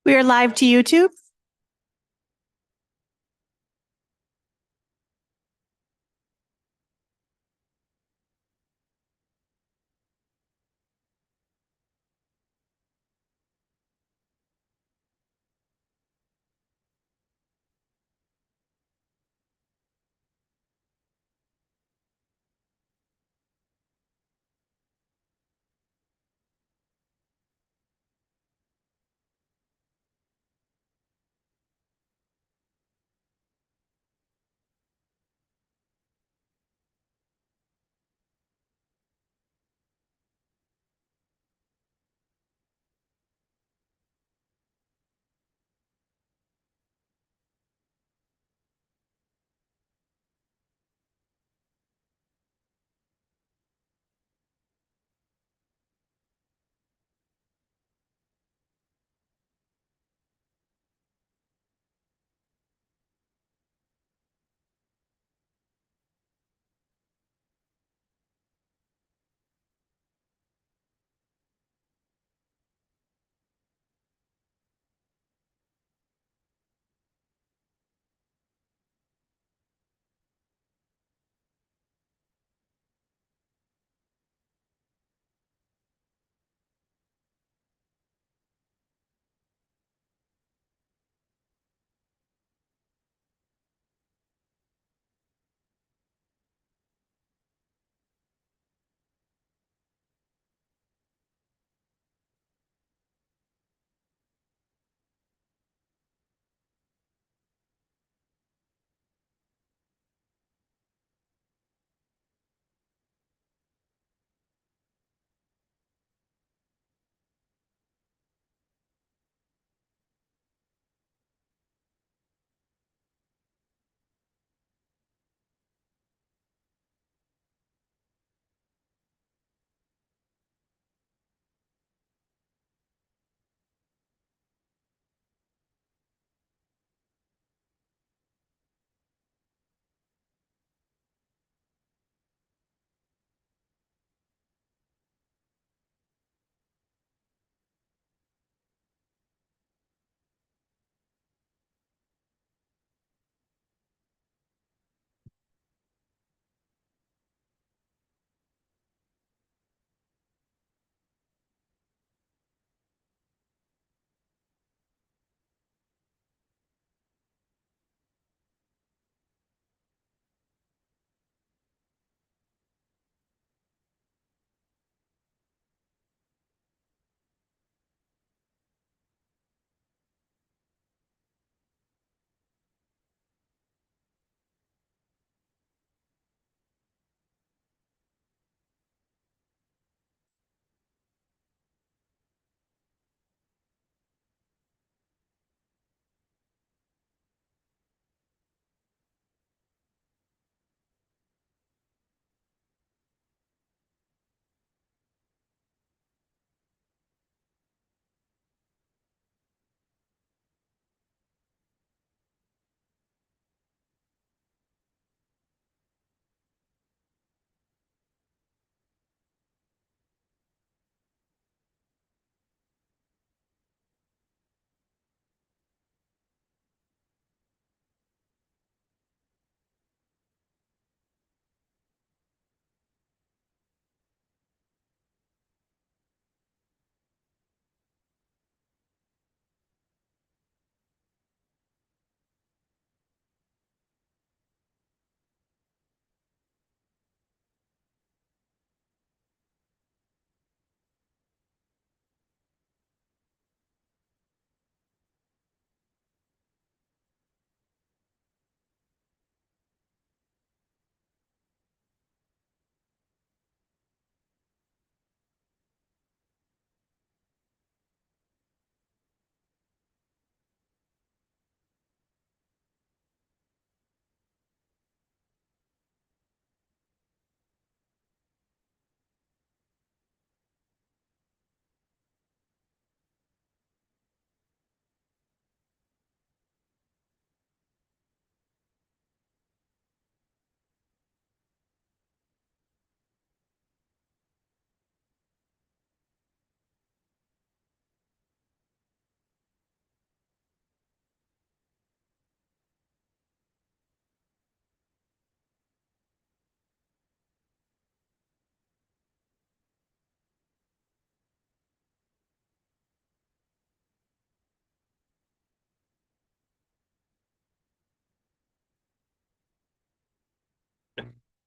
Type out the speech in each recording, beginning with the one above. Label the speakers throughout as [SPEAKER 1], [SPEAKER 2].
[SPEAKER 1] We are live to YouTube.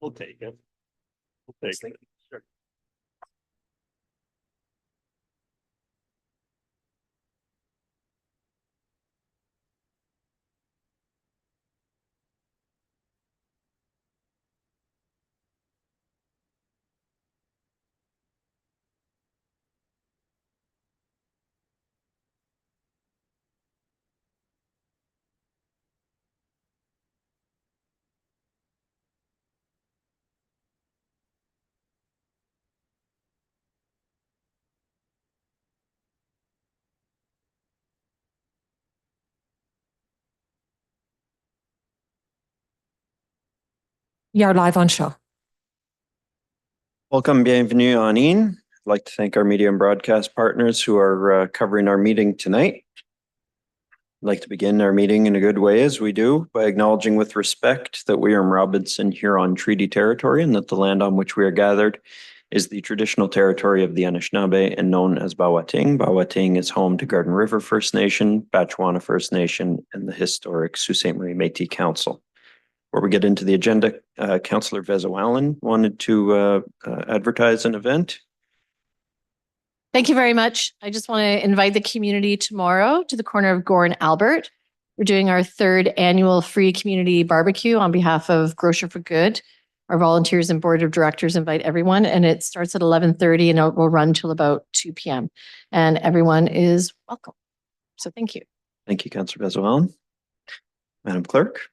[SPEAKER 1] We'll take it. We'll take it. Sure.
[SPEAKER 2] You're live on show.
[SPEAKER 3] Welcome, bienvenue en ligne. I'd like to thank our media and broadcast partners who are covering our meeting tonight. I'd like to begin our meeting in a good way, as we do, by acknowledging with respect that we are in Robinson Huron Treaty Territory and that the land on which we are gathered is the traditional territory of the Anishinaabe and known as Bawating. Bawating is home to Garden River First Nation, Batchewana First Nation, and the historic Sault Ste. Marie Métis Council. Before we get into the agenda, Councillor Vezowalan wanted to advertise an event.
[SPEAKER 2] Thank you very much. I just want to invite the community tomorrow to the corner of Gore and Albert. We're doing our 3rd annual free community barbecue on behalf of Grocer for Good. Our volunteers and board of directors invite everyone, and it starts at 11:30 and it will run till about 2 p.m. And everyone is welcome. So thank you.
[SPEAKER 3] Thank you, Councillor Vezowalan. Madam Clerk.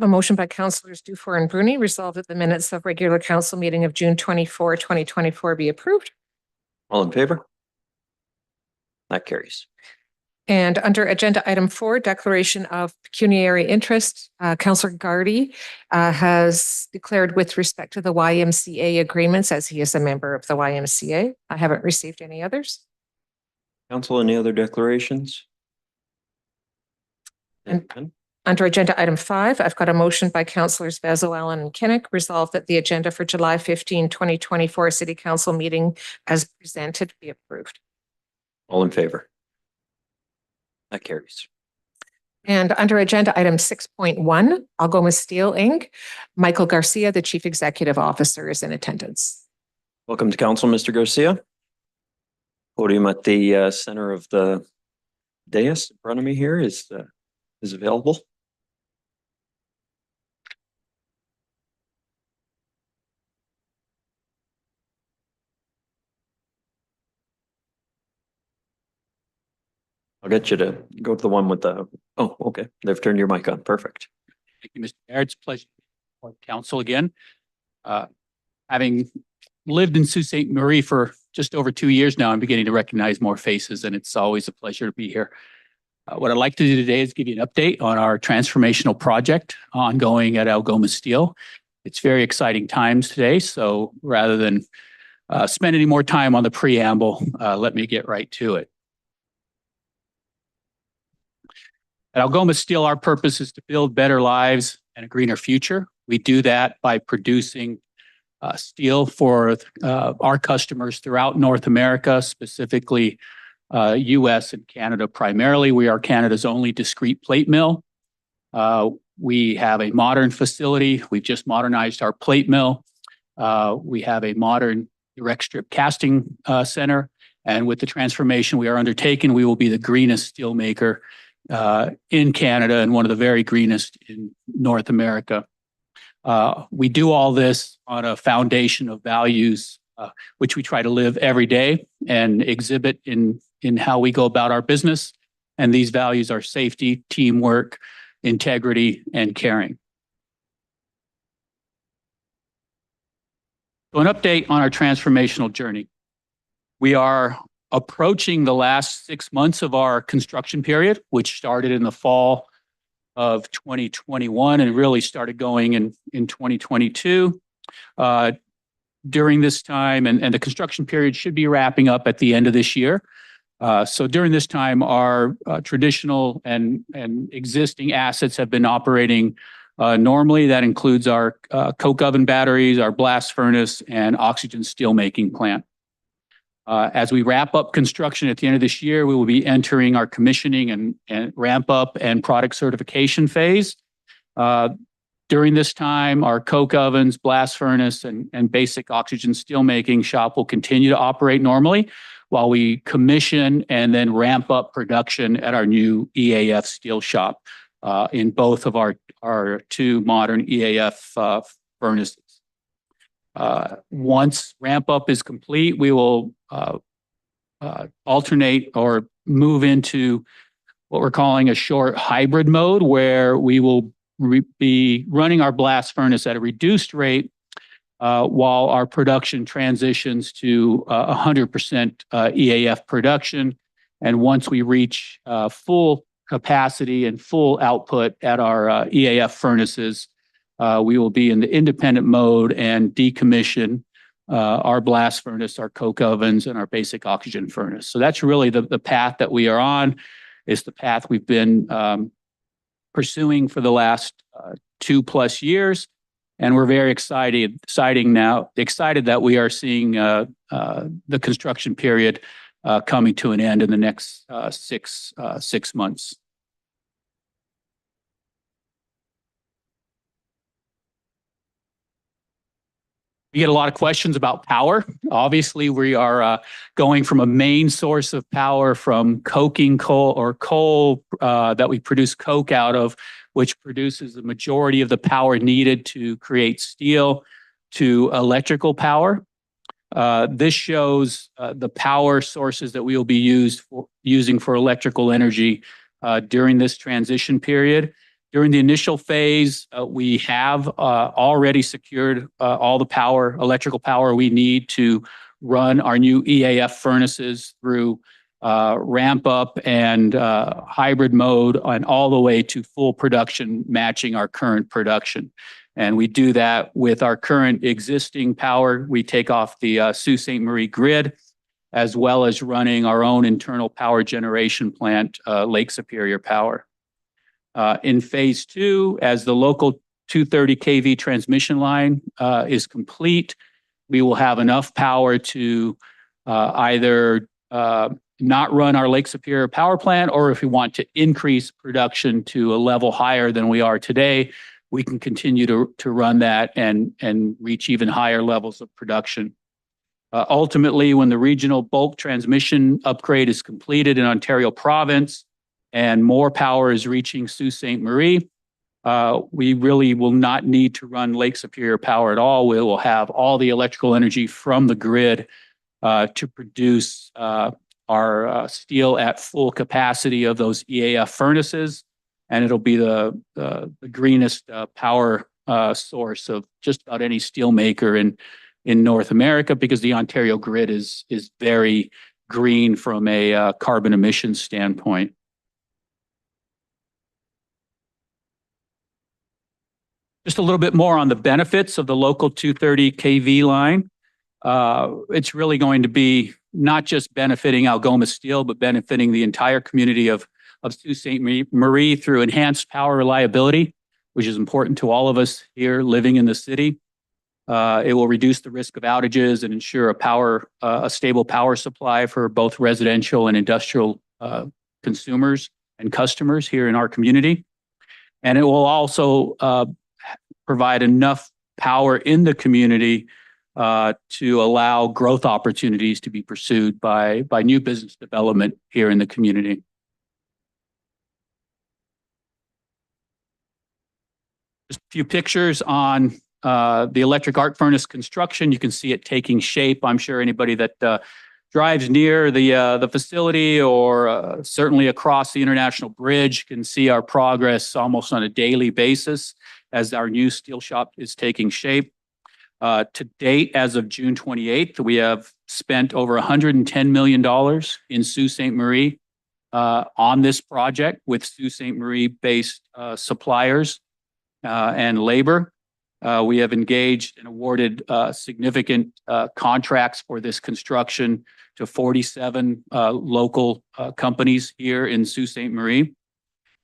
[SPEAKER 4] A motion by Councillors Dufour and Bruni, resolved that the minutes of regular council meeting of June 24, 2024 be approved.
[SPEAKER 3] All in favor? That carries.
[SPEAKER 4] And under agenda item 4, declaration of pecuniary interest, Councillor Gardy has declared with respect to the YMCA agreements, as he is a member of the YMCA. I haven't received any others.
[SPEAKER 3] Council, any other declarations?
[SPEAKER 4] And under agenda item 5, I've got a motion by Councillors Vezowalan and Kinnick, resolved that the agenda for July 15, 2024 City Council meeting as presented be approved.
[SPEAKER 3] All in favor? That carries.
[SPEAKER 4] And under agenda item 6.1, Algoma Steel Inc., Michael Garcia, the Chief Executive Officer, is in attendance.
[SPEAKER 3] Welcome to Council, Mr. Garcia. Podium at the center of the dais in front of me here is available. I'll get you to go to the one with the, oh, okay. They've turned your mic on. Perfect.
[SPEAKER 5] Thank you, Mr. Mayor. It's a pleasure to be council again. Having lived in Sault Ste. Marie for just over 2 years now, I'm beginning to recognize more faces, and it's always a pleasure to be here. What I'd like to do today is give you an update on our transformational project ongoing at Algoma Steel. It's very exciting times today, so rather than spend any more time on the preamble, let me get right to it. At Algoma Steel, our purpose is to build better lives and a greener future. We do that by producing steel for our customers throughout North America, specifically US and Canada primarily. We are Canada's only discrete plate mill. We have a modern facility. We've just modernized our plate mill. We have a modern direct strip casting center. And with the transformation we are undertaking, we will be the greenest steel maker in Canada and one of the very greenest in North America. We do all this on a foundation of values, which we try to live every day and exhibit in how we go about our business. And these values are safety, teamwork, integrity, and caring. So an update on our transformational journey. We are approaching the last 6 months of our construction period, which started in the fall of 2021 and really started going in 2022. During this time, and the construction period should be wrapping up at the end of this year. So during this time, our traditional and existing assets have been operating normally. That includes our coke oven batteries, our blast furnace, and oxygen steelmaking plant. As we wrap up construction at the end of this year, we will be entering our commissioning and ramp up and product certification phase. During this time, our coke ovens, blast furnace, and basic oxygen steelmaking shop will continue to operate normally while we commission and then ramp up production at our new EAF steel shop in both of our two modern EAF furnaces. Once ramp up is complete, we will alternate or move into what we're calling a short hybrid mode, where we will be running our blast furnace at a reduced rate while our production transitions to 100% EAF production. And once we reach full capacity and full output at our EAF furnaces, we will be in the independent mode and decommission our blast furnace, our coke ovens, and our basic oxygen furnace. So that's really the path that we are on. It's the path we've been pursuing for the last 2+ years. And we're very excited that we are seeing the construction period coming to an end in the next 6 months. We get a lot of questions about power. Obviously, we are going from a main source of power from coking coal that we produce coke out of, which produces the majority of the power needed to create steel, to electrical power. This shows the power sources that we will be using for electrical energy during this transition period. During the initial phase, we have already secured all the electrical power we need to run our new EAF furnaces through ramp up and hybrid mode and all the way to full production, matching our current production. And we do that with our current existing power. We take off the Sault Ste. Marie grid, as well as running our own internal power generation plant, Lake Superior Power. In phase 2, as the local 230 kV transmission line is complete, we will have enough power to either not run our Lake Superior power plant, or if we want to increase production to a level higher than we are today, we can continue to run that and reach even higher levels of production. Ultimately, when the regional bulk transmission upgrade is completed in Ontario Province, and more power is reaching Sault Ste. Marie, we really will not need to run Lake Superior Power at all. We will have all the electrical energy from the grid to produce our steel at full capacity of those EAF furnaces. And it'll be the greenest power source of just about any steel maker in North America, because the Ontario grid is very green from a carbon emissions standpoint. Just a little bit more on the benefits of the local 230 kV line. It's really going to be not just benefiting Algoma Steel, but benefiting the entire community of Sault Ste. Marie through enhanced power reliability, which is important to all of us here living in the city. It will reduce the risk of outages and ensure a stable power supply for both residential and industrial consumers and customers here in our community. And it will also provide enough power in the community to allow growth opportunities to be pursued by new business development here in the community. Just a few pictures on the electric arc furnace construction. You can see it taking shape. I'm sure anybody that drives near the facility or certainly across the International Bridge can see our progress almost on a daily basis as our new steel shop is taking shape. To date, as of June 28th, we have spent over $110 million in Sault Ste. Marie on this project with Sault Ste. Marie-based suppliers and labor. We have engaged and awarded significant contracts for this construction to 47 local companies here in Sault Ste. Marie.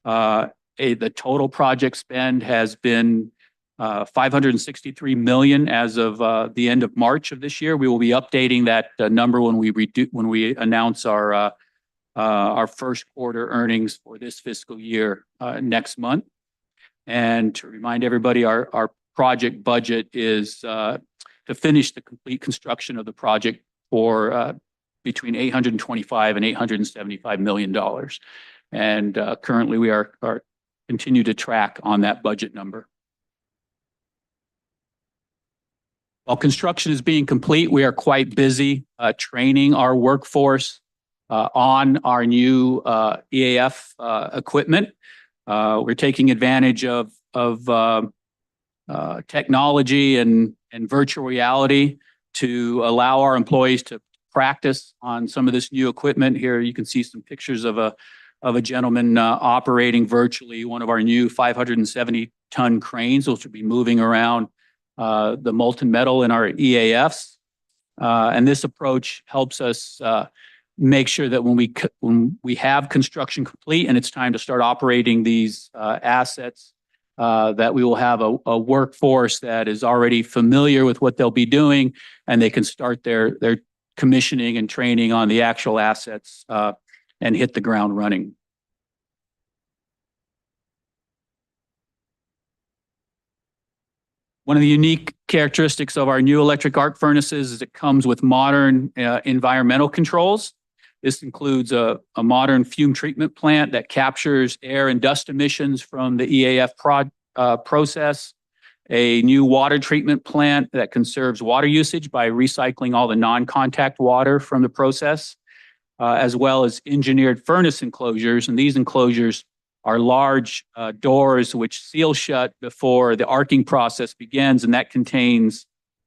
[SPEAKER 5] The total project spend has been $563 million as of the end of March of this year. We will be updating that number when we announce our first quarter earnings for this fiscal year next month. And to remind everybody, our project budget is to finish the complete construction of the project for between $825 and $875 million. And currently we are continue to track on that budget number. While construction is being complete, we are quite busy training our workforce on our new EAF equipment. We're taking advantage of technology and virtual reality to allow our employees to practice on some of this new equipment. Here you can see some pictures of a gentleman operating virtually one of our new 570-ton cranes, which will be moving around the molten metal in our EAFs. And this approach helps us make sure that when we have construction complete and it's time to start operating these assets, that we will have a workforce that is already familiar with what they'll be doing, and they can start their commissioning and training on the actual assets and hit the ground running. One of the unique characteristics of our new electric arc furnaces is it comes with modern environmental controls. This includes a modern fume treatment plant that captures air and dust emissions from the EAF process, a new water treatment plant that conserves water usage by recycling all the non-contact water from the process, as well as engineered furnace enclosures. And these enclosures are large doors which seal shut before the arcing process begins, and that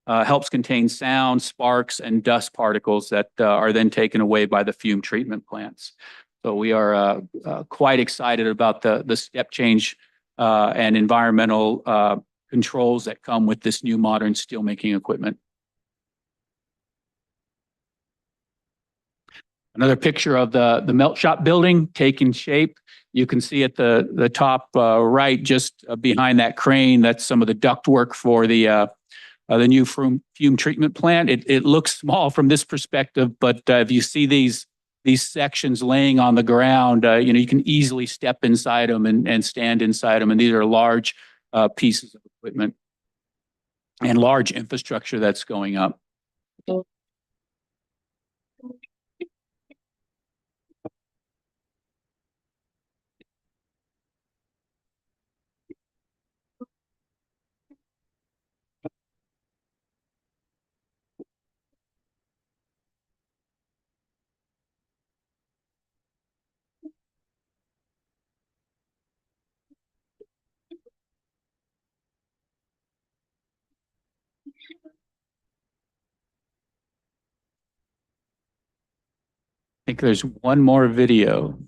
[SPEAKER 5] helps contain sound, sparks, and dust particles that are then taken away by the fume treatment plants. So we are quite excited about the step change and environmental controls that come with this new modern steelmaking equipment. Another picture of the melt shop building taking shape. You can see at the top right, just behind that crane, that's some of the ductwork for the new fume treatment plant. It looks small from this perspective, but if you see these sections laying on the ground, you can easily step inside them and stand inside them. And these are large pieces of equipment and large infrastructure that's going up. I think there's one more video.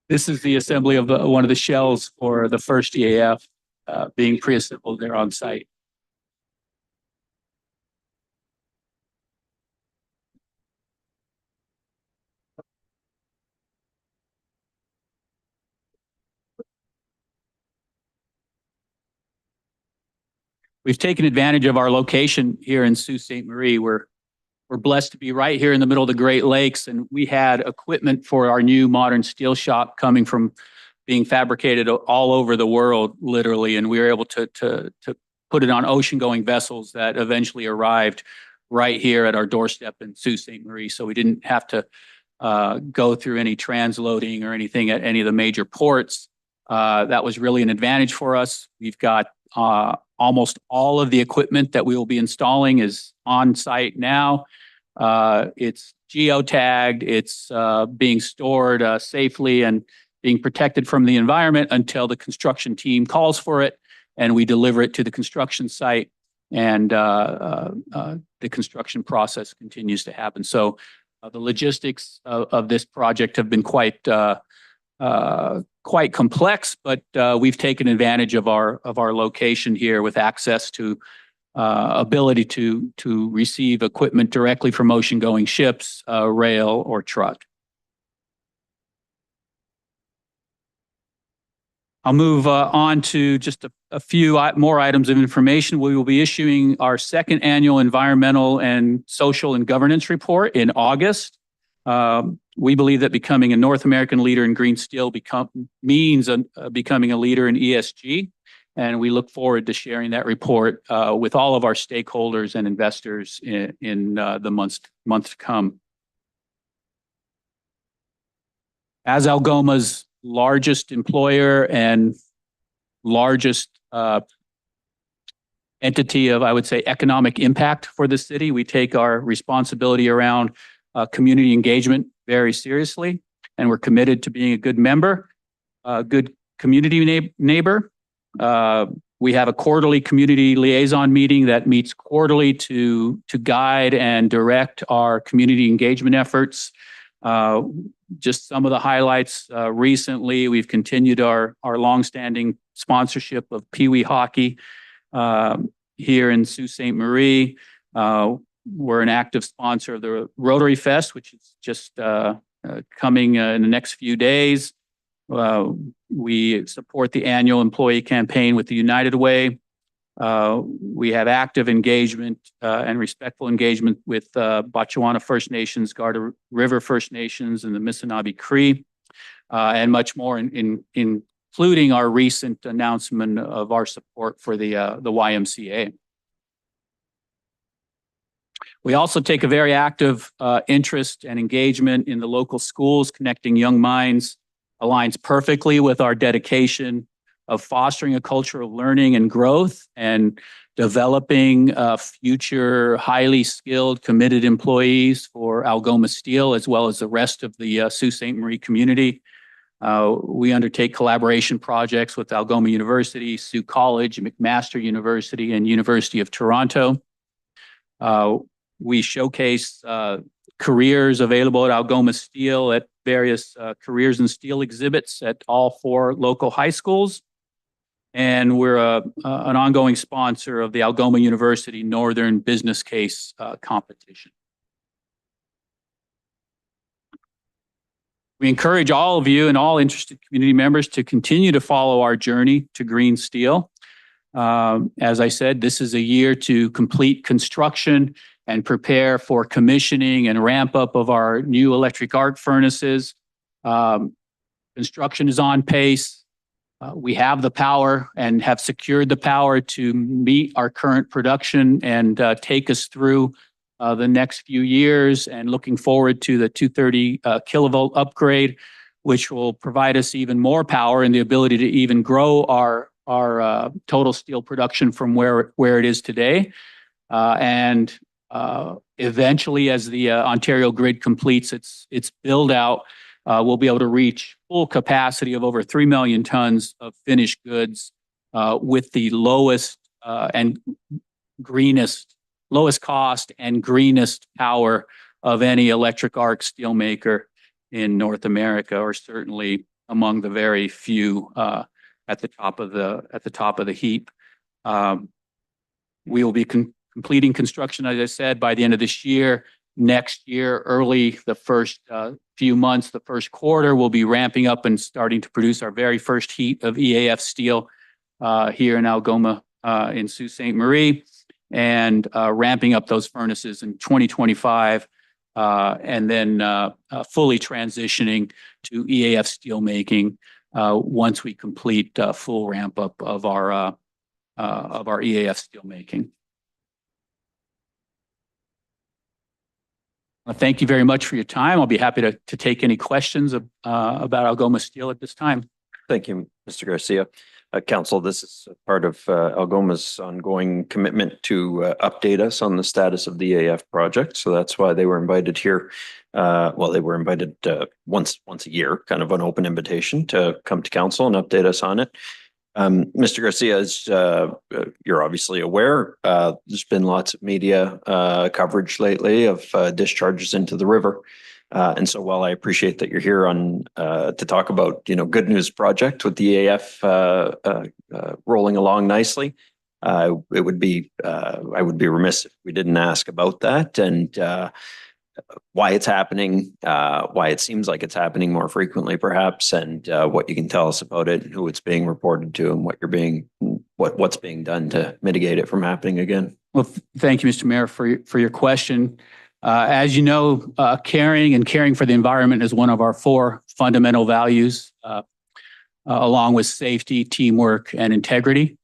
[SPEAKER 5] This is the assembly of one of the shells for the first EAF being pre-assembled there on site. We've taken advantage of our location here in Sault Ste. Marie. We're blessed to be right here in the middle of the Great Lakes, and we had equipment for our new modern steel shop coming from being fabricated all over the world, literally, and we were able to put it on ocean-going vessels that eventually arrived right here at our doorstep in Sault Ste. Marie. So we didn't have to go through any transloading or anything at any of the major ports. That was really an advantage for us. We've got almost all of the equipment that we will be installing is on site now. It's geotagged, it's being stored safely and being protected from the environment until the construction team calls for it, and we deliver it to the construction site, and the construction process continues to happen. So the logistics of this project have been quite complex, but we've taken advantage of our location here with access to ability to receive equipment directly from ocean-going ships, rail, or truck. I'll move on to just a few more items of information. We will be issuing our second annual environmental and social and governance report in August. We believe that becoming a North American leader in green steel means becoming a leader in ESG. And we look forward to sharing that report with all of our stakeholders and investors in the month to come. As Algoma's largest employer and largest entity of, I would say, economic impact for the city, we take our responsibility around community engagement very seriously, and we're committed to being a good member, a good community neighbor. We have a quarterly community liaison meeting that meets quarterly to guide and direct our community engagement efforts. Just some of the highlights recently, we've continued our longstanding sponsorship of Pee Wee hockey here in Sault Ste. Marie. We're an active sponsor of the Rotary Fest, which is just coming in the next few days. We support the annual employee campaign with the United Way. We have active engagement and respectful engagement with Botswana First Nations, Garda River First Nations, and the Missinaibi Cree, and much more, including our recent announcement of our support for the YMCA. We also take a very active interest and engagement in the local schools. Connecting Young Minds aligns perfectly with our dedication of fostering a culture of learning and growth and developing future highly skilled, committed employees for Algoma Steel, as well as the rest of the Sault Ste. Marie community. We undertake collaboration projects with Algoma University, Sault College, McMaster University, and University of Toronto. We showcase careers available at Algoma Steel at various careers in steel exhibits at all 4 local high schools. And we're an ongoing sponsor of the Algoma University Northern Business Case competition. We encourage all of you and all interested community members to continue to follow our journey to green steel. As I said, this is a year to complete construction and prepare for commissioning and ramp up of our new electric arc furnaces. Construction is on pace. We have the power and have secured the power to meet our current production and take us through the next few years, and looking forward to the 230 kilovolt upgrade, which will provide us even more power and the ability to even grow our total steel production from where it is today. Eventually, as the Ontario grid completes its build out, we'll be able to reach full capacity of over 3 million tons of finished goods with the lowest cost and greenest power of any electric arc steel maker in North America, or certainly among the very few at the top of the heap. We will be completing construction, as I said, by the end of this year. Next year, early the first few months, the first quarter, we'll be ramping up and starting to produce our very first heat of EAF steel here in Algoma in Sault Ste. Marie, and ramping up those furnaces in 2025, and then fully transitioning to EAF steel making once we complete full ramp up of our EAF steel making. Thank you very much for your time. I'll be happy to take any questions about Algoma Steel at this time.
[SPEAKER 3] Thank you, Mr. Garcia. Council, this is part of Algoma's ongoing commitment to update us on the status of the EAF project. So that's why they were invited here. Well, they were invited once a year, kind of an open invitation to come to council and update us on it. Mr. Garcia, as you're obviously aware, there's been lots of media coverage lately of discharges into the river. And so while I appreciate that you're here on to talk about, good news project with the EAF rolling along nicely, I would be remiss if we didn't ask about that. And why it's happening, why it seems like it's happening more frequently perhaps, and what you can tell us about it, and who it's being reported to, and what's being done to mitigate it from happening again.
[SPEAKER 5] Well, thank you, Mr. Mayor, for your question. As you know, caring for the environment is one of our 4 fundamental values, along with safety, teamwork, and integrity.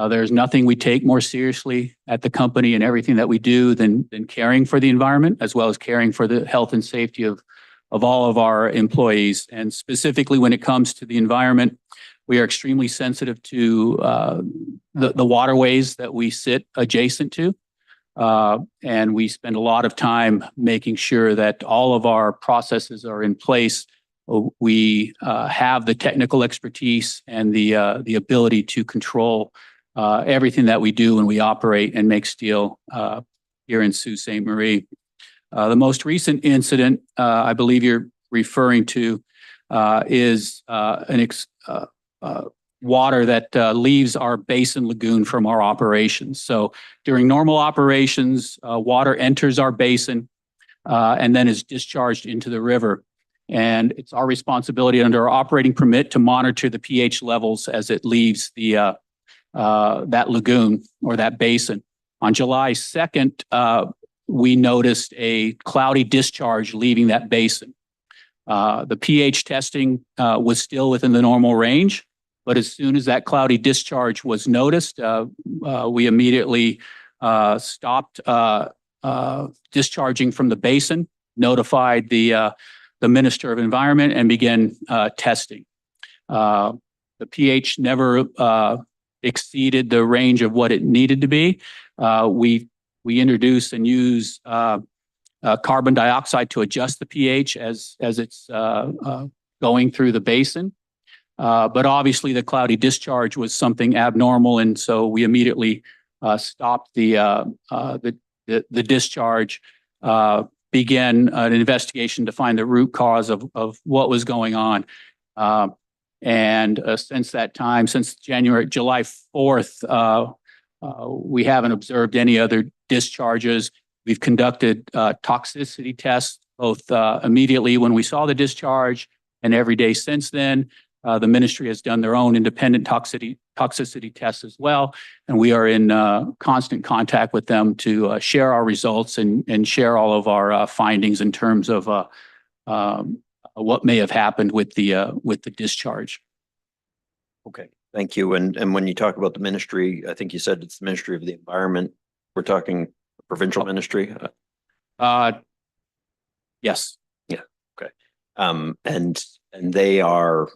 [SPEAKER 5] There's nothing we take more seriously at the company and everything that we do than caring for the environment, as well as caring for the health and safety of all of our employees. And specifically when it comes to the environment, we are extremely sensitive to the waterways that we sit adjacent to. And we spend a lot of time making sure that all of our processes are in place. We have the technical expertise and the ability to control everything that we do when we operate and make steel here in Sault Ste. Marie. The most recent incident I believe you're referring to is water that leaves our basin lagoon from our operations. So during normal operations, water enters our basin and then is discharged into the river. And it's our responsibility under our operating permit to monitor the pH levels as it leaves that lagoon or that basin. On July 2nd, we noticed a cloudy discharge leaving that basin. The pH testing was still within the normal range, but as soon as that cloudy discharge was noticed, we immediately stopped discharging from the basin, notified the Minister of Environment, and began testing. The pH never exceeded the range of what it needed to be. We introduce and use carbon dioxide to adjust the pH as it's going through the basin. But obviously the cloudy discharge was something abnormal, and so we immediately stopped the discharge, began an investigation to find the root cause of what was going on. And since that time, since July 4th, we haven't observed any other discharges. We've conducted toxicity tests both immediately when we saw the discharge and every day since then. The ministry has done their own independent toxicity tests as well, and we are in constant contact with them to share our results and share all of our findings in terms of what may have happened with the discharge.
[SPEAKER 3] Okay, thank you. And when you talk about the ministry, I think you said it's the Ministry of the Environment. We're talking provincial ministry.
[SPEAKER 5] Yes.
[SPEAKER 3] Yeah. Okay. And they are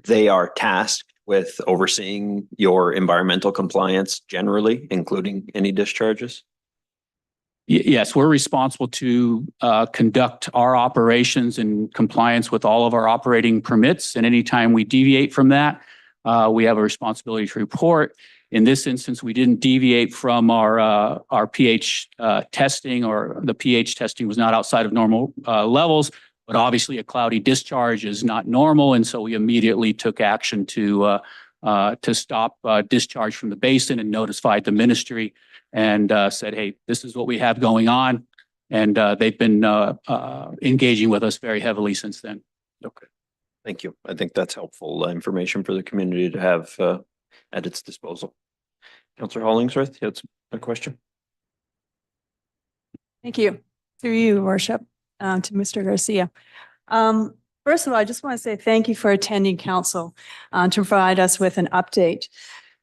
[SPEAKER 3] they are tasked with overseeing your environmental compliance generally, including any discharges?
[SPEAKER 5] Yes, we're responsible to conduct our operations in compliance with all of our operating permits. And anytime we deviate from that, we have a responsibility to report. In this instance, we didn't deviate from our pH testing, or the pH testing was not outside of normal levels. But obviously, a cloudy discharge is not normal, and so we immediately took action to stop discharge from the basin and notified the ministry and said, "Hey, this is what we have going on," and they've been engaging with us very heavily since then.
[SPEAKER 3] Okay, thank you. I think that's helpful information for the community to have at its disposal. Councillor Hollingsworth, you had a question?
[SPEAKER 6] Thank you. Through you, Worship, to Mr. Garcia. First of all, I just want to say thank you for attending council to provide us with an update.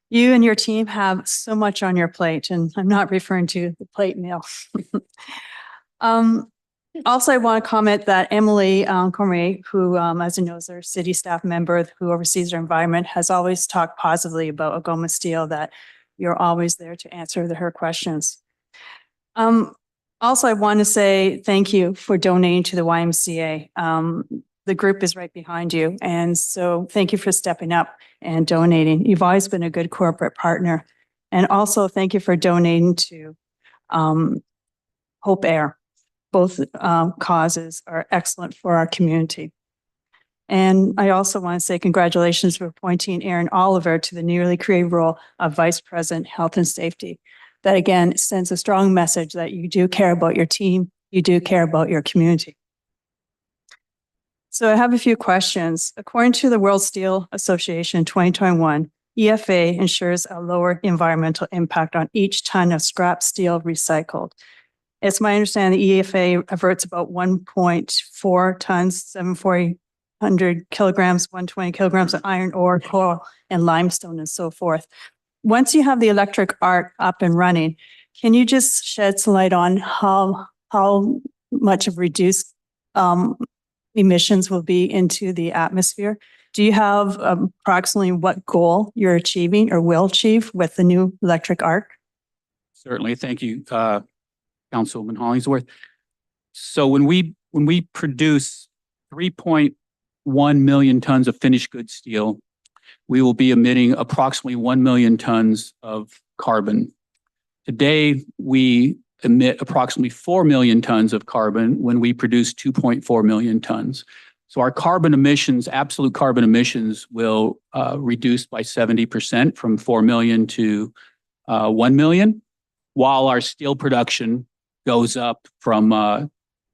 [SPEAKER 6] You and your team have so much on your plate, and I'm not referring to the plate meal. Also, I want to comment that Emily Cormier, who, as you know, is our city staff member who oversees our environment, has always talked positively about Algoma Steel, that you're always there to answer her questions. Also, I want to say thank you for donating to the YMCA. The group is right behind you. And so thank you for stepping up and donating. You've always been a good corporate partner. And also thank you for donating to Hope Air. Both causes are excellent for our community. And I also want to say congratulations for appointing Aaron Oliver to the newly created role of Vice President, Health and Safety. that again sends a strong message that you do care about your team, you do care about your community. So I have a few questions. According to the World Steel Association 2021, EFA ensures a lower environmental impact on each ton of scrap steel recycled. It's my understanding the EFA averts about 1.4 tons, 7,400 kilograms, 120 kilograms of iron ore, coal, and limestone, and so forth. Once you have the electric arc up and running, can you just shed some light on how much of reduced emissions will be into the atmosphere? Do you have approximately what goal you're achieving or will achieve with the new electric arc?
[SPEAKER 5] Certainly. Thank you, Councilman Hollingsworth. So when we produce 3.1 million tons of finished goods steel, we will be emitting approximately 1 million tons of carbon. Today, we emit approximately 4 million tons of carbon when we produce 2.4 million tons. So our carbon emissions, absolute carbon emissions, will reduce by 70% from 4 million to 1 million, while our steel production goes up from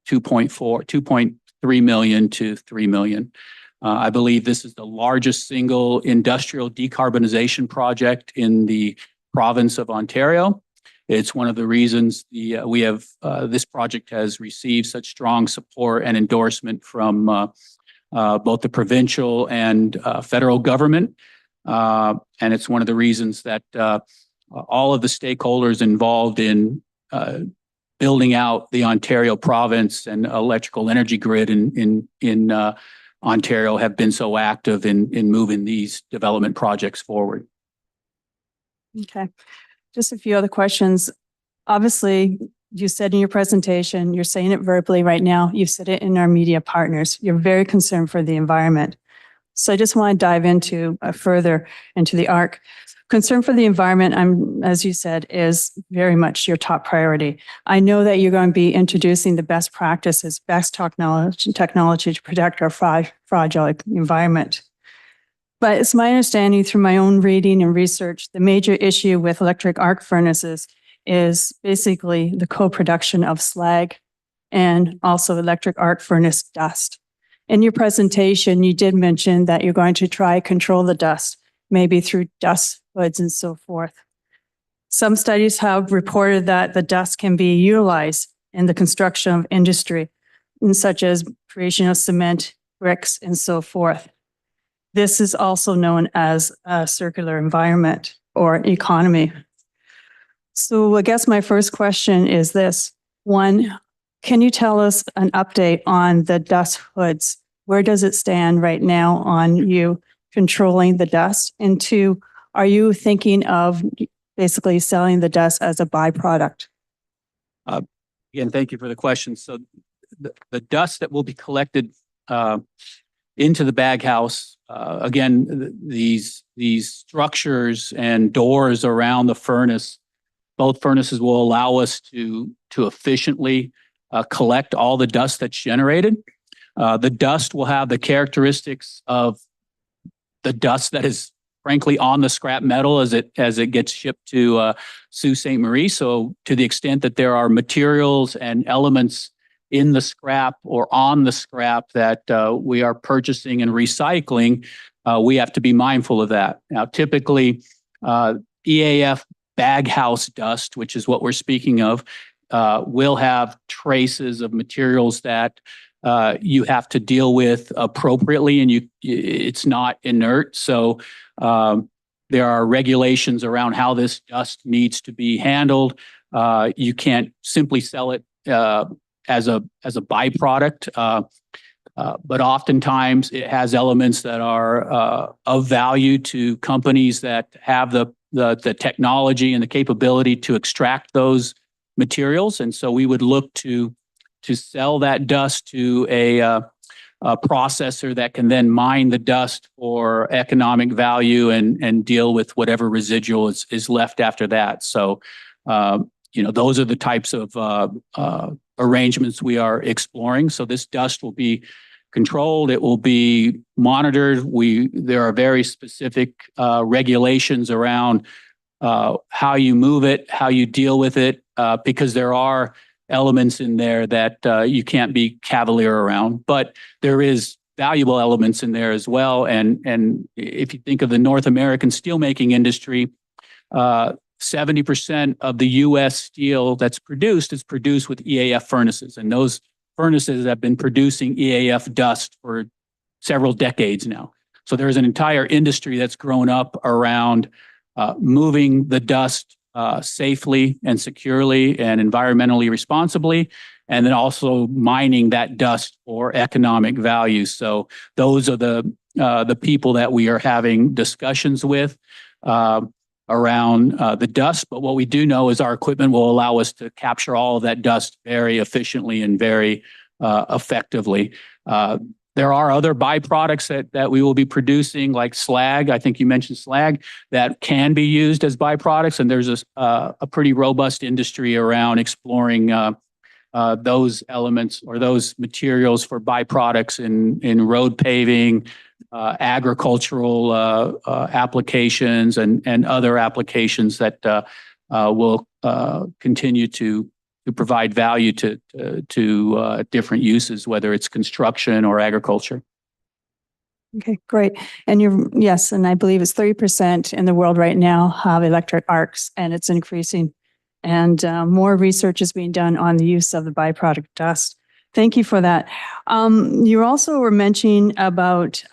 [SPEAKER 5] 2.3 million to 3 million. I believe this is the largest single industrial decarbonization project in the province of Ontario. It's one of the reasons this project has received such strong support and endorsement from both the provincial and federal government. And it's one of the reasons that all of the stakeholders involved in building out the Ontario province and electrical energy grid in Ontario have been so active in moving these development projects forward.
[SPEAKER 6] Okay. Just a few other questions. Obviously, you said in your presentation, you're saying it verbally right now, you've said it in our media partners, you're very concerned for the environment. So I just want to dive into further into the ARC. Concern for the environment, as you said, is very much your top priority. I know that you're going to be introducing the best practices, best technology to protect our fragile environment. But it's my understanding through my own reading and research, the major issue with electric arc furnaces is basically the co-production of slag and also electric arc furnace dust. In your presentation, you did mention that you're going to try control the dust, maybe through dust hoods and so forth. Some studies have reported that the dust can be utilized in the construction of industry, such as creation of cement, bricks, and so forth. This is also known as a circular environment or economy. So I guess my first question is this. One, can you tell us an update on the dust hoods? Where does it stand right now on you controlling the dust? And two, are you thinking of basically selling the dust as a byproduct?
[SPEAKER 5] Again, thank you for the question. So the dust that will be collected into the bag house, again, these structures and doors around the furnace, both furnaces will allow us to efficiently collect all the dust that's generated. The dust will have the characteristics of the dust that is frankly on the scrap metal as it gets shipped to Sault Ste. Marie. So to the extent that there are materials and elements in the scrap or on the scrap that we are purchasing and recycling, we have to be mindful of that. Now, typically, EAF bag house dust, which is what we're speaking of, will have traces of materials that you have to deal with appropriately, and it's not inert. So there are regulations around how this dust needs to be handled. You can't simply sell it as a byproduct, but oftentimes it has elements that are of value to companies that have the technology and the capability to extract those materials. And so we would look to sell that dust to a processor that can then mine the dust for economic value and deal with whatever residual is left after that. So, those are the types of arrangements we are exploring. So this dust will be controlled. It will be monitored. There are very specific regulations around how you move it, how you deal with it, because there are elements in there that you can't be cavalier around. But there is valuable elements in there as well. And if you think of the North American steelmaking industry, 70% of the U.S. steel that's produced is produced with EAF furnaces. And those furnaces have been producing EAF dust for several decades now. So there's an entire industry that's grown up around moving the dust safely and securely and environmentally responsibly, and then also mining that dust for economic value. So those are the people that we are having discussions with around the dust. But what we do know is our equipment will allow us to capture all of that dust very efficiently and very effectively. There are other byproducts that we will be producing, like slag. I think you mentioned slag, that can be used as byproducts. And there's a pretty robust industry around exploring those elements or those materials for byproducts in road paving, agricultural applications, and other applications that will continue to provide value to different uses, whether it's construction or agriculture.
[SPEAKER 6] Okay, great. And yes, and I believe it's 30% in the world right now have electric arcs, and it's increasing. And more research is being done on the use of the byproduct dust. Thank you for that. You also were mentioning about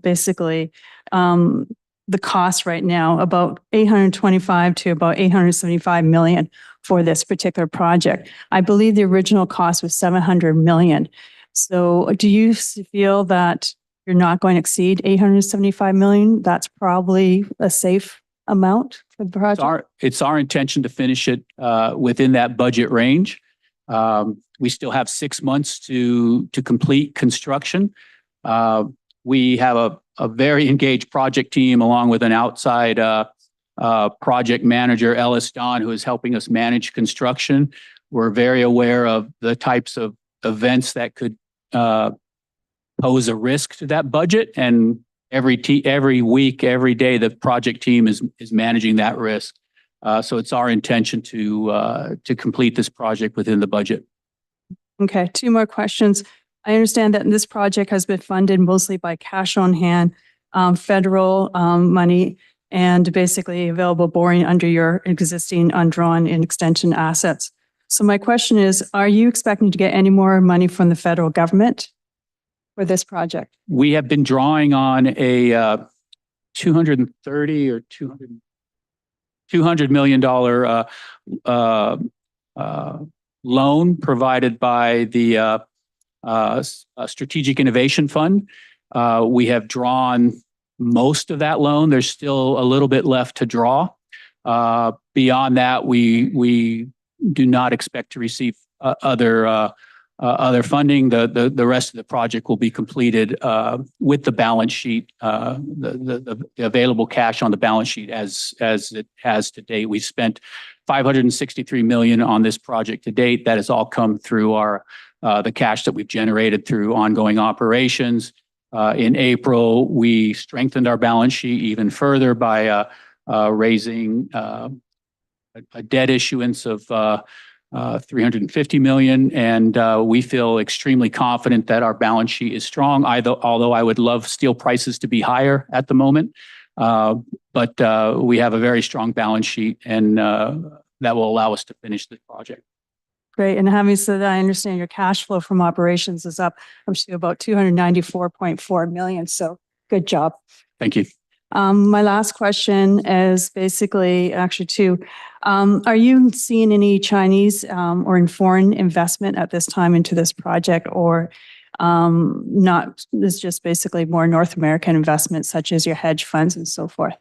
[SPEAKER 6] basically the cost right now, about 825 to about 875 million for this particular project. I believe the original cost was 700 million. So do you feel that you're not going to exceed 875 million? That's probably a safe amount for the project?
[SPEAKER 5] It's our intention to finish it within that budget range. We still have 6 months to complete construction. We have a very engaged project team along with an outside project manager, Ellis Don, who is helping us manage construction. We're very aware of the types of events that could pose a risk to that budget. And every week, every day, the project team is managing that risk. So it's our intention to complete this project within the budget.
[SPEAKER 6] Okay, 2 more questions. I understand that this project has been funded mostly by cash on hand, federal money, and basically available borrowing under your existing undrawn and extension assets. So my question is, are you expecting to get any more money from the federal government for this project?
[SPEAKER 5] We have been drawing on a 230 or 200 million dollar loan provided by the Strategic Innovation Fund. We have drawn most of that loan. There's still a little bit left to draw. Beyond that, we do not expect to receive other funding. The rest of the project will be completed with the balance sheet, the available cash on the balance sheet as it has to date. We've spent $563 million on this project to date. That has all come through the cash that we've generated through ongoing operations. In April, we strengthened our balance sheet even further by raising a debt issuance of $350 million. And we feel extremely confident that our balance sheet is strong, although I would love steel prices to be higher at the moment. But we have a very strong balance sheet, and that will allow us to finish this project.
[SPEAKER 6] Great. And having said that, I understand your cash flow from operations is up to about 294.4 million. So good job.
[SPEAKER 5] Thank you.
[SPEAKER 6] My last question is basically actually two. Are you seeing any Chinese or foreign investment at this time into this project, or not? This is just basically more North American investments such as your hedge funds and so forth?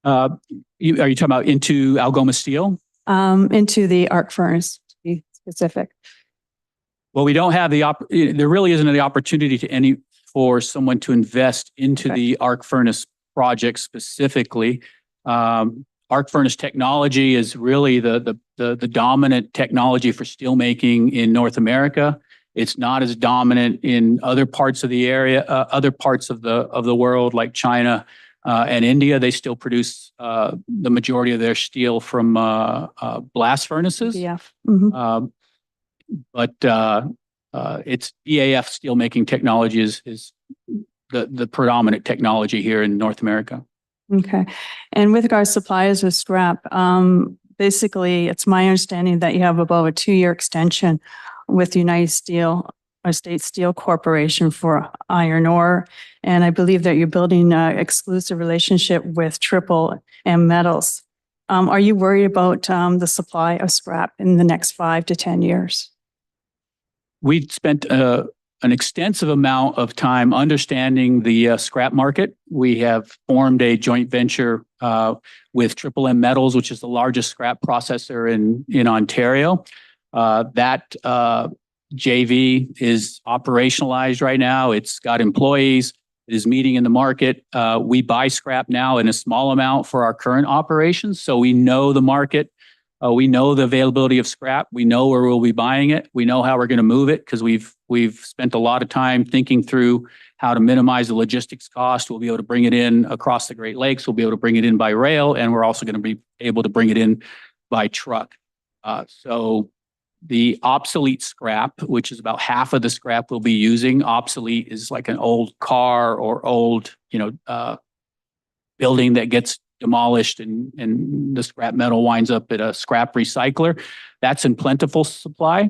[SPEAKER 5] Are you talking about into Algoma Steel?
[SPEAKER 6] Into the arc furnace, to be specific.
[SPEAKER 5] Well, we don't have there really isn't the opportunity for someone to invest into the arc furnace project specifically. Arc furnace technology is really the dominant technology for steelmaking in North America. It's not as dominant in other parts of the area, other parts of the world like China and India. They still produce the majority of their steel from blast furnaces.
[SPEAKER 6] Yeah. Mhm.
[SPEAKER 5] But it's EAF steelmaking technology is the predominant technology here in North America.
[SPEAKER 6] Okay. And with regards to suppliers of scrap, basically, it's my understanding that you have about a 2-year extension with United Steel or State Steel Corporation for iron ore. And I believe that you're building an exclusive relationship with Triple M Metals. Are you worried about the supply of scrap in the next 5 to 10 years?
[SPEAKER 5] We spent an extensive amount of time understanding the scrap market. We have formed a joint venture with Triple M Metals, which is the largest scrap processor in Ontario. That JV is operationalized right now. It's got employees. It is meeting in the market. We buy scrap now in a small amount for our current operations, so we know the market. We know the availability of scrap. We know where we'll be buying it. We know how we're going to move it because we've spent a lot of time thinking through how to minimize the logistics cost. We'll be able to bring it in across the Great Lakes. We'll be able to bring it in by rail, and we're also going to be able to bring it in by truck. So the obsolete scrap, which is about half of the scrap we'll be using, obsolete is like an old car or old, building that gets demolished and the scrap metal winds up at a scrap recycler. That's in plentiful supply.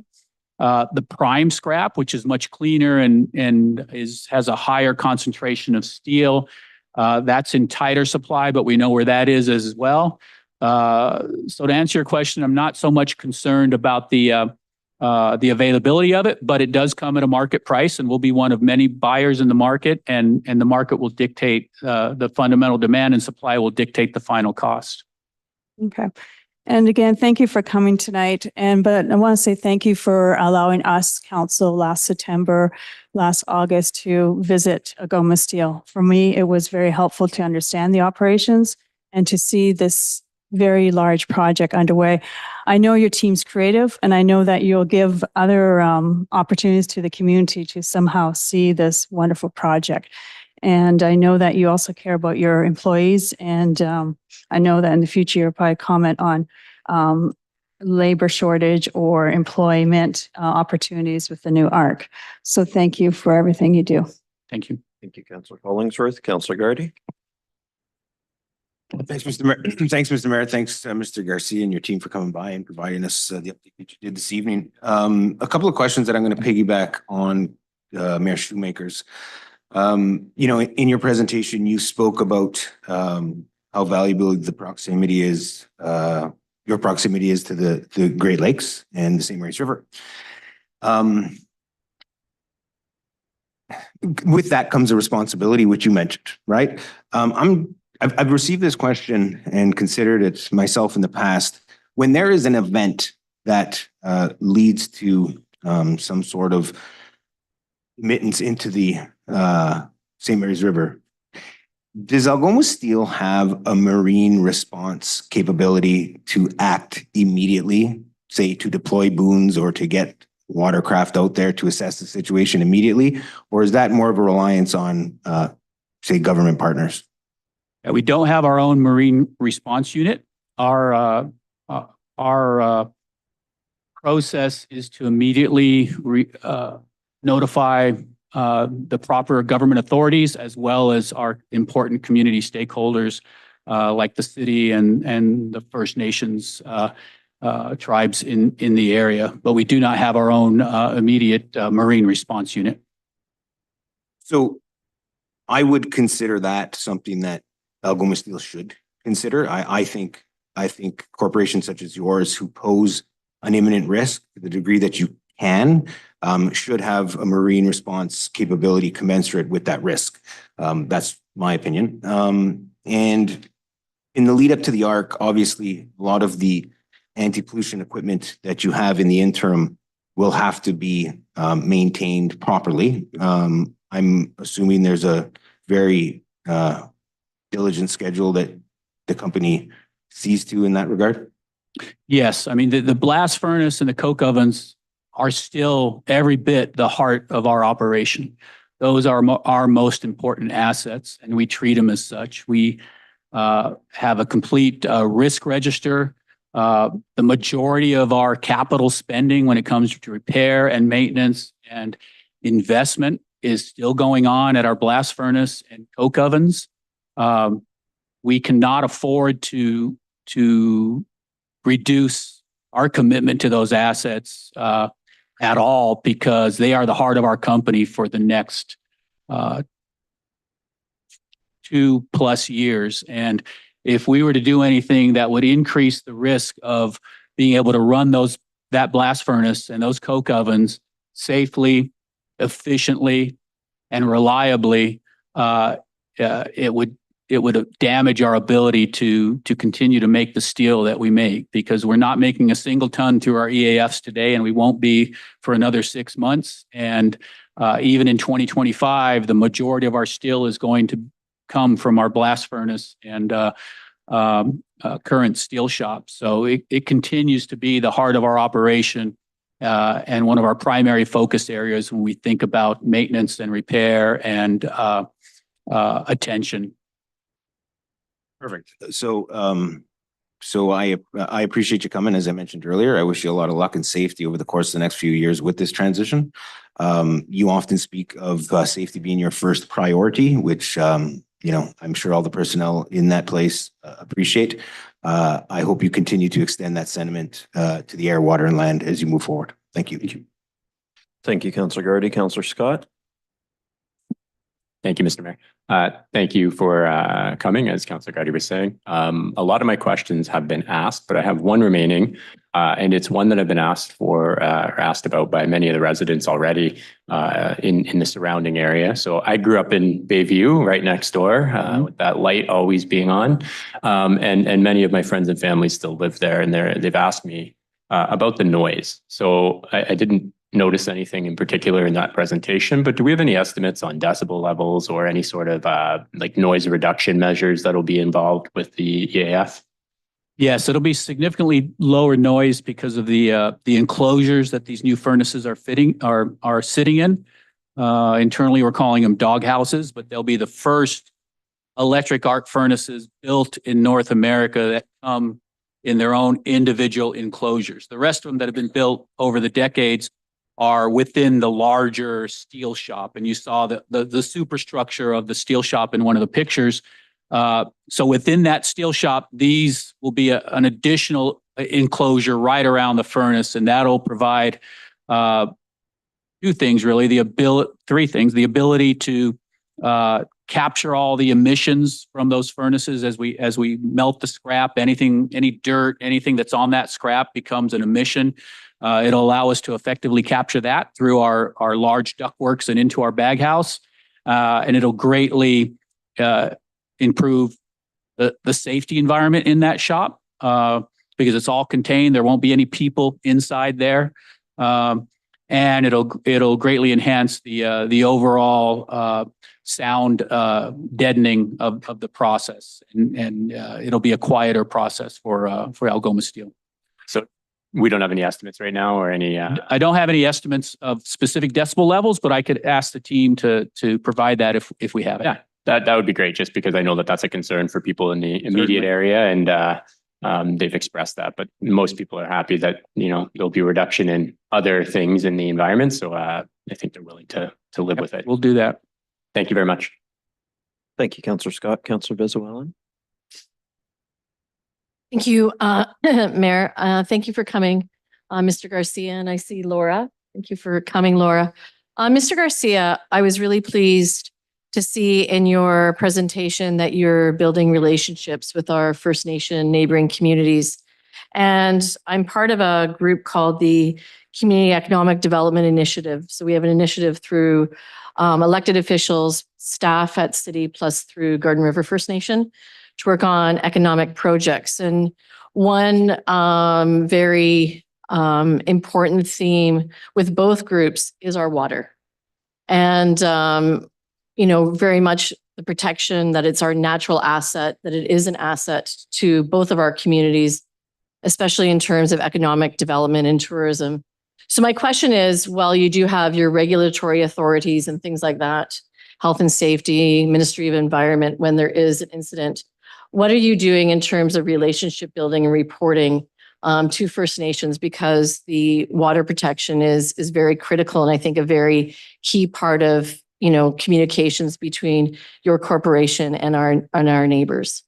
[SPEAKER 5] The prime scrap, which is much cleaner and has a higher concentration of steel, that's in tighter supply, but we know where that is as well. So to answer your question, I'm not so much concerned about the availability of it, but it does come at a market price, and we'll be one of many buyers in the market, and the market will dictate the fundamental demand, and supply will dictate the final cost.
[SPEAKER 6] Okay. And again, thank you for coming tonight. But I want to say thank you for allowing us, council, last September, last August, to visit Algoma Steel. For me, it was very helpful to understand the operations and to see this very large project underway. I know your team's creative, and I know that you'll give other opportunities to the community to somehow see this wonderful project. And I know that you also care about your employees, and I know that in the future you'll probably comment on labor shortage or employment opportunities with the new ARC. So thank you for everything you do.
[SPEAKER 5] Thank you.
[SPEAKER 3] Thank you, Councillor Hollingsworth. Councillor Gardy.
[SPEAKER 7] Thanks, Mr. Mayor. Thanks, Mr. Mayor. Thanks, Mr. Garcia and your team for coming by and providing us the update that you did this evening. A couple of questions that I'm going to piggyback on Mayor Shoemaker's. In your presentation, you spoke about how valuable the proximity is, your proximity is to the Great Lakes and the St. Mary's River. With that comes a responsibility, which you mentioned, right? I've received this question and considered it myself in the past. When there is an event that leads to some sort of emittance into the St. Mary's River, does Algoma Steel have a marine response capability to act immediately, say to deploy booms or to get watercraft out there to assess the situation immediately? Or is that more of a reliance on, say, government partners?
[SPEAKER 5] We don't have our own marine response unit. Our process is to immediately notify the proper government authorities as well as our important community stakeholders like the city and the First Nations tribes in the area. But we do not have our own immediate marine response unit.
[SPEAKER 7] So I would consider that something that Algoma Steel should consider. I think corporations such as yours who pose an imminent risk to the degree that you can should have a marine response capability commensurate with that risk. That's my opinion. And in the lead up to the ARC, obviously, a lot of the anti-pollution equipment that you have in the interim will have to be maintained properly. I'm assuming there's a very diligent schedule that the company sees to in that regard?
[SPEAKER 5] Yes. I mean, the blast furnace and the coke ovens are still every bit the heart of our operation. Those are our most important assets, and we treat them as such. We have a complete risk register. The majority of our capital spending when it comes to repair and maintenance and investment is still going on at our blast furnace and coke ovens. We cannot afford to reduce our commitment to those assets at all, because they are the heart of our company for the next 2+ years. And if we were to do anything that would increase the risk of being able to run that blast furnace and those coke ovens safely, efficiently, and reliably, it would damage our ability to continue to make the steel that we make, because we're not making a single ton through our EAFs today, and we won't be for another 6 months. And even in 2025, the majority of our steel is going to come from our blast furnace and current steel shop. So it continues to be the heart of our operation and one of our primary focus areas when we think about maintenance and repair and attention.
[SPEAKER 7] Perfect. So I appreciate you coming. As I mentioned earlier, I wish you a lot of luck and safety over the course of the next few years with this transition. You often speak of safety being your first priority, which I'm sure all the personnel in that place appreciate. I hope you continue to extend that sentiment to the air, water, and land as you move forward. Thank you.
[SPEAKER 3] Thank you, Councillor Gardy. Councillor Scott?
[SPEAKER 8] Thank you, Mr. Mayor. Thank you for coming, as Councillor Gardy was saying. A lot of my questions have been asked, but I have one remaining, and it's one that I've been asked about by many of the residents already in the surrounding area. So I grew up in Bayview, right next door, with that light always being on, and many of my friends and family still live there, and they've asked me about the noise. So I didn't notice anything in particular in that presentation, but do we have any estimates on decibel levels or any sort of like noise reduction measures that'll be involved with the EAF?
[SPEAKER 5] Yes, it'll be significantly lower noise because of the enclosures that these new furnaces are sitting in. Internally, we're calling them dog houses, but they'll be the first electric arc furnaces built in North America that come in their own individual enclosures. The rest of them that have been built over the decades are within the larger steel shop. And you saw the superstructure of the steel shop in one of the pictures. So within that steel shop, these will be an additional enclosure right around the furnace, and that'll provide three things: the ability to capture all the emissions from those furnaces as we melt the scrap. Any dirt, anything that's on that scrap becomes an emission. It'll allow us to effectively capture that through our large ductworks and into our bag house. And it'll greatly improve the safety environment in that shop because it's all contained. There won't be any people inside there. And it'll greatly enhance the overall sound deadening of the process. And it'll be a quieter process for Algoma Steel.
[SPEAKER 8] So we don't have any estimates right now or any...
[SPEAKER 5] I don't have any estimates of specific decibel levels, but I could ask the team to provide that if we have it.
[SPEAKER 8] Yeah, that would be great, just because I know that that's a concern for people in the immediate area, and they've expressed that. But most people are happy that, there'll be a reduction in other things in the environment. So I think they're willing to live with it.
[SPEAKER 5] We'll do that.
[SPEAKER 8] Thank you very much.
[SPEAKER 3] Thank you, Councillor Scott. Councillor Bezuwelen?
[SPEAKER 2] Thank you, Mayor. Thank you for coming, Mr. Garcia. And I see Laura. Thank you for coming, Laura. Mr. Garcia, I was really pleased to see in your presentation that you're building relationships with our First Nation neighboring communities. And I'm part of a group called the Community Economic Development Initiative. So we have an initiative through elected officials, staff at City, plus through Garden River First Nation to work on economic projects. And one very important theme with both groups is our water. And, very much the protection that it's our natural asset, that it is an asset to both of our communities, especially in terms of economic development and tourism. So my question is, while you do have your regulatory authorities and things like that, health and safety, Ministry of Environment, when there is an incident, what are you doing in terms of relationship building and reporting to First Nations? Because the water protection is very critical, and I think a very key part of, you know, communications between your corporation and our neighbors.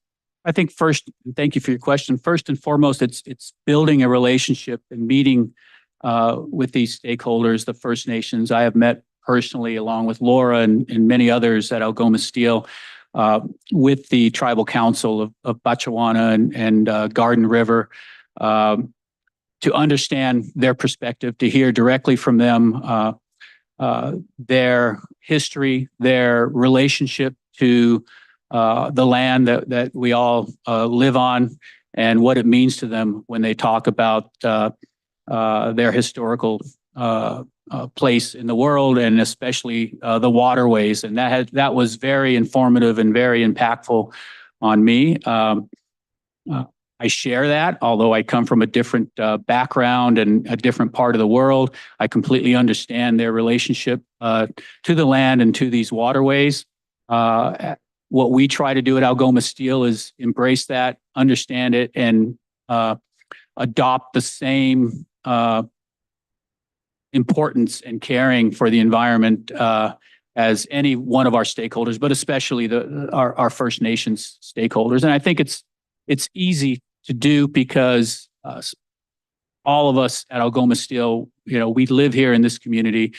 [SPEAKER 5] I think first, thank you for your question. First and foremost, it's building a relationship and meeting with these stakeholders, the First Nations. I have met personally, along with Laura and many others at Algoma Steel, with the Tribal Council of Batchewana and Garden River, to understand their perspective, to hear directly from them their history, their relationship to the land that we all live on, and what it means to them when they talk about their historical place in the world, and especially the waterways. And that was very informative and very impactful on me. I share that, although I come from a different background and a different part of the world. I completely understand their relationship to the land and to these waterways. What we try to do at Algoma Steel is embrace that, understand it, and adopt the same importance and caring for the environment as any one of our stakeholders, but especially our First Nations stakeholders. And I think it's easy to do because all of us at Algoma Steel, you know, we live here in this community.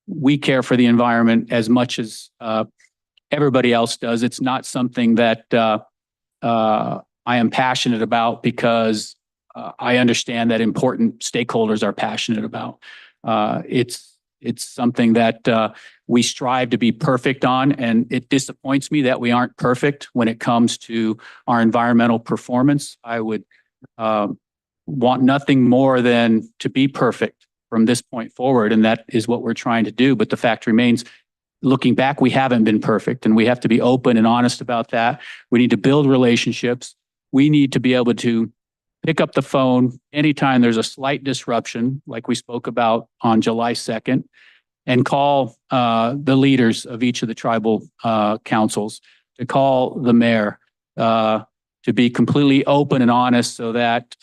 [SPEAKER 5] We care for the environment as much as everybody else does. It's not something that I am passionate about because I understand that important stakeholders are passionate about. It's something that we strive to be perfect on, and it disappoints me that we aren't perfect when it comes to our environmental performance. I would want nothing more than to be perfect from this point forward, and that is what we're trying to do. But the fact remains, looking back, we haven't been perfect, and we have to be open and honest about that. We need to build relationships. We need to be able to pick up the phone anytime there's a slight disruption, like we spoke about on July 2nd, and call the leaders of each of the tribal councils, to call the mayor, to be completely open and honest, so that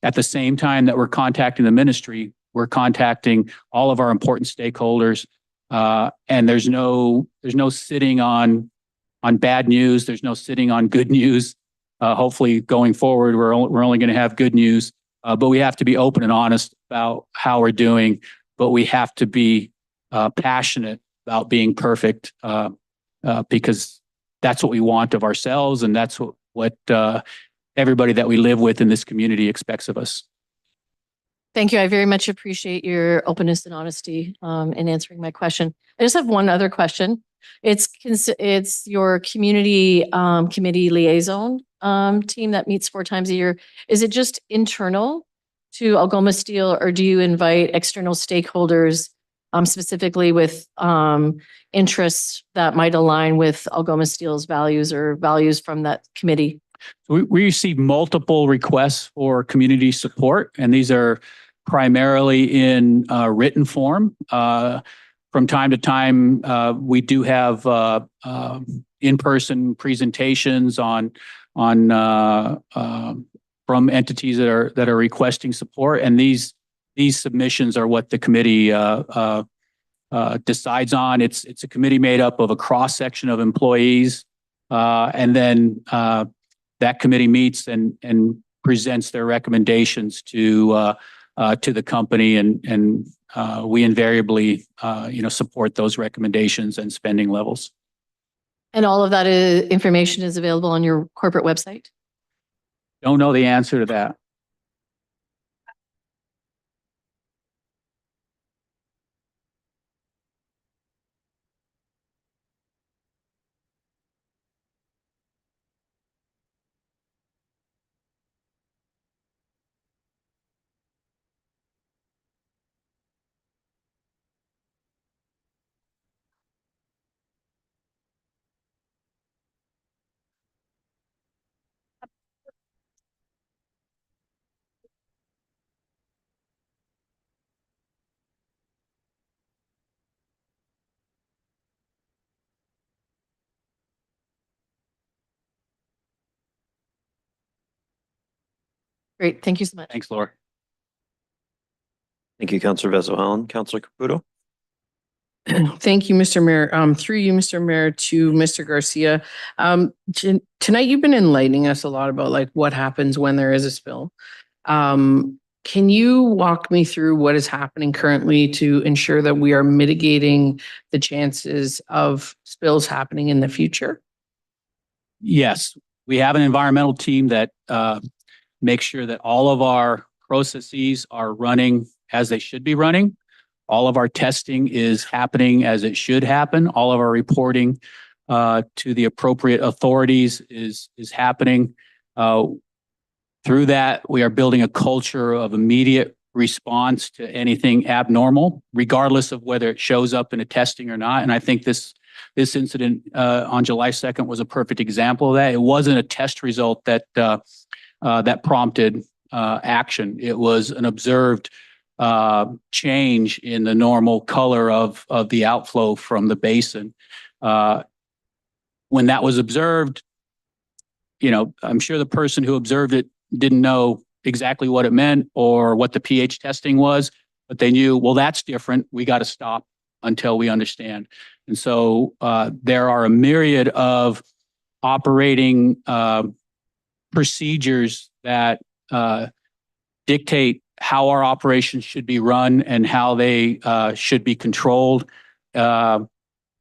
[SPEAKER 5] at the same time that we're contacting the ministry, we're contacting all of our important stakeholders. And there's no sitting on bad news. There's no sitting on good news. Hopefully going forward, we're only going to have good news, but we have to be open and honest about how we're doing, but we have to be passionate about being perfect, because that's what we want of ourselves, and that's what everybody that we live with in this community expects of us.
[SPEAKER 2] Thank you. I very much appreciate your openness and honesty in answering my question. I just have one other question. It's your community committee liaison team that meets 4 times a year. Is it just internal to Algoma Steel, or do you invite external stakeholders, specifically with interests that might align with Algoma Steel's values or values from that committee?
[SPEAKER 5] We receive multiple requests for community support, and these are primarily in written form. From time to time, we do have in-person presentations from entities that are requesting support, and these submissions are what the committee decides on. It's a committee made up of a cross section of employees, and then that committee meets and presents their recommendations to the company, and we invariably support those recommendations and spending levels.
[SPEAKER 2] And all of that information is available on your corporate website?
[SPEAKER 5] Don't know the answer to that.
[SPEAKER 2] Great. Thank you so much.
[SPEAKER 5] Thanks, Laura.
[SPEAKER 3] Thank you, Councillor Vezzohan. Councillor Caputo.
[SPEAKER 9] Thank you, Mr. Mayor. Through you, Mr. Mayor, to Mr. Garcia. Tonight you've been enlightening us a lot about like what happens when there is a spill. Can you walk me through what is happening currently to ensure that we are mitigating the chances of spills happening in the future?
[SPEAKER 5] Yes, we have an environmental team that makes sure that all of our processes are running as they should be running. All of our testing is happening as it should happen. All of our reporting to the appropriate authorities is happening. Through that, we are building a culture of immediate response to anything abnormal, regardless of whether it shows up in a testing or not. And I think this incident on July 2nd was a perfect example of that. It wasn't a test result that prompted action. It was an observed change in the normal color of the outflow from the basin. When that was observed, I'm sure the person who observed it didn't know exactly what it meant or what the pH testing was, but they knew, well, that's different. We got to stop until we understand. And so there are a myriad of operating procedures that dictate how our operations should be run and how they should be controlled, and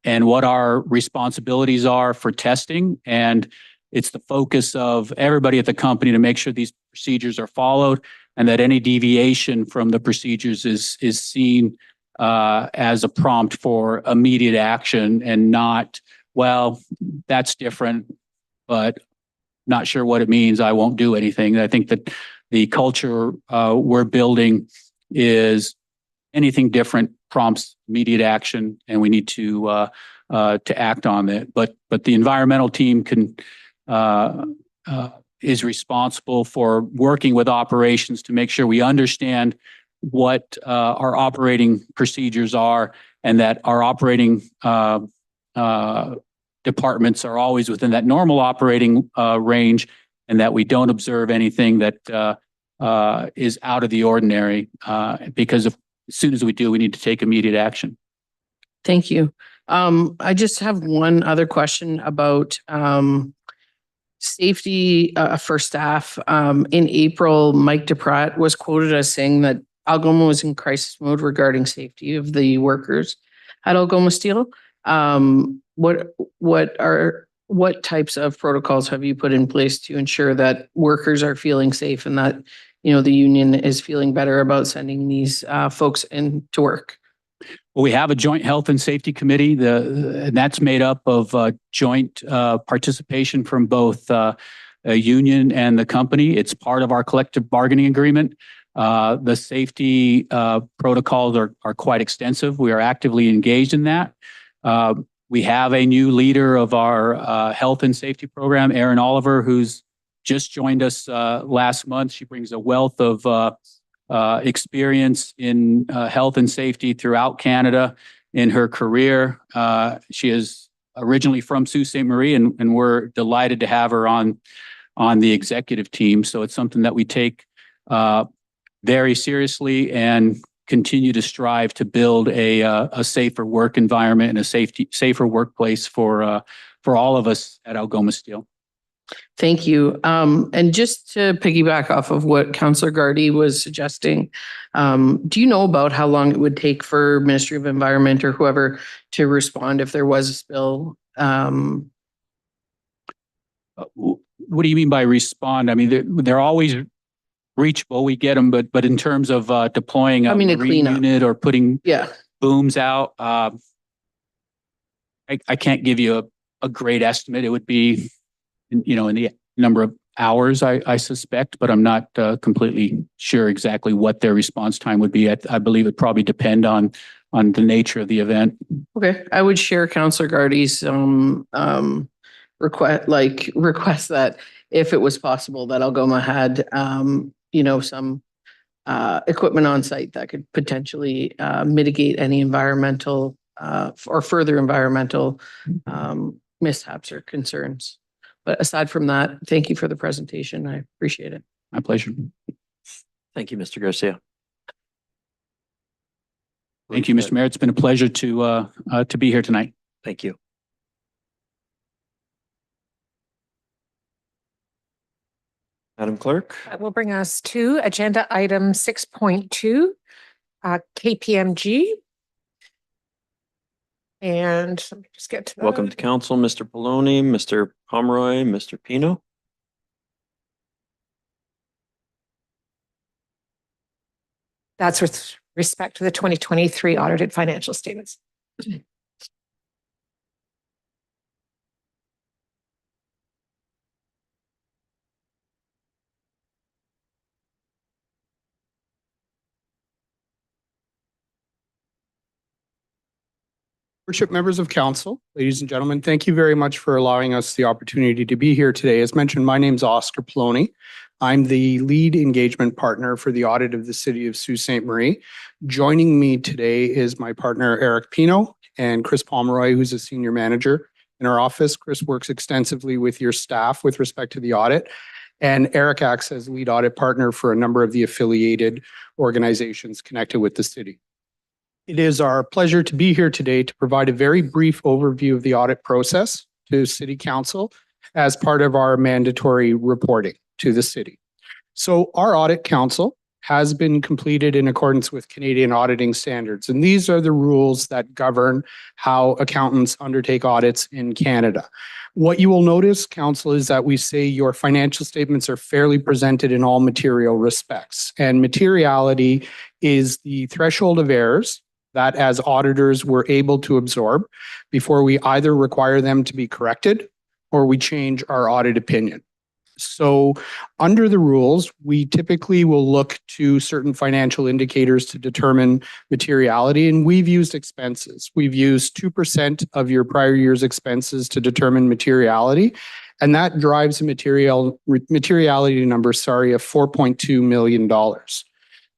[SPEAKER 5] what our responsibilities are for testing. And it's the focus of everybody at the company to make sure these procedures are followed and that any deviation from the procedures is seen as a prompt for immediate action and not, well, that's different, but not sure what it means. I won't do anything. I think that the culture we're building is anything different prompts immediate action, and we need to act on it. But the environmental team is responsible for working with operations to make sure we understand what our operating procedures are, and that our operating departments are always within that normal operating range, and that we don't observe anything that is out of the ordinary, because as soon as we do, we need to take immediate action.
[SPEAKER 9] Thank you. I just have one other question about safety for staff. In April, Mike DePratt was quoted as saying that Algoma was in crisis mode regarding safety of the workers at Algoma Steel. What types of protocols have you put in place to ensure that workers are feeling safe and that, the union is feeling better about sending these folks in to work?
[SPEAKER 5] Well, we have a joint health and safety committee, and that's made up of joint participation from both a union and the company. It's part of our collective bargaining agreement. The safety protocols are quite extensive. We are actively engaged in that. We have a new leader of our health and safety program, Erin Oliver, who's just joined us last month. She brings a wealth of experience in health and safety throughout Canada in her career. She is originally from Sault Ste. Marie, and we're delighted to have her on the executive team. So it's something that we take very seriously and continue to strive to build a safer work environment and a safer workplace for all of us at Algoma Steel.
[SPEAKER 9] Thank you. And just to piggyback off of what Councillor Gardy was suggesting, do you know about how long it would take for Ministry of Environment or whoever to respond if there was a spill?
[SPEAKER 5] What do you mean by respond? I mean, they're always reachable. We get them, but in terms of deploying a
[SPEAKER 9] a
[SPEAKER 5] marine
[SPEAKER 9] cleanup
[SPEAKER 5] unit or putting
[SPEAKER 9] Yeah.
[SPEAKER 5] booms out, I can't give you a great estimate. It would be, in the number of hours, I suspect, but I'm not completely sure exactly what their response time would be. I believe it probably depend on the nature of the event.
[SPEAKER 9] Okay, I would share Councillor Gardy's request that if it was possible that Algoma had some equipment on site that could potentially mitigate any environmental or further environmental mishaps or concerns. But aside from that, thank you for the presentation. I appreciate it.
[SPEAKER 5] My pleasure.
[SPEAKER 3] Thank you, Mr. Garcia.
[SPEAKER 5] Thank you, Mr. Mayor. It's been a pleasure to be here tonight.
[SPEAKER 3] Thank you. Madam Clerk?
[SPEAKER 4] That will bring us to agenda item 6.2, KPMG. And let me just get to that.
[SPEAKER 3] Welcome to council, Mr. Poloni, Mr. Pomeroy, Mr. Pino.
[SPEAKER 4] That's with respect to the 2023 audited financial statements.
[SPEAKER 10] Worship members of council, ladies and gentlemen, thank you very much for allowing us the opportunity to be here today. As mentioned, my name is Oscar Poloni. I'm the lead engagement partner for the audit of the city of Sault Ste. Marie. Joining me today is my partner, Eric Pino, and Chris Pomeroy, who's a senior manager in our office. Chris works extensively with your staff with respect to the audit. And Eric acts as lead audit partner for a number of the affiliated organizations connected with the city. It is our pleasure to be here today to provide a very brief overview of the audit process to City Council as part of our mandatory reporting to the city. So our audit council has been completed in accordance with Canadian auditing standards, and these are the rules that govern how accountants undertake audits in Canada. What you will notice, council, is that we say your financial statements are fairly presented in all material respects, and materiality is the threshold of errors that as auditors we're able to absorb before we either require them to be corrected or we change our audit opinion. So under the rules, we typically will look to certain financial indicators to determine materiality, and we've used expenses. We've used 2% of your prior year's expenses to determine materiality, and that drives a materiality number, of $4.2 million.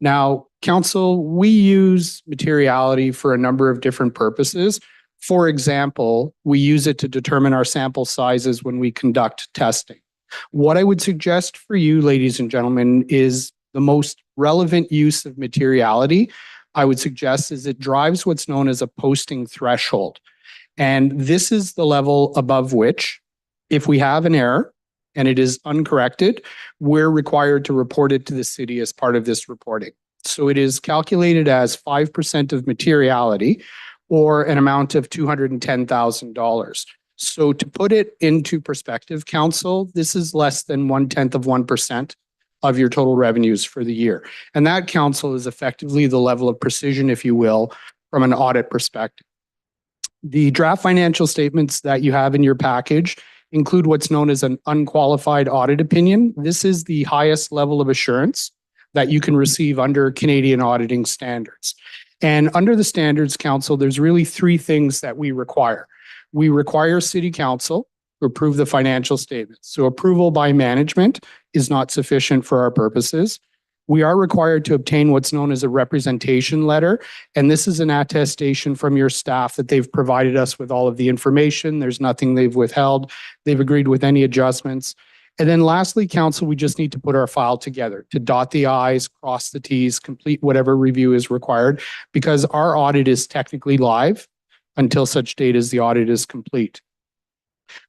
[SPEAKER 10] Now, council, we use materiality for a number of different purposes. For example, we use it to determine our sample sizes when we conduct testing. What I would suggest for you, ladies and gentlemen, is the most relevant use of materiality, I would suggest, is it drives what's known as a posting threshold. And this is the level above which, if we have an error, and it is uncorrected, we're required to report it to the city as part of this reporting. So it is calculated as 5% of materiality or an amount of $210,000. So to put it into perspective, council, this is less than 0.1% of your total revenues for the year. And that, council, is effectively the level of precision, if you will, from an audit perspective. The draft financial statements that you have in your package include what's known as an unqualified audit opinion. This is the highest level of assurance that you can receive under Canadian auditing standards. And under the Standards Council, there's really three things that we require. We require City Council to approve the financial statements. So approval by management is not sufficient for our purposes. We are required to obtain what's known as a representation letter, and this is an attestation from your staff that they've provided us with all of the information. There's nothing they've withheld. They've agreed with any adjustments. And then lastly, council, we just need to put our file together to dot the I's, cross the T's, complete whatever review is required, because our audit is technically live until such date as the audit is complete.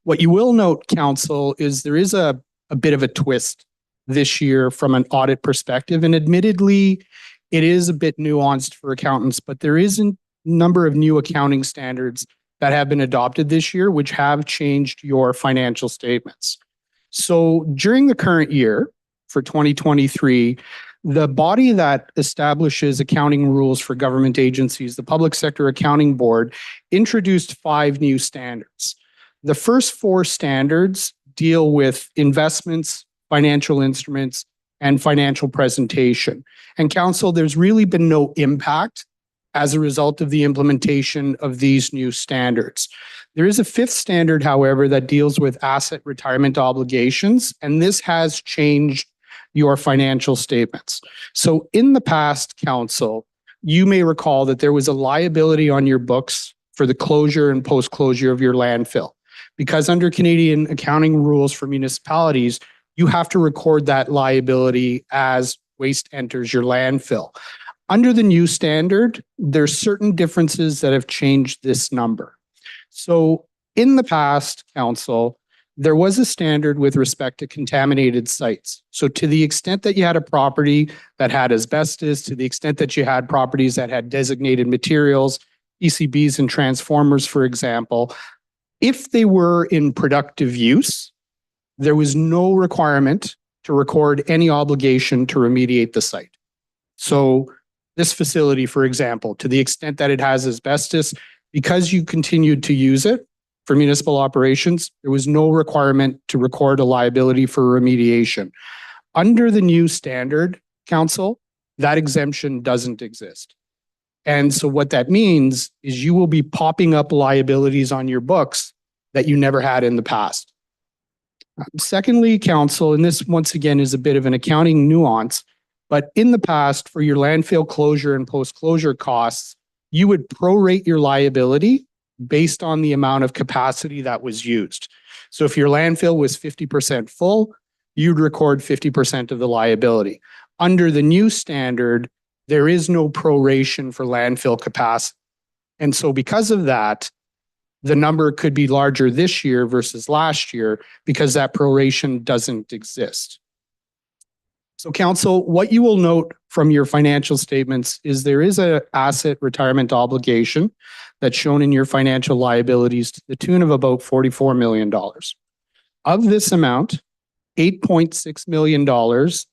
[SPEAKER 10] What you will note, council, is there is a bit of a twist this year from an audit perspective. And admittedly, it is a bit nuanced for accountants, but there is a number of new accounting standards that have been adopted this year, which have changed your financial statements. So during the current year for 2023, the body that establishes accounting rules for government agencies, the Public Sector Accounting Board, introduced 5 new standards. The first 4 standards deal with investments, financial instruments, and financial presentation. And council, there's really been no impact as a result of the implementation of these new standards. There is a 5th standard, however, that deals with asset retirement obligations, and this has changed your financial statements. So in the past, council, you may recall that there was a liability on your books for the closure and post-closure of your landfill. Because under Canadian accounting rules for municipalities, you have to record that liability as waste enters your landfill. Under the new standard, there's certain differences that have changed this number. So in the past, council, there was a standard with respect to contaminated sites. So to the extent that you had a property that had asbestos, to the extent that you had properties that had designated materials, PCBs and transformers, for example, if they were in productive use, there was no requirement to record any obligation to remediate the site. So this facility, for example, to the extent that it has asbestos, because you continued to use it for municipal operations, there was no requirement to record a liability for remediation. Under the new standard, council, that exemption doesn't exist. And so what that means is you will be popping up liabilities on your books that you never had in the past. Secondly, council, and this once again is a bit of an accounting nuance, but in the past for your landfill closure and post-closure costs, you would prorate your liability based on the amount of capacity that was used. So if your landfill was 50% full, you'd record 50% of the liability. Under the new standard, there is no proration for landfill capacity. And so because of that, the number could be larger this year versus last year because that proration doesn't exist. So council, what you will note from your financial statements is there is an asset retirement obligation that's shown in your financial liabilities to the tune of about $44 million. Of this amount, $8.6 million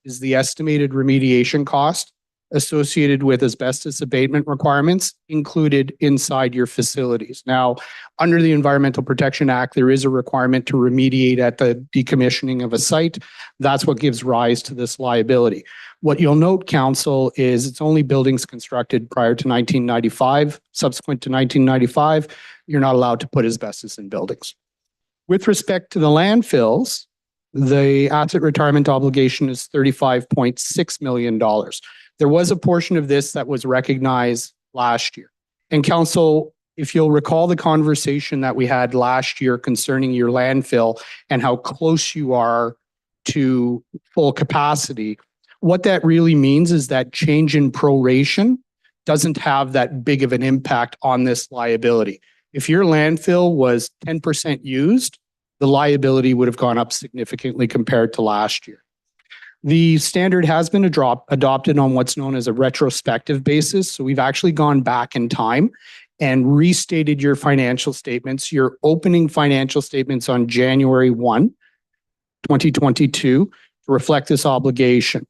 [SPEAKER 10] is the estimated remediation cost associated with asbestos abatement requirements included inside your facilities. Now, under the Environmental Protection Act, there is a requirement to remediate at the decommissioning of a site. That's what gives rise to this liability. What you'll note, council, is it's only buildings constructed prior to 1995. Subsequent to 1995, you're not allowed to put asbestos in buildings. With respect to the landfills, the asset retirement obligation is $35.6 million. There was a portion of this that was recognized last year. And council, if you'll recall the conversation that we had last year concerning your landfill and how close you are to full capacity, what that really means is that change in proration doesn't have that big of an impact on this liability. If your landfill was 10% used, the liability would have gone up significantly compared to last year. The standard has been adopted on what's known as a retrospective basis. So we've actually gone back in time and restated your financial statements, your opening financial statements on January 1, 2022, to reflect this obligation.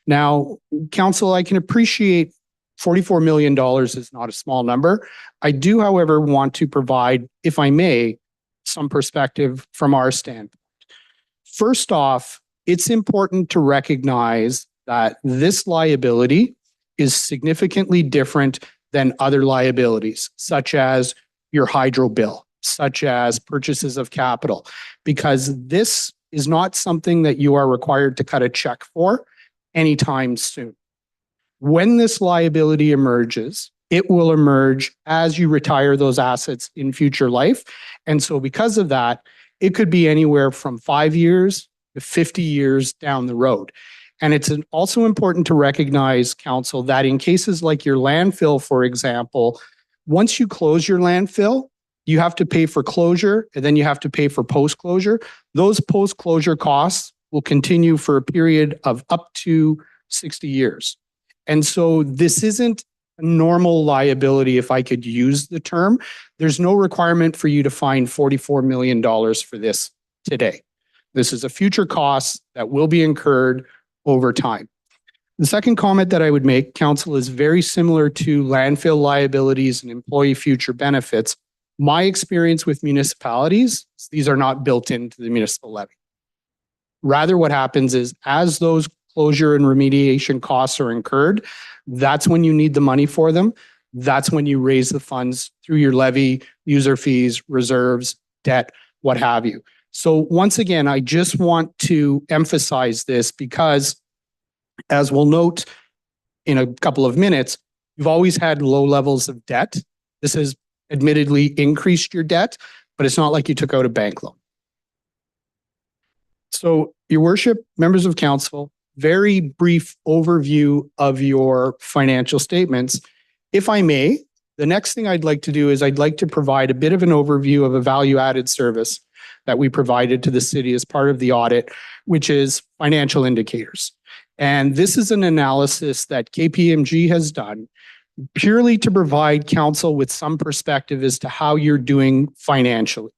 [SPEAKER 10] Now, council, I can appreciate $44 million is not a small number. I do, however, want to provide, if I may, some perspective from our standpoint. First off, it's important to recognize that this liability is significantly different than other liabilities, such as your hydro bill, such as purchases of capital, because this is not something that you are required to cut a check for anytime soon. When this liability emerges, it will emerge as you retire those assets in future life. And so because of that, it could be anywhere from 5 years to 50 years down the road. And it's also important to recognize, council, that in cases like your landfill, for example, once you close your landfill, you have to pay for closure and then you have to pay for post-closure. Those post-closure costs will continue for a period of up to 60 years. And so this isn't a normal liability, if I could use the term. There's no requirement for you to find $44 million for this today. This is a future cost that will be incurred over time. The second comment that I would make, council, is very similar to landfill liabilities and employee future benefits. My experience with municipalities, these are not built into the municipal levy. Rather, what happens is as those closure and remediation costs are incurred, that's when you need the money for them. That's when you raise the funds through your levy, user fees, reserves, debt, what have you. So once again, I just want to emphasize this because, as we'll note in a couple of minutes, you've always had low levels of debt. This has admittedly increased your debt, but it's not like you took out a bank loan. So Your worship, members of council, very brief overview of your financial statements. If I may, the next thing I'd like to do is I'd like to provide a bit of an overview of a value-added service that we provided to the city as part of the audit, which is financial indicators. And this is an analysis that KPMG has done purely to provide council with some perspective as to how you're doing financially.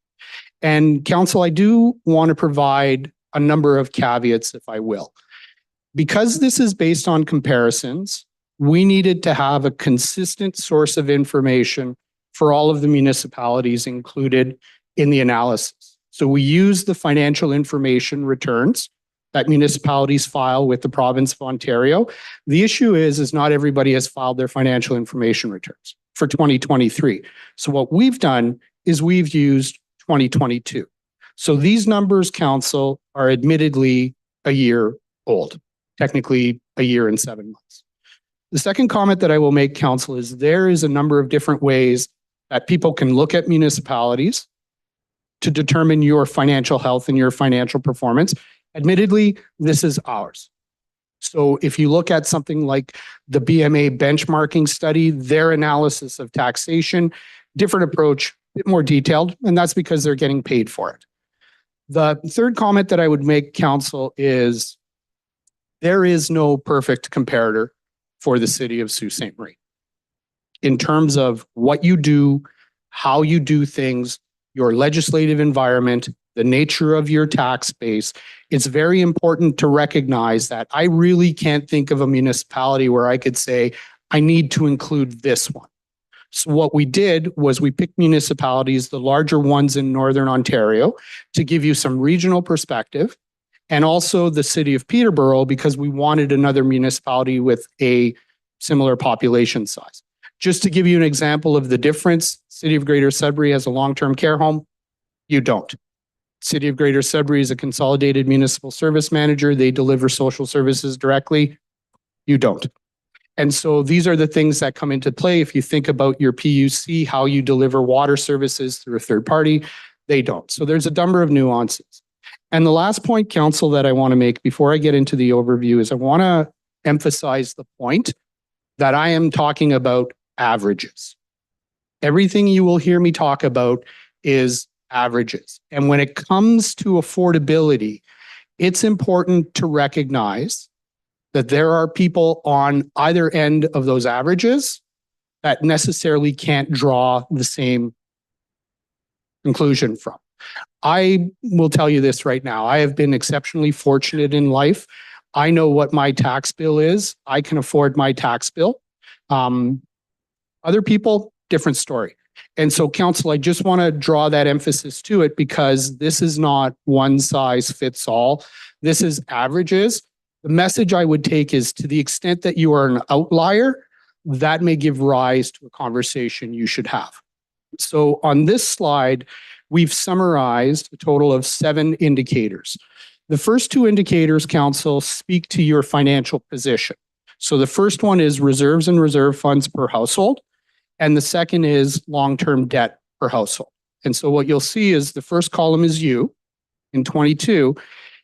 [SPEAKER 10] And council, I do want to provide a number of caveats, if I will. Because this is based on comparisons, we needed to have a consistent source of information for all of the municipalities included in the analysis. So we use the financial information returns that municipalities file with the province of Ontario. The issue is not everybody has filed their financial information returns for 2023. So what we've done is we've used 2022. So these numbers, council, are admittedly a year old, technically a year and 7 months. The second comment that I will make, council, is there is a number of different ways that people can look at municipalities to determine your financial health and your financial performance. Admittedly, this is ours. So if you look at something like the BMA benchmarking study, their analysis of taxation, different approach, a bit more detailed, and that's because they're getting paid for it. The third comment that I would make, council, is there is no perfect comparator for the city of Sault Ste. Marie in terms of what you do, how you do things, your legislative environment, the nature of your tax base. It's very important to recognize that I really can't think of a municipality where I could say, I need to include this one. So what we did was we picked municipalities, the larger ones in Northern Ontario, to give you some regional perspective, and also the city of Peterborough, because we wanted another municipality with a similar population size. Just to give you an example of the difference, City of Greater Sudbury has a long-term care home. You don't. City of Greater Sudbury is a consolidated municipal service manager. They deliver social services directly. You don't. And so these are the things that come into play. If you think about your PUC, how you deliver water services through a third party, they don't. So there's a number of nuances. And the last point, council, that I want to make before I get into the overview is I want to emphasize the point that I am talking about averages. Everything you will hear me talk about is averages. And when it comes to affordability, it's important to recognize that there are people on either end of those averages that necessarily can't draw the same conclusion from. I will tell you this right now. I have been exceptionally fortunate in life. I know what my tax bill is. I can afford my tax bill. Other people, different story. And so, council, I just want to draw that emphasis to it because this is not one size fits all. This is averages. The message I would take is, to the extent that you are an outlier, that may give rise to a conversation you should have. So on this slide, we've summarized a total of 7 indicators. The first 2 indicators, council, speak to your financial position. So the first one is reserves and reserve funds per household, and the second is long-term debt per household. And so what you'll see is the first column is you in 22,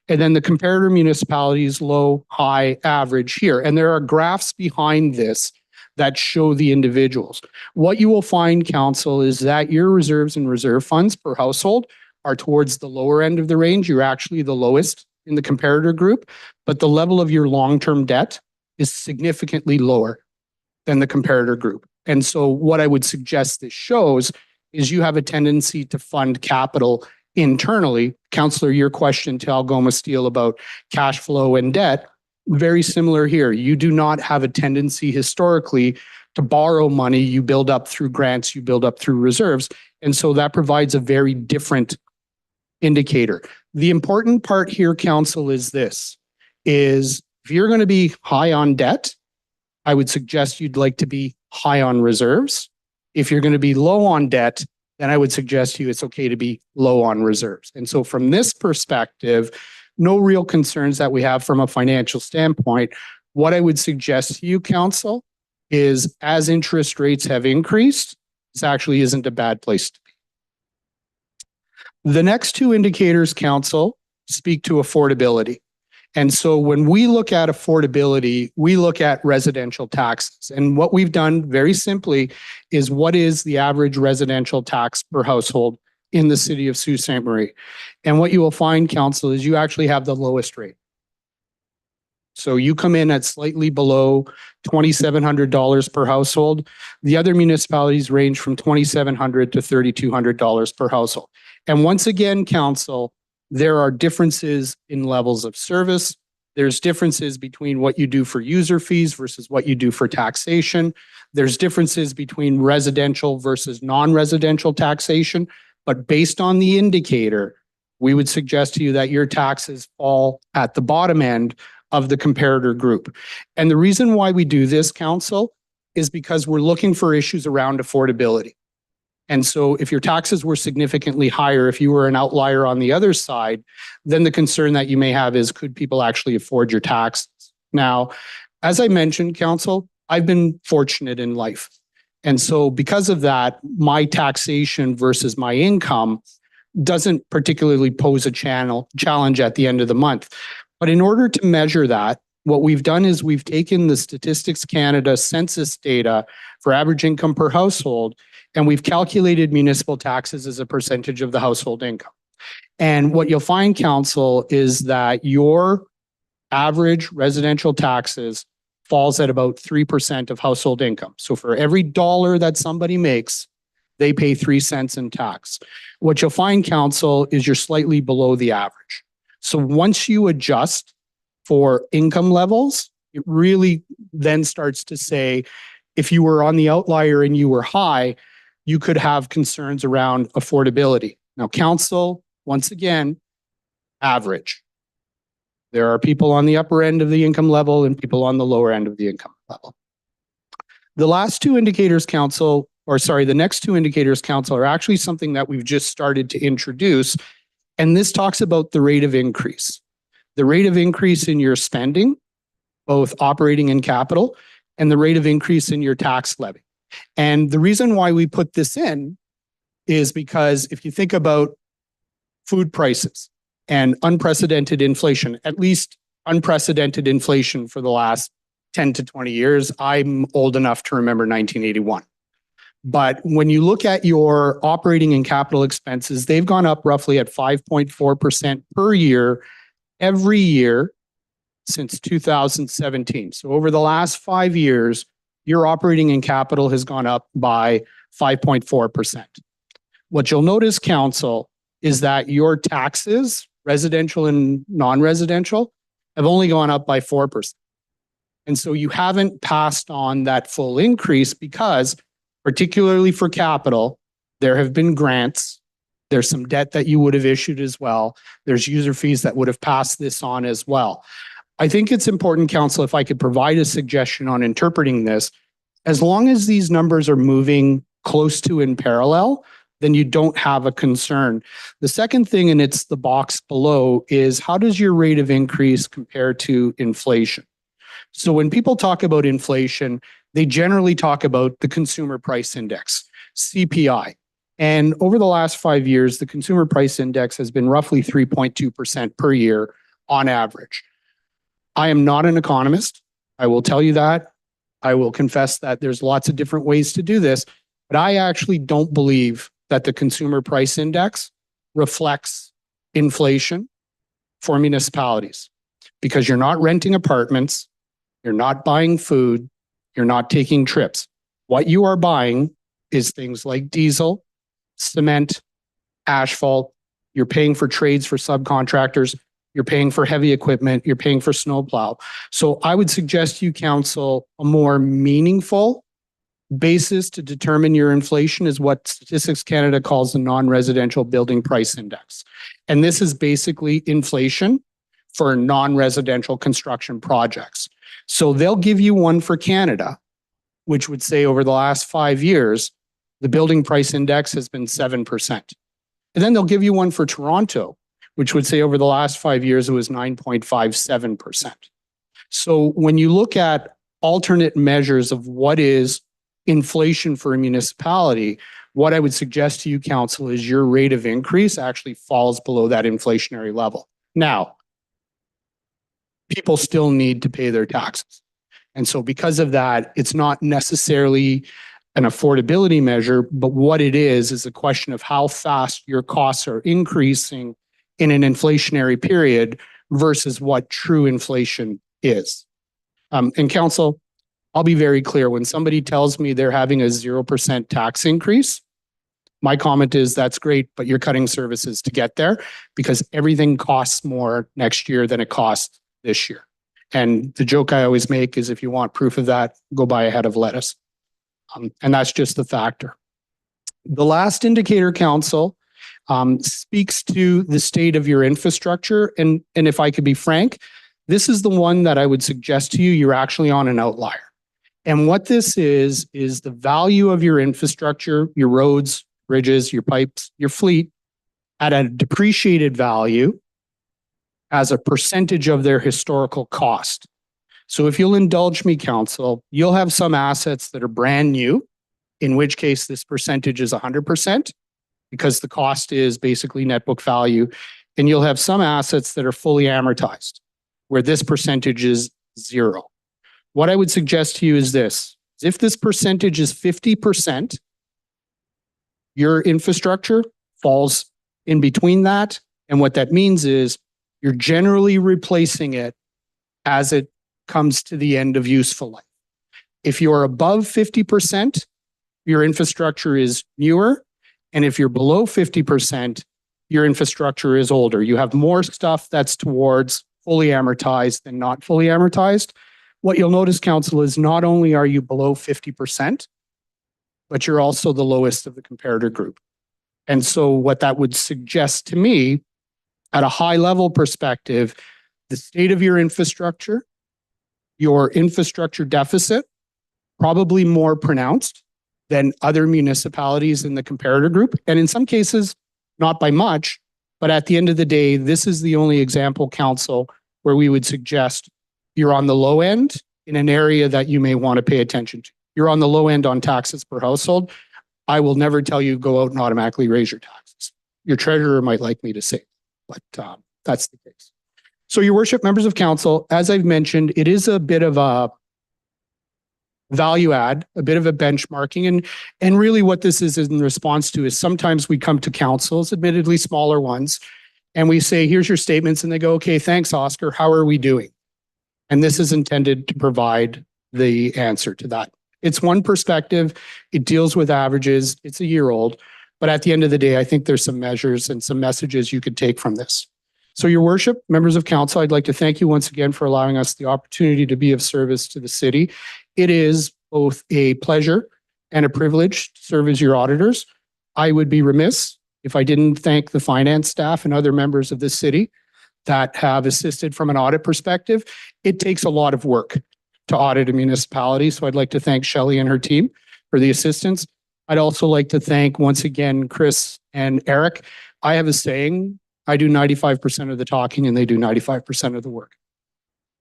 [SPEAKER 10] and then the comparator municipalities, low, high, average here. And there are graphs behind this that show the individuals. What you will find, council, is that your reserves and reserve funds per household are towards the lower end of the range. You're actually the lowest in the comparator group, but the level of your long-term debt is significantly lower than the comparator group. And so what I would suggest this shows is you have a tendency to fund capital internally. Councillor, your question to Algoma Steel about cash flow and debt, very similar here. You do not have a tendency historically to borrow money you build up through grants, you build up through reserves. And so that provides a very different indicator. The important part here, council, is this, is if you're going to be high on debt, I would suggest you'd like to be high on reserves. If you're going to be low on debt, then I would suggest to you it's okay to be low on reserves. And so from this perspective, no real concerns that we have from a financial standpoint. What I would suggest to you, council, is as interest rates have increased, this actually isn't a bad place to be. The next 2 indicators, council, speak to affordability. And so when we look at affordability, we look at residential taxes. And what we've done very simply is what is the average residential tax per household in the city of Sault Ste. Marie. And what you will find, council, is you actually have the lowest rate. So you come in at slightly below $2,700 per household. The other municipalities range from $2,700 to $3,200 per household. And once again, council, there are differences in levels of service. There's differences between what you do for user fees versus what you do for taxation. There's differences between residential versus non-residential taxation. But based on the indicator, we would suggest to you that your taxes fall at the bottom end of the comparator group. And the reason why we do this, council, is because we're looking for issues around affordability. And so if your taxes were significantly higher, if you were an outlier on the other side, then the concern that you may have is, could people actually afford your taxes? Now, as I mentioned, council, I've been fortunate in life. And so because of that, my taxation versus my income doesn't particularly pose a challenge at the end of the month. But in order to measure that, what we've done is we've taken the Statistics Canada census data for average income per household, and we've calculated municipal taxes as a percentage of the household income. And what you'll find, council, is that your average residential taxes falls at about 3% of household income. So for every dollar that somebody makes, they pay 3 cents in tax. What you'll find, council, is you're slightly below the average. So once you adjust for income levels, it really then starts to say, if you were on the outlier and you were high, you could have concerns around affordability. Now, council, once again, average. There are people on the upper end of the income level and people on the lower end of the income level. The last two indicators, council, or sorry, the next two indicators, council, are actually something that we've just started to introduce. And this talks about the rate of increase. The rate of increase in your spending, both operating and capital, and the rate of increase in your tax levy. And the reason why we put this in is because if you think about food prices and unprecedented inflation, at least unprecedented inflation for the last 10 to 20 years, I'm old enough to remember 1981. But when you look at your operating and capital expenses, they've gone up roughly at 5.4% per year, every year since 2017. So over the last 5 years, your operating and capital has gone up by 5.4%. What you'll notice, council, is that your taxes, residential and non-residential, have only gone up by 4%. And so you haven't passed on that full increase because, particularly for capital, there have been grants. There's some debt that you would have issued as well. There's user fees that would have passed this on as well. I think it's important, council, if I could provide a suggestion on interpreting this, as long as these numbers are moving close to in parallel, then you don't have a concern. The second thing, and it's the box below, is how does your rate of increase compare to inflation? So when people talk about inflation, they generally talk about the Consumer Price Index, CPI. And over the last 5 years, the Consumer Price Index has been roughly 3.2% per year on average. I am not an economist. I will tell you that. I will confess that there's lots of different ways to do this, but I actually don't believe that the Consumer Price Index reflects inflation for municipalities, because you're not renting apartments, you're not buying food, you're not taking trips. What you are buying is things like diesel, cement, asphalt. You're paying for trades for subcontractors. You're paying for heavy equipment. You're paying for snowplow. So I would suggest you, council, a more meaningful basis to determine your inflation is what Statistics Canada calls the non-residential building price index. And this is basically inflation for non-residential construction projects. So they'll give you one for Canada, which would say over the last 5 years, the building price index has been 7%. And then they'll give you one for Toronto, which would say over the last 5 years, it was 9.57%. So when you look at alternate measures of what is inflation for a municipality, what I would suggest to you, council, is your rate of increase actually falls below that inflationary level. Now, people still need to pay their taxes. And so because of that, it's not necessarily an affordability measure, but what it is a question of how fast your costs are increasing in an inflationary period versus what true inflation is. And council, I'll be very clear. When somebody tells me they're having a 0% tax increase, my comment is that's great, but you're cutting services to get there because everything costs more next year than it costs this year. And the joke I always make is if you want proof of that, go buy a head of lettuce. And that's just the factor. The last indicator, council, speaks to the state of your infrastructure. And if I could be frank, this is the one that I would suggest to you, you're actually on an outlier. And what this is the value of your infrastructure, your roads, bridges, your pipes, your fleet at a depreciated value as a percentage of their historical cost. So if you'll indulge me, council, you'll have some assets that are brand new, in which case this percentage is 100% because the cost is basically net book value. And you'll have some assets that are fully amortized, where this percentage is 0. What I would suggest to you is this: if this percentage is 50%, your infrastructure falls in between that. And what that means is you're generally replacing it as it comes to the end of useful life. If you're above 50%, your infrastructure is newer. And if you're below 50%, your infrastructure is older. You have more stuff that's towards fully amortized than not fully amortized. What you'll notice, council, is not only are you below 50%, but you're also the lowest of the comparator group. And so what that would suggest to me at a high level perspective, the state of your infrastructure deficit, probably more pronounced than other municipalities in the comparator group. And in some cases, not by much, but at the end of the day, this is the only example, council, where we would suggest you're on the low end in an area that you may want to pay attention to. You're on the low end on taxes per household. I will never tell you go out and automatically raise your taxes. Your treasurer might like me to say, but that's the case. So your worship, members of council, as I've mentioned, it is a bit of a value add, a bit of a benchmarking. And really what this is in response to is sometimes we come to councils, admittedly smaller ones, and we say, here's your statements. And they go, okay, thanks, Oscar. How are we doing? And this is intended to provide the answer to that. It's one perspective. It deals with averages. It's a year old. But at the end of the day, I think there's some measures and some messages you could take from this. So your worship, members of council, I'd like to thank you once again for allowing us the opportunity to be of service to the city. It is both a pleasure and a privilege to serve as your auditors. I would be remiss if I didn't thank the finance staff and other members of the city that have assisted from an audit perspective. It takes a lot of work to audit a municipality. So I'd like to thank Shelley and her team for the assistance. I'd also like to thank once again, Chris and Eric. I have a saying, I do 95% of the talking and they do 95% of the work.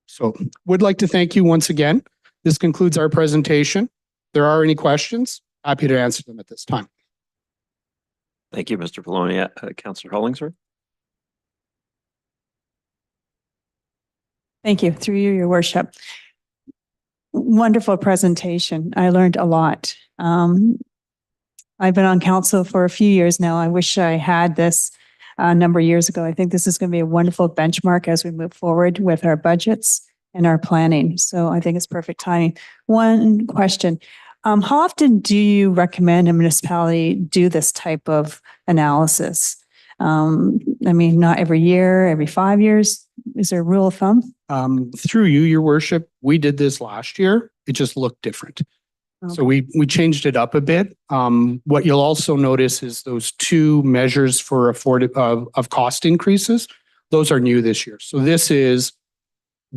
[SPEAKER 10] So would like to thank you once again. This concludes our presentation. If there are any questions, happy to answer them at this time.
[SPEAKER 3] Thank you, Mr. Poloni. Councillor Hollingsworth.
[SPEAKER 6] Thank you. Through you, your worship. Wonderful presentation. I learned a lot. I've been on council for a few years now. I wish I had this a number of years ago. I think this is going to be a wonderful benchmark as we move forward with our budgets and our planning. So I think it's perfect timing. One question. How often do you recommend a municipality do this type of analysis? I mean, not every year, every 5 years. Is there a rule of thumb?
[SPEAKER 10] Through you, your worship, we did this last year. It just looked different.
[SPEAKER 6] Okay.
[SPEAKER 10] So we changed it up a bit. What you'll also notice is those two measures for of cost increases. Those are new this year. So this is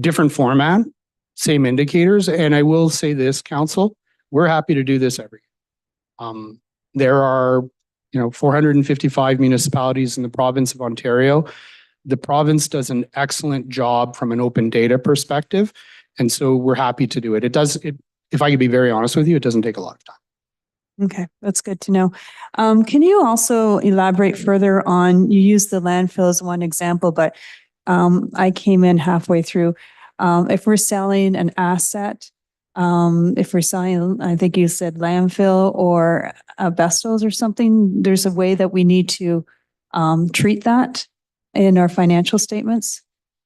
[SPEAKER 10] different format, same indicators. And I will say this, council, we're happy to do this every year. There are 455 municipalities in the province of Ontario. The province does an excellent job from an open data perspective. And so we're happy to do it. If I could be very honest with you, it doesn't take a lot of time.
[SPEAKER 6] Okay, that's good to know. Can you also elaborate further on, you used the landfill as one example, but I came in halfway through. If we're selling an asset, if we're selling, I think you said landfill or asbestos or something, there's a way that we need to treat that in our financial statements.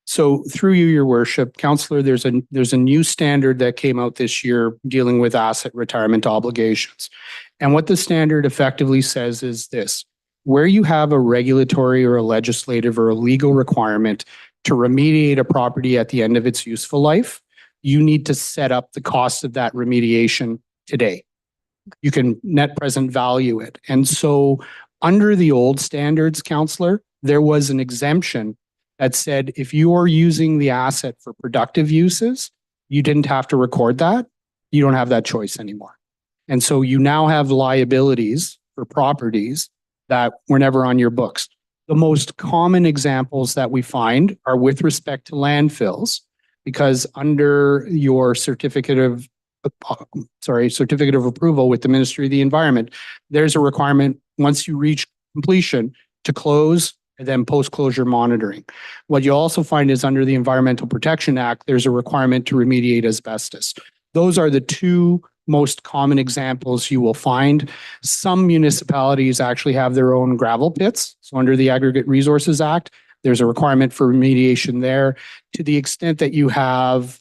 [SPEAKER 10] So through you, your worship, Councillor, there's a new standard that came out this year dealing with asset retirement obligations. And what the standard effectively says is this: where you have a regulatory or a legislative or a legal requirement to remediate a property at the end of its useful life, you need to set up the cost of that remediation today. You can net present value it. And so under the old standards, Councillor, there was an exemption that said if you are using the asset for productive uses, you didn't have to record that. You don't have that choice anymore. And so you now have liabilities for properties that were never on your books. The most common examples that we find are with respect to landfills, because under your certificate of approval with the Ministry of the Environment, there's a requirement once you reach completion to close and then post-closure monitoring. What you also find is under the Environmental Protection Act, there's a requirement to remediate asbestos. Those are the two most common examples you will find. Some municipalities actually have their own gravel pits. So under the Aggregate Resources Act, there's a requirement for remediation there. To the extent that you have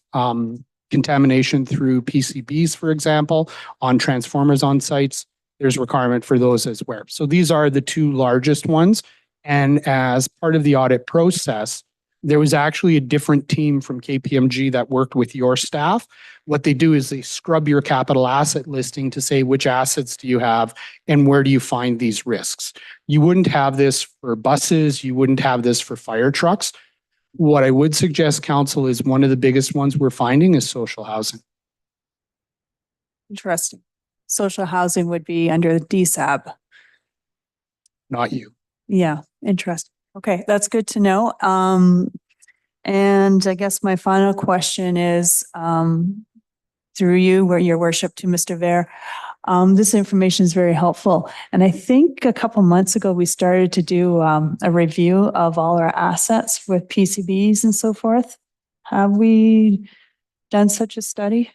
[SPEAKER 10] contamination through PCBs, for example, on transformers on sites, there's a requirement for those as well. So these are the two largest ones. And as part of the audit process, there was actually a different team from KPMG that worked with your staff. What they do is they scrub your capital asset listing to say which assets do you have and where do you find these risks. You wouldn't have this for buses. You wouldn't have this for fire trucks. What I would suggest, council, is one of the biggest ones we're finding is social housing.
[SPEAKER 6] Interesting. Social housing would be under the DSAB.
[SPEAKER 10] Not you.
[SPEAKER 6] Yeah, interesting. Okay, that's good to know. And I guess my final question is, through you, where your worship, to Mr. Vare. This information is very helpful. And I think a couple months ago, we started to do a review of all our assets with PCBs and so forth. Have we done such a study?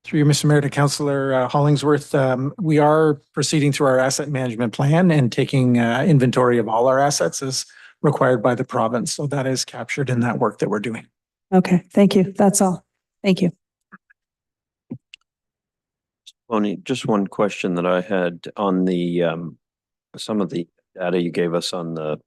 [SPEAKER 11] Through you, Mr. Mayor, to Councillor Hollingsworth, we are proceeding through our asset management plan and taking inventory of all our assets as required by the province. So that is captured in that work that we're doing.
[SPEAKER 6] Okay, thank you. That's all. Thank you.
[SPEAKER 3] Tony, just one question that I had on the some of the data you gave us on the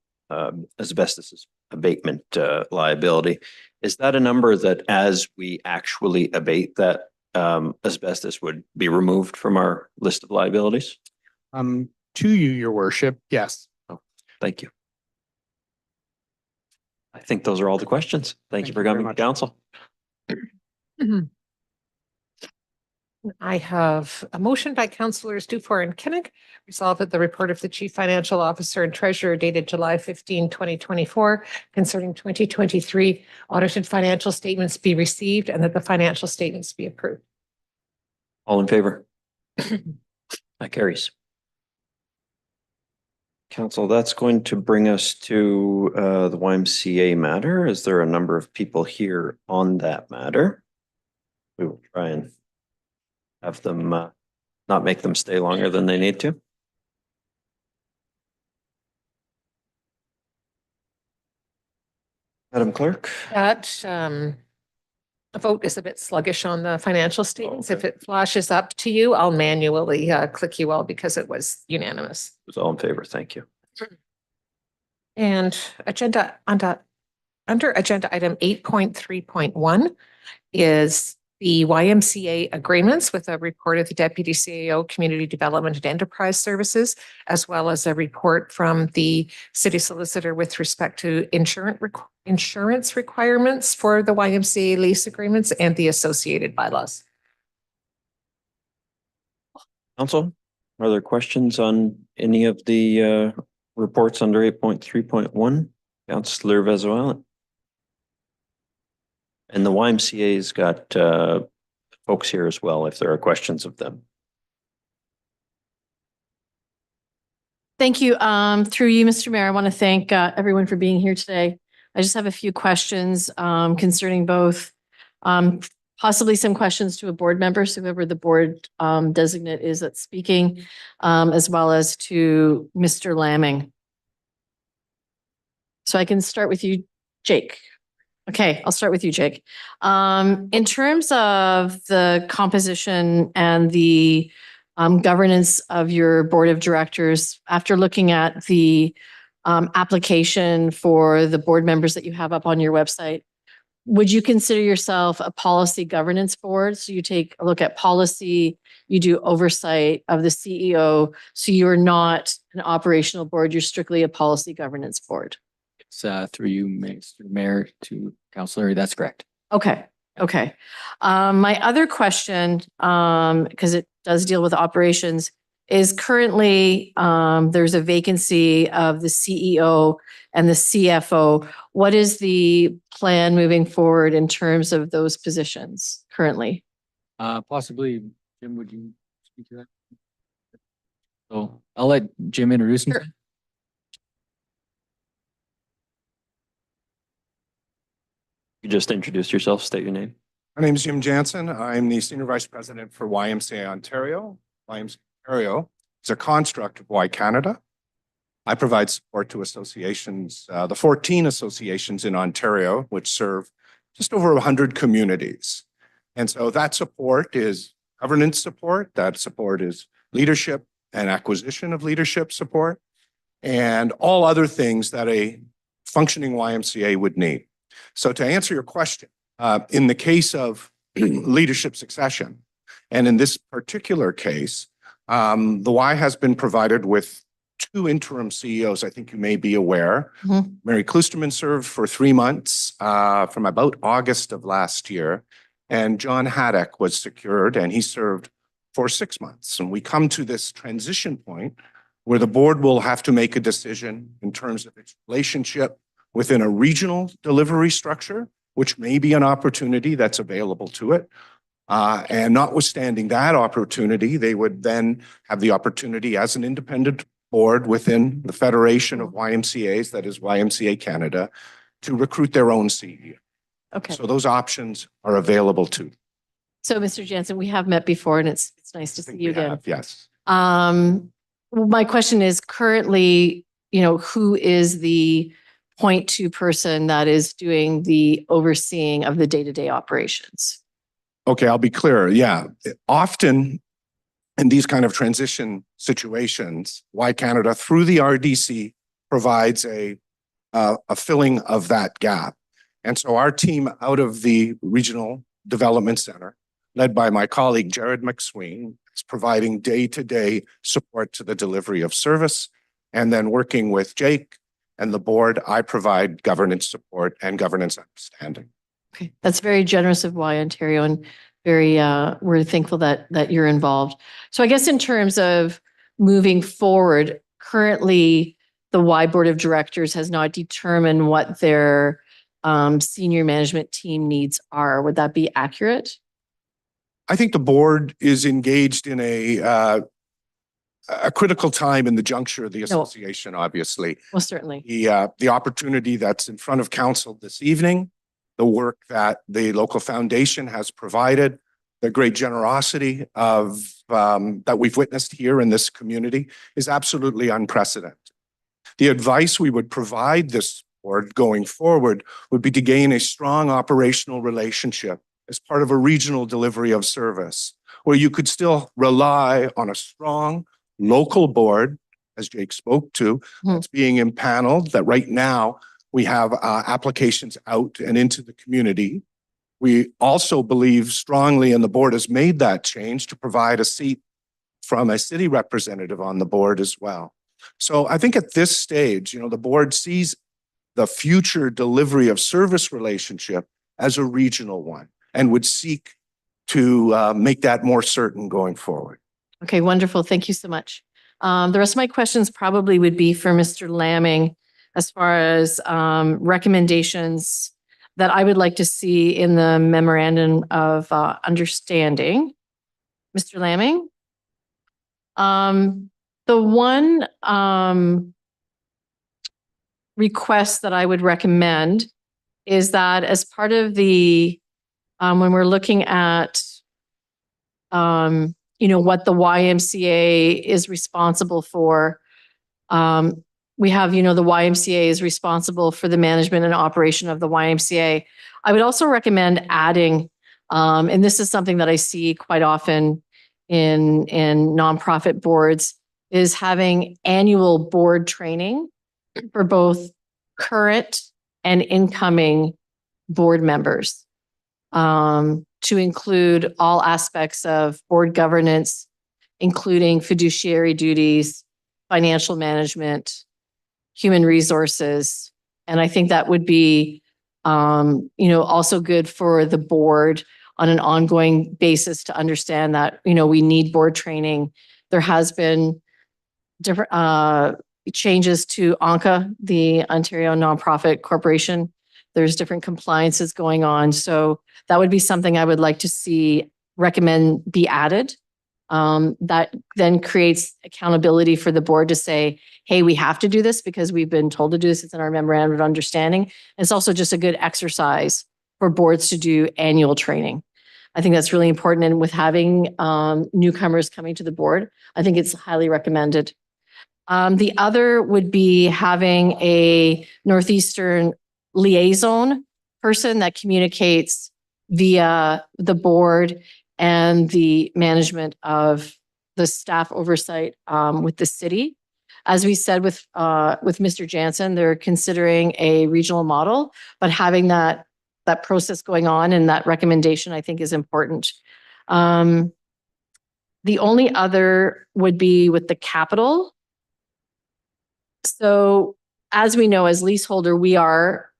[SPEAKER 3] asbestos abatement liability. Is that a number that as we actually abate that asbestos would be removed from our list of liabilities?
[SPEAKER 10] To you, your worship, yes.
[SPEAKER 3] Oh, thank you. I think those are all the questions. Thank you for coming to council.
[SPEAKER 4] I have a motion by councillors Dufour and Kinnick, resolved that the report of the Chief Financial Officer and Treasurer dated July 15, 2024 concerning 2023 audited financial statements be received and that the financial statements be approved.
[SPEAKER 3] All in favor? That carries. Council, that's going to bring us to the YMCA matter. Is there a number of people here on that matter? We will try and have them not make them stay longer than they need to. Madam Clerk?
[SPEAKER 4] That a vote is a bit sluggish on the financial statements. If it flashes up to you, I'll manually click you all because it was unanimous.
[SPEAKER 3] It was all in favor. Thank you.
[SPEAKER 4] And under agenda item 8.3.1 is the YMCA agreements with a report of the Deputy CAO Community Development and Enterprise Services, as well as a report from the City Solicitor with respect to insurance requirements for the YMCA lease agreements and the associated bylaws.
[SPEAKER 3] Council, are there questions on any of the reports under 8.3.1? Councillor Venezuela. And the YMCA's got folks here as well if there are questions of them.
[SPEAKER 2] Thank you. Through you, Mr. Mayor, I want to thank everyone for being here today. I just have a few questions concerning both, possibly some questions to a board member, so whoever the board designate is that's speaking, as well as to Mr. Lamming. So I can start with you, Jake. Okay, I'll start with you, Jake. In terms of the composition and the governance of your board of directors, after looking at the application for the board members that you have up on your website, would you consider yourself a policy governance board? So you take a look at policy, you do oversight of the CEO, so you're not an operational board, you're strictly a policy governance board.
[SPEAKER 12] It's through you, Mr. Mayor, to Councillor. That's correct.
[SPEAKER 2] Okay, okay. My other question, because it does deal with operations, is currently there's a vacancy of the CEO and the CFO. What is the plan moving forward in terms of those positions currently?
[SPEAKER 12] Possibly, Jim, would you speak to that? So I'll let Jim introduce himself.
[SPEAKER 2] Sure.
[SPEAKER 3] You just introduce yourself, state your name.
[SPEAKER 13] My name is Jim Jansen. I'm the Senior Vice President for YMCA Ontario. YMCA Ontario is a construct of Y Canada. I provide support to associations, the 14 associations in Ontario, which serve just over 100 communities. And so that support is governance support. That support is leadership and acquisition of leadership support, and all other things that a functioning YMCA would need. So to answer your question, in the case of leadership succession, and in this particular case, the Y has been provided with 2 interim CEOs, I think you may be aware. Mary Klusterman served for 3 months from about August of last year, and John Haddock was secured, and he served for 6 months. And we come to this transition point where the board will have to make a decision in terms of its relationship within a regional delivery structure, which may be an opportunity that's available to it. And notwithstanding that opportunity, they would then have the opportunity as an independent board within the Federation of YMCAs, that is YMCA Canada, to recruit their own CEO.
[SPEAKER 2] Okay.
[SPEAKER 13] So those options are available too.
[SPEAKER 2] So Mr. Jansen, we have met before and it's nice to
[SPEAKER 13] I
[SPEAKER 2] see
[SPEAKER 13] think
[SPEAKER 2] you
[SPEAKER 13] we
[SPEAKER 2] again.
[SPEAKER 13] have, yes.
[SPEAKER 2] My question is currently, who is the point 2 person that is doing the overseeing of the day-to-day operations?
[SPEAKER 13] Okay, I'll be clear. Yeah, often in these kind of transition situations, Y Canada through the RDC provides a filling of that gap. And so our team out of the Regional Development Center, led by my colleague Jared McSween, is providing day-to-day support to the delivery of service. And then working with Jake and the board, I provide governance support and governance understanding.
[SPEAKER 2] Okay, that's very generous of Y Ontario and very, we're thankful that you're involved. So I guess in terms of moving forward, currently the Y Board of Directors has not determined what their senior management team needs are. Would that be accurate?
[SPEAKER 13] I think the board is engaged in a critical time in the juncture of the association, obviously.
[SPEAKER 2] Well, certainly.
[SPEAKER 13] The opportunity that's in front of council this evening, the work that the local foundation has provided, the great generosity of that we've witnessed here in this community is absolutely unprecedented. The advice we would provide this board going forward would be to gain a strong operational relationship as part of a regional delivery of service, where you could still rely on a strong local board, as Jake spoke to, that's being impaneled, that right now we have applications out and into the community. We also believe strongly, and the board has made that change, to provide a seat from a city representative on the board as well. So I think at this stage, the board sees the future delivery of service relationship as a regional one and would seek to make that more certain going forward.
[SPEAKER 2] Okay, wonderful. Thank you so much. The rest of my questions probably would be for Mr. Lamming as far as recommendations that I would like to see in the memorandum of understanding. Mr. Lamming? The one request that I would recommend is that as part of the, when we're looking at, what the YMCA is responsible for, we have, the YMCA is responsible for the management and operation of the YMCA. I would also recommend adding, and this is something that I see quite often in nonprofit boards, is having annual board training for both current and incoming board members, to include all aspects of board governance, including fiduciary duties, financial management, human resources. And I think that would be, also good for the board on an ongoing basis to understand that, we need board training. There has been different changes to ONCA, the Ontario Nonprofit Corporation. There's different compliances going on. So that would be something I would like to recommend be added. That then creates accountability for the board to say, hey, we have to do this because we've been told to do this. It's in our memorandum of understanding. It's also just a good exercise for boards to do annual training. I think that's really important. And with having newcomers coming to the board, I think it's highly recommended. The other would be having a Northeastern liaison person that communicates via the board and the management of the staff oversight with the city. As we said with Mr. Jansen, they're considering a regional model, but having that process going on and that recommendation, I think, is important. The only other would be with the capital. So as we know, as leaseholder, we are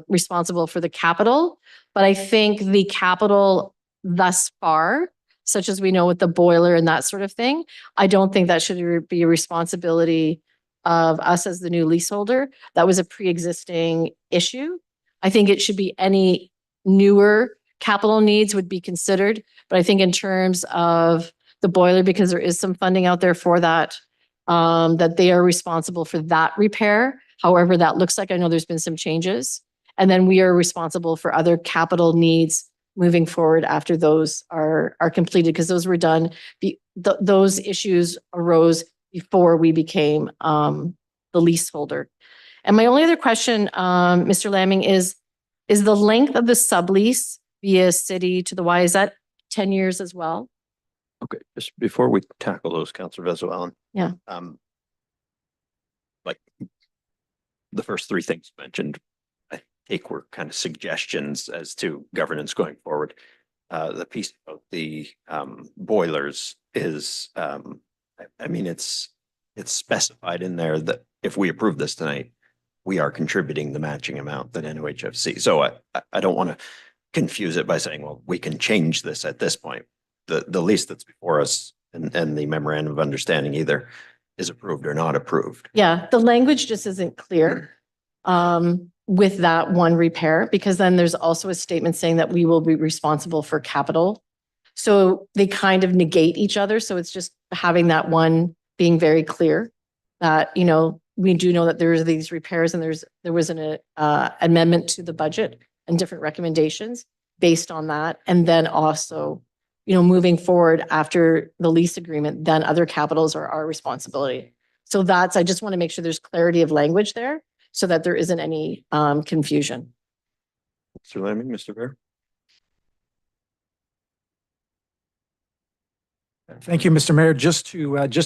[SPEAKER 2] responsible for the capital, but I think the capital thus far, such as we know with the boiler and that sort of thing, I don't think that should be a responsibility of us as the new leaseholder. That was a pre-existing issue. I think it should be any newer capital needs would be considered, but I think in terms of the boiler, because there is some funding out there for that, that they are responsible for that repair. However, that looks like, I know there's been some changes. And then we are responsible for other capital needs moving forward after those are completed, because those were done, those issues arose before we became the leaseholder. And my only other question, Mr. Lamming, is the length of the sublease via city to the Y, is that 10 years as well?
[SPEAKER 3] Okay, just before we tackle those, Councillor Vesuellen.
[SPEAKER 2] Yeah.
[SPEAKER 3] Like the first three things mentioned, I think were kind of suggestions as to governance going forward. The piece about the boilers is, I mean, it's specified in there that if we approve this tonight, we are contributing the matching amount that NOHFC. So I don't want to confuse it by saying, well, we can change this at this point. The lease that's before us and the memorandum of understanding either is approved or not approved.
[SPEAKER 2] Yeah, the language just isn't clear with that one repair, because then there's also a statement saying that we will be responsible for capital. So they kind of negate each other. So it's just having that one being very clear that, we do know that there's these repairs and there was an amendment to the budget and different recommendations based on that. And then also, moving forward after the lease agreement, then other capitals are our responsibility. So I just want to make sure there's clarity of language there so that there isn't any confusion.
[SPEAKER 3] Mr. Lamming, Mr. Bear.
[SPEAKER 11] Thank you, Mr. Mayor. Just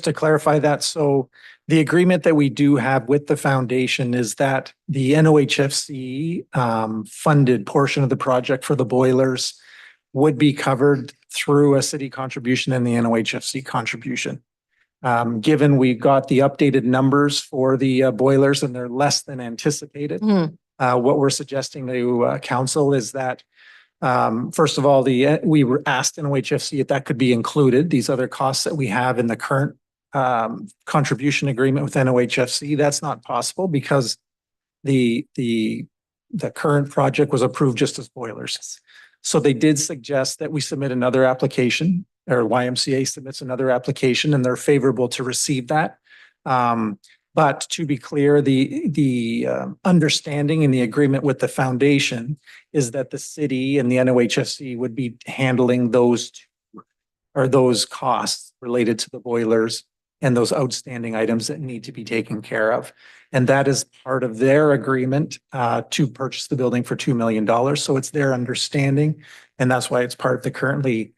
[SPEAKER 11] to clarify that, so the agreement that we do have with the foundation is that the NOHFC funded portion of the project for the boilers would be covered through a city contribution and the NOHFC contribution. Given we got the updated numbers for the boilers and they're less than anticipated, what we're suggesting to council is that first of all, we were asked NOHFC if that could be included, these other costs that we have in the current contribution agreement with NOHFC. That's not possible because the current project was approved just as boilers. So they did suggest that we submit another application or YMCA submits another application and they're favorable to receive that. But to be clear, the understanding and the agreement with the foundation is that the city and the NOHSC would be handling those costs related to the boilers and those outstanding items that need to be taken care of. And that is part of their agreement to purchase the building for $2 million. So it's their understanding. And that's why it's part of the currently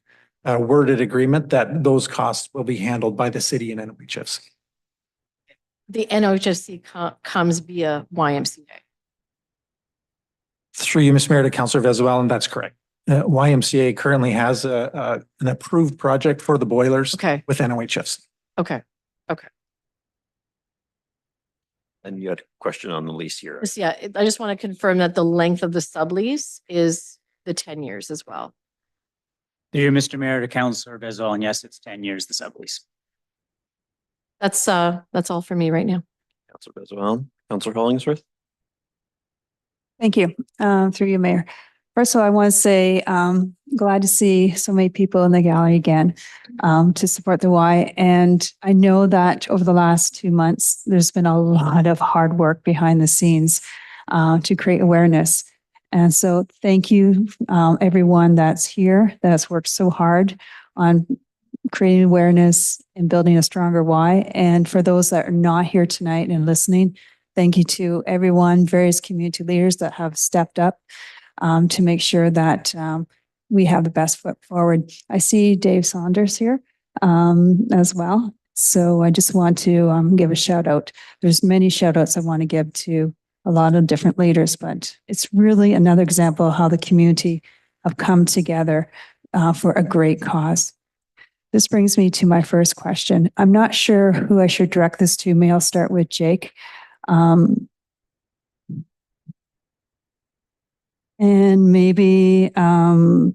[SPEAKER 11] worded agreement that those costs will be handled by the city and NOHSC.
[SPEAKER 2] The NOHSC comes via YMCA.
[SPEAKER 11] Through you, Mr. Mayor, to Councillor Vesuel, and that's correct. YMCA currently has an approved project for the boilers
[SPEAKER 2] Okay,
[SPEAKER 11] with NOHSC.
[SPEAKER 2] okay.
[SPEAKER 3] And you had a question on the lease here.
[SPEAKER 2] Just, yeah, I just want to confirm that the length of the sublease is the 10 years as well.
[SPEAKER 14] Through you, Mr. Mayor, to Councillor Vesuel, and yes, it's 10 years, the sublease.
[SPEAKER 2] That's all for me right now.
[SPEAKER 3] Councillor Vesuel, Councillor Hollingsworth.
[SPEAKER 6] Thank you. Through you, Mayor. First of all, I want to say, glad to see so many people in the gallery again to support the Y. And I know that over the last 2 months, there's been a lot of hard work behind the scenes to create awareness. And so thank you, everyone that's here, that's worked so hard on creating awareness and building a stronger Y. And for those that are not here tonight and listening, thank you to everyone, various community leaders that have stepped up to make sure that we have the best foot forward. I see Dave Saunders here as well. So I just want to give a shout out. There's many shout outs I want to give to a lot of different leaders, but it's really another example of how the community have come together for a great cause. This brings me to my first question. I'm not sure who I should direct this to. May I start with Jake? And maybe, I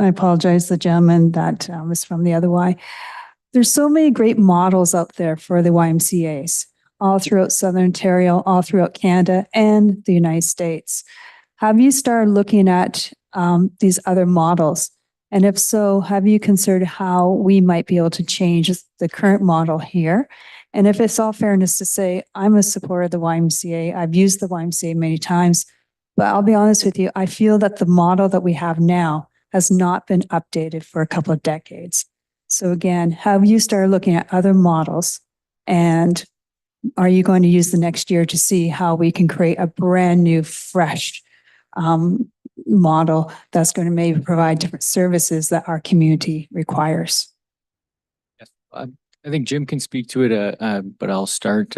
[SPEAKER 6] apologize, the gentleman that was from the other Y. There's so many great models out there for the YMCAs, all throughout Southern Ontario, all throughout Canada and the United States. Have you started looking at these other models? And if so, have you considered how we might be able to change the current model here? And if it's all fairness to say, I'm a supporter of the YMCA. I've used the YMCA many times, but I'll be honest with you, I feel that the model that we have now has not been updated for a couple of decades. So again, have you started looking at other models? And are you going to use the next year to see how we can create a brand new, fresh model that's going to maybe provide different services that our community requires?
[SPEAKER 12] Yes, I think Jim can speak to it, but I'll start.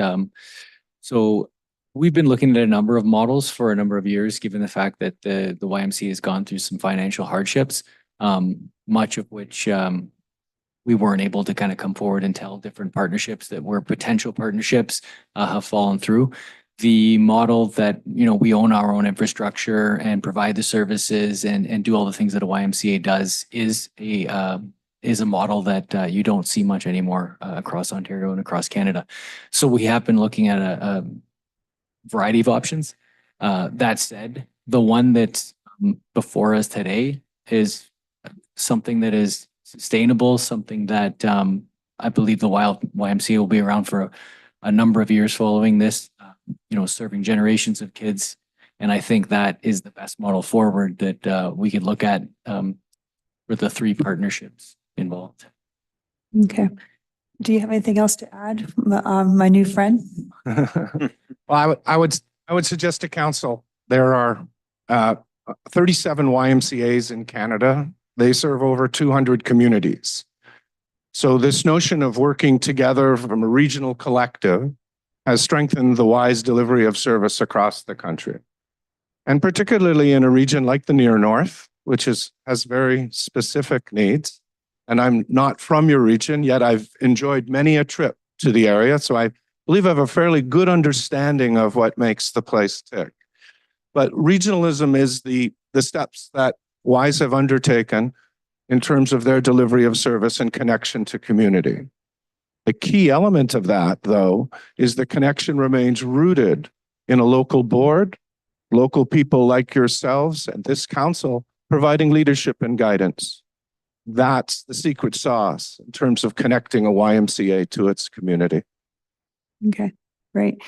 [SPEAKER 12] So we've been looking at a number of models for a number of years, given the fact that the YMCA has gone through some financial hardships, much of which we weren't able to kind of come forward and tell different partnerships that were potential partnerships have fallen through. The model that, we own our own infrastructure and provide the services and do all the things that a YMCA does is a model that you don't see much anymore across Ontario and across Canada. So we have been looking at a variety of options. That said, the one that's before us today is something that is sustainable, something that I believe the YMCA will be around for a number of years following this, serving generations of kids. And I think that is the best model forward that we could look at for the three partnerships involved.
[SPEAKER 6] Okay. Do you have anything else to add, my new friend?
[SPEAKER 13] Well, I would suggest to council, there are 37 YMCAs in Canada. They serve over 200 communities. So this notion of working together from a regional collective has strengthened the Y's delivery of service across the country. And particularly in a region like the Near North, which has very specific needs. And I'm not from your region, yet I've enjoyed many a trip to the area. So I believe I have a fairly good understanding of what makes the place tick. But regionalism is the steps that Y's have undertaken in terms of their delivery of service and connection to community. The key element of that, though, is the connection remains rooted in a local board, local people like yourselves and this council providing leadership and guidance. that's the secret sauce in terms of connecting a YMCA to its community.
[SPEAKER 6] Okay, great.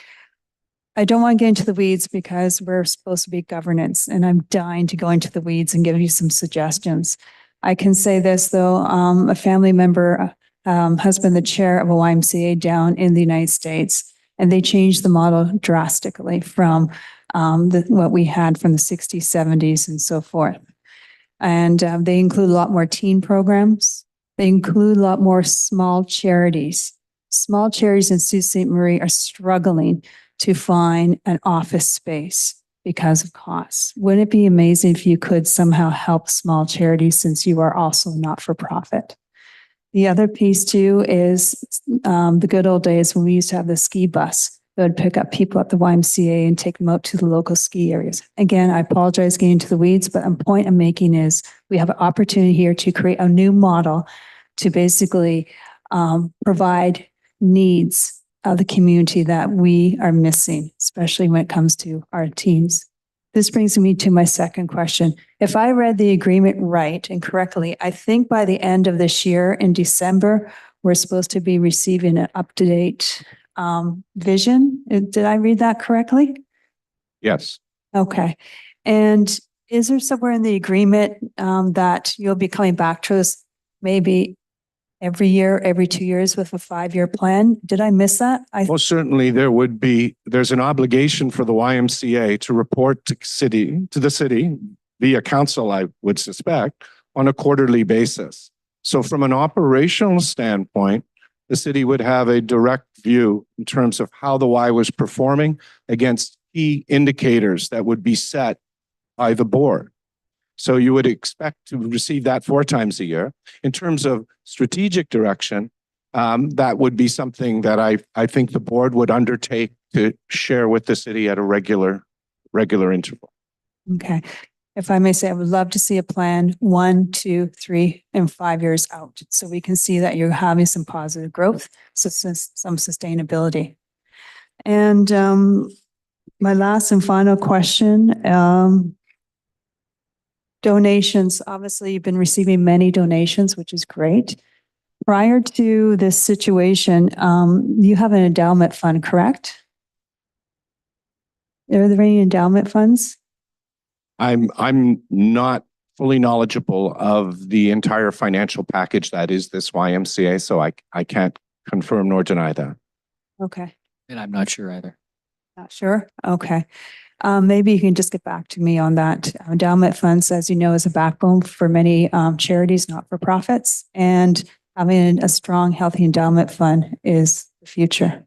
[SPEAKER 6] I don't want to get into the weeds because we're supposed to be governance and I'm dying to go into the weeds and give you some suggestions. I can say this though, a family member has been the chair of a YMCA down in the United States, and they changed the model drastically from what we had from the 60s, 70s and so forth. And they include a lot more teen programs. They include a lot more small charities. Small charities in Sault Ste. Marie are struggling to find an office space because of costs. Wouldn't it be amazing if you could somehow help small charities since you are also not-for-profit? The other piece too is the good old days when we used to have the ski bus that would pick up people at the YMCA and take them out to the local ski areas. Again, I apologize getting into the weeds, but the point I'm making is we have an opportunity here to create a new model to basically provide needs of the community that we are missing, especially when it comes to our teens. This brings me to my second question. If I read the agreement right and correctly, I think by the end of this year in December, we're supposed to be receiving an up-to-date vision. Did I read that correctly?
[SPEAKER 13] Yes.
[SPEAKER 6] Okay. And is there somewhere in the agreement that you'll be coming back to us maybe every year, every 2 years with a 5-year plan? Did I miss that?
[SPEAKER 13] Most certainly there's an obligation for the YMCA to report to the city via council, I would suspect, on a quarterly basis. So from an operational standpoint, the city would have a direct view in terms of how the Y was performing against key indicators that would be set by the board. So you would expect to receive that 4 times a year. In terms of strategic direction, that would be something that I think the board would undertake to share with the city at a regular interval.
[SPEAKER 6] Okay. If I may say, I would love to see a plan 1, 2, 3, and 5 years out so we can see that you're having some positive growth, so some sustainability. And my last and final question, donations. Obviously, you've been receiving many donations, which is great. Prior to this situation, you have an endowment fund, correct? Are there any endowment funds?
[SPEAKER 13] I'm not fully knowledgeable of the entire financial package that is this YMCA, so I can't confirm nor deny that.
[SPEAKER 6] Okay,
[SPEAKER 12] And I'm not sure either.
[SPEAKER 6] not sure. Okay. Maybe you can just get back to me on that. Endowment funds, as you know, is a backbone for many charities, not-for-profits, and having a strong, healthy endowment fund is the future.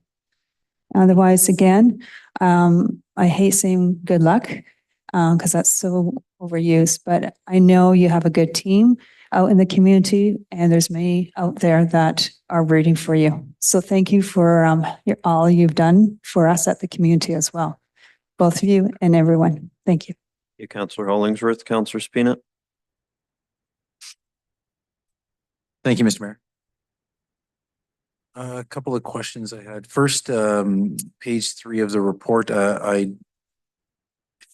[SPEAKER 6] Otherwise, again, I hate saying good luck because that's so overused, but I know you have a good team out in the community and there's many out there that are rooting for you. So thank you for all you've done for us at the community as well. Both of you and everyone. Thank you.
[SPEAKER 3] You, Councillor Hollingsworth, Councillor Spina.
[SPEAKER 15] Thank you, Mr. Mayor. A couple of questions I had. First, page 3 of the report. I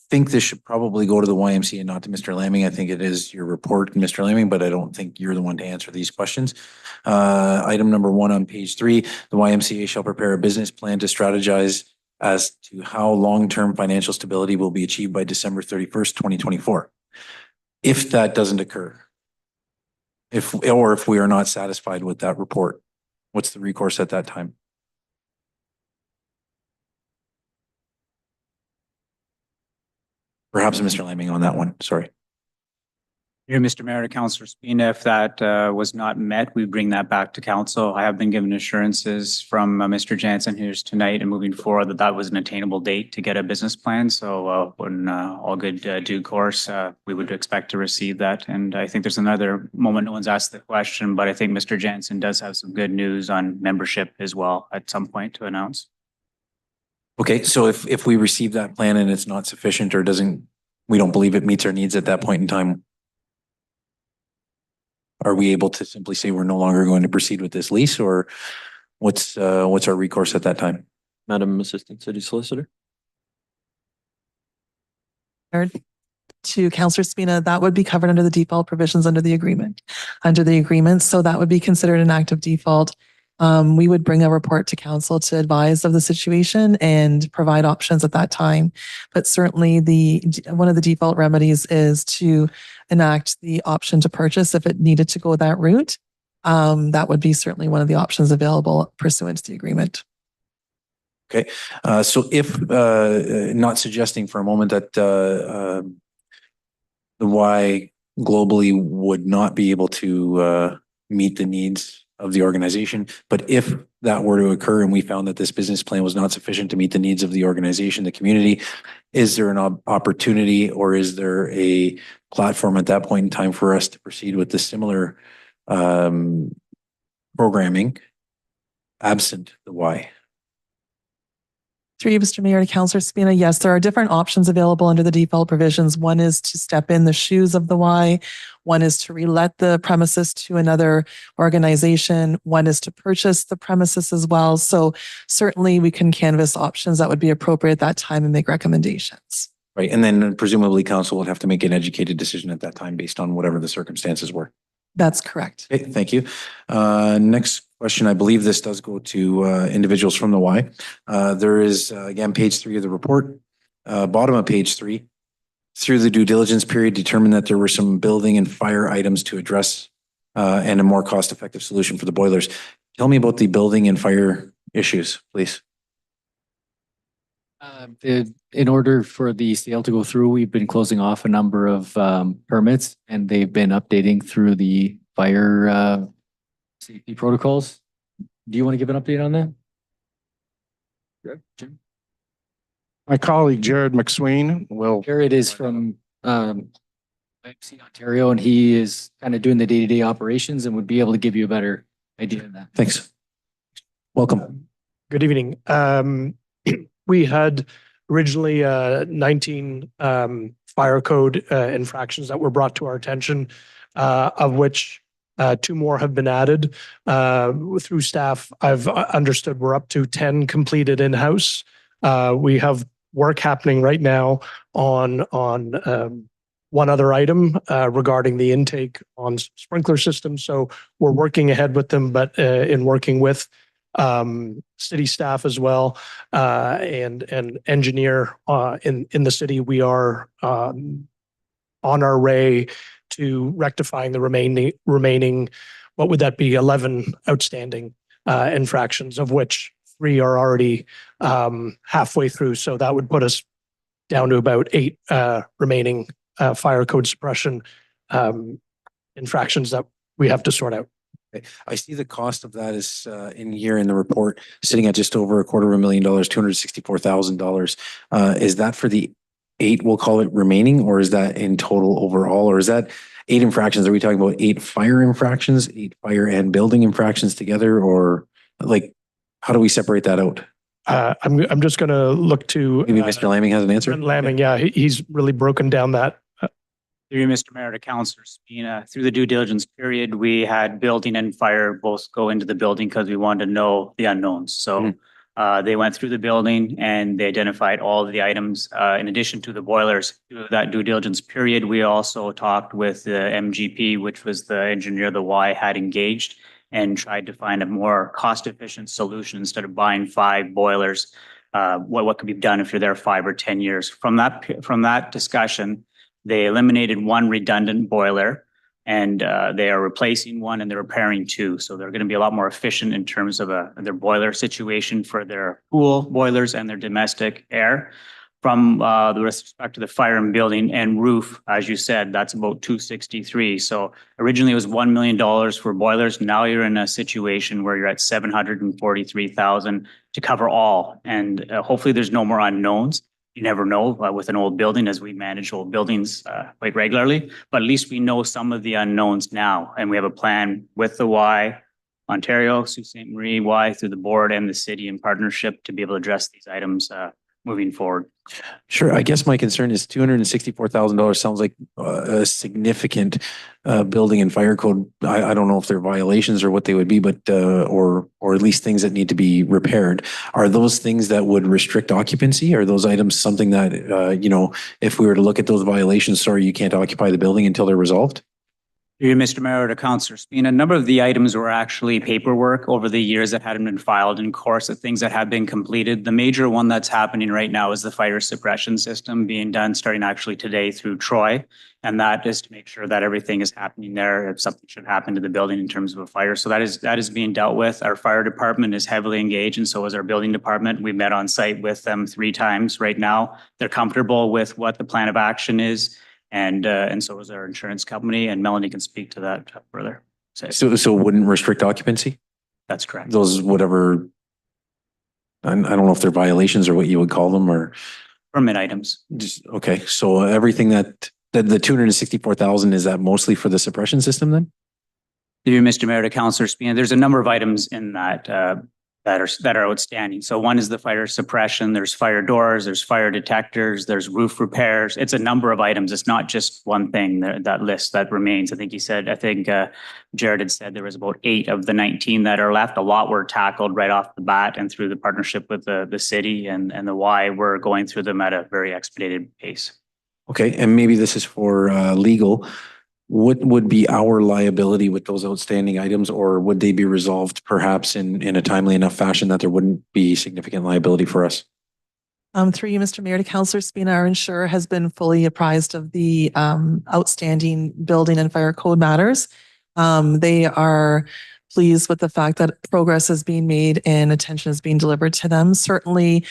[SPEAKER 15] think this should probably go to the YMCA and not to Mr. Lamming. I think it is your report, Mr. Lamming, but I don't think you're the one to answer these questions. Item number 1 on page 3, the YMCA shall prepare a business plan to strategize as to how long-term financial stability will be achieved by December 31st, 2024. If that doesn't occur, if we are not satisfied with that report, what's the recourse at that time? Perhaps Mr. Lamming on that one, sorry.
[SPEAKER 14] Here, Mr. Mayor, Councillor Spina, if that was not met, we bring that back to council. I have been given assurances from Mr. Jansen here's tonight and moving forward that that was an attainable date to get a business plan. So when all good due course, we would expect to receive that. And I think there's another moment no one's asked the question, but I think Mr. Jansen does have some good news on membership as well at some point to announce.
[SPEAKER 15] Okay, so if we receive that plan and it's not sufficient or we don't believe it meets our needs at that point in time, are we able to simply say we're no longer going to proceed with this lease, or what's our recourse at that time?
[SPEAKER 3] Madam Assistant City Solicitor.
[SPEAKER 16] to Councillor Spina, that would be covered under the default provisions under the agreement. So that would be considered an act of default. We would bring a report to council to advise of the situation and provide options at that time. But certainly one of the default remedies is to enact the option to purchase if it needed to go that route. That would be certainly one of the options available pursuant to the agreement.
[SPEAKER 15] Okay, so if, not suggesting for a moment that the Y globally would not be able to meet the needs of the organization, but if that were to occur and we found that this business plan was not sufficient to meet the needs of the organization, the community, is there an opportunity or is there a platform at that point in time for us to proceed with the similar programming absent the Y?
[SPEAKER 16] Through you, Mr. Mayor, to Councillor Spina, yes, there are different options available under the default provisions. One is to step in the shoes of the Y. One is to relet the premises to another organization. One is to purchase the premises as well. So certainly we can canvass options that would be appropriate at that time and make recommendations.
[SPEAKER 15] Right, and then presumably council would have to make an educated decision at that time based on whatever the circumstances were.
[SPEAKER 16] That's correct.
[SPEAKER 15] Okay, thank you. Next question, I believe this does go to individuals from the Y. There is, again, page 3 of the report, bottom of page 3. Through the due diligence period, determined that there were some building and fire items to address and a more cost-effective solution for the boilers. Tell me about the building and fire issues, please.
[SPEAKER 12] In order for the sale to go through, we've been closing off a number of permits and they've been updating through the fire safety protocols. Do you want to give an update on that? Good, Jim.
[SPEAKER 13] My colleague Jared McSween will.
[SPEAKER 12] Jared is from YMCA Ontario and he is kind of doing the day-to-day operations and would be able to give you a better idea of that.
[SPEAKER 15] Thanks. Welcome.
[SPEAKER 1] Good evening. We had originally 19 fire code infractions that were brought to our attention, of which 2 more have been added through staff. I've understood we're up to 10 completed in-house. We have work happening right now on one other item regarding the intake on sprinkler systems. So we're working ahead with them, but in working with city staff as well and engineer in the city, we are on our way to rectifying the remaining what would that be, 11 outstanding infractions, of which 3 are already halfway through. So that would put us down to about 8 remaining fire code suppression infractions that we have to sort out.
[SPEAKER 15] Okay. I see the cost of that is in here in the report, sitting at just over $250,000, $264,000. Is that for the 8, we'll call it remaining, or is that in total overall, or is that 8 infractions? Are we talking about 8 fire infractions, 8 fire and building infractions together, or like, how do we separate that out?
[SPEAKER 1] I'm just going to look to
[SPEAKER 15] maybe Mr. Laming has an answer.
[SPEAKER 1] Laming, yeah, he's really broken down that.
[SPEAKER 14] Through you, Mr. Mayor, to Councillor Spina, through the due diligence period, we had building and fire both go into the building because we wanted to know the unknowns. So they went through the building and they identified all of the items. In addition to the boilers, through that due diligence period, we also talked with the MGP, which was the engineer the Y had engaged, and tried to find a more cost-efficient solution instead of buying 5 boilers. What could be done if you're there 5 or 10 years? From that discussion, they eliminated 1 redundant boiler and they are replacing 1 and they're repairing 2. So they're going to be a lot more efficient in terms of their boiler situation for their pool boilers and their domestic air. From the respect to the fire and building and roof, as you said, that's about 263. So originally it was $1 million for boilers. Now you're in a situation where you're at 743,000 to cover all. And hopefully there's no more unknowns. You never know with an old building, as we manage old buildings quite regularly, but at least we know some of the unknowns now. And we have a plan with the Y, Ontario, Sault Ste. Marie, Y through the board and the city in partnership to be able to address these items moving forward.
[SPEAKER 15] Sure. I guess my concern is $264,000 sounds like a significant building and fire code. I don't know if they're violations or what they would be, but or at least things that need to be repaired. Are those things that would restrict occupancy? Are those items something that if we were to look at those violations, sorry, you can't occupy the building until they're resolved?
[SPEAKER 14] Through you, Mr. Mayor, to Councillor Spina, a number of the items were actually paperwork over the years that hadn't been filed in course of things that have been completed. The major one that's happening right now is the fire suppression system being done starting actually today through Troy. And that is to make sure that everything is happening there if something should happen to the building in terms of a fire. So that is being dealt with. Our fire department is heavily engaged and so is our building department. We met on site with them 3 times right now. They're comfortable with what the plan of action is. And so is our insurance company, and Melanie can speak to that further.
[SPEAKER 15] So it wouldn't restrict occupancy?
[SPEAKER 14] That's correct.
[SPEAKER 15] Those whatever, I don't know if they're violations or what you would call them, or
[SPEAKER 14] Permit items.
[SPEAKER 15] just, okay. So everything that the 264,000, is that mostly for the suppression system then?
[SPEAKER 14] Through you, Mr. Mayor, to Councillor Spina, there's a number of items in that that are outstanding. So one is the fire suppression, there's fire doors, there's fire detectors, there's roof repairs. It's a number of items. It's not just one thing, that list that remains. I think Jared had said there was about 8 of the 19 that are left. A lot were tackled right off the bat and through the partnership with the city and the Y. We're going through them at a very expedited pace.
[SPEAKER 15] Okay, and maybe this is for legal. What would be our liability with those outstanding items, or would they be resolved perhaps in a timely enough fashion that there wouldn't be significant liability for us?
[SPEAKER 16] Through you, Mr. Mayor, to Councillor Spina, our insurer has been fully apprised of the outstanding building and fire code matters. They are pleased with the fact that progress is being made and attention is being delivered to them. Certainly,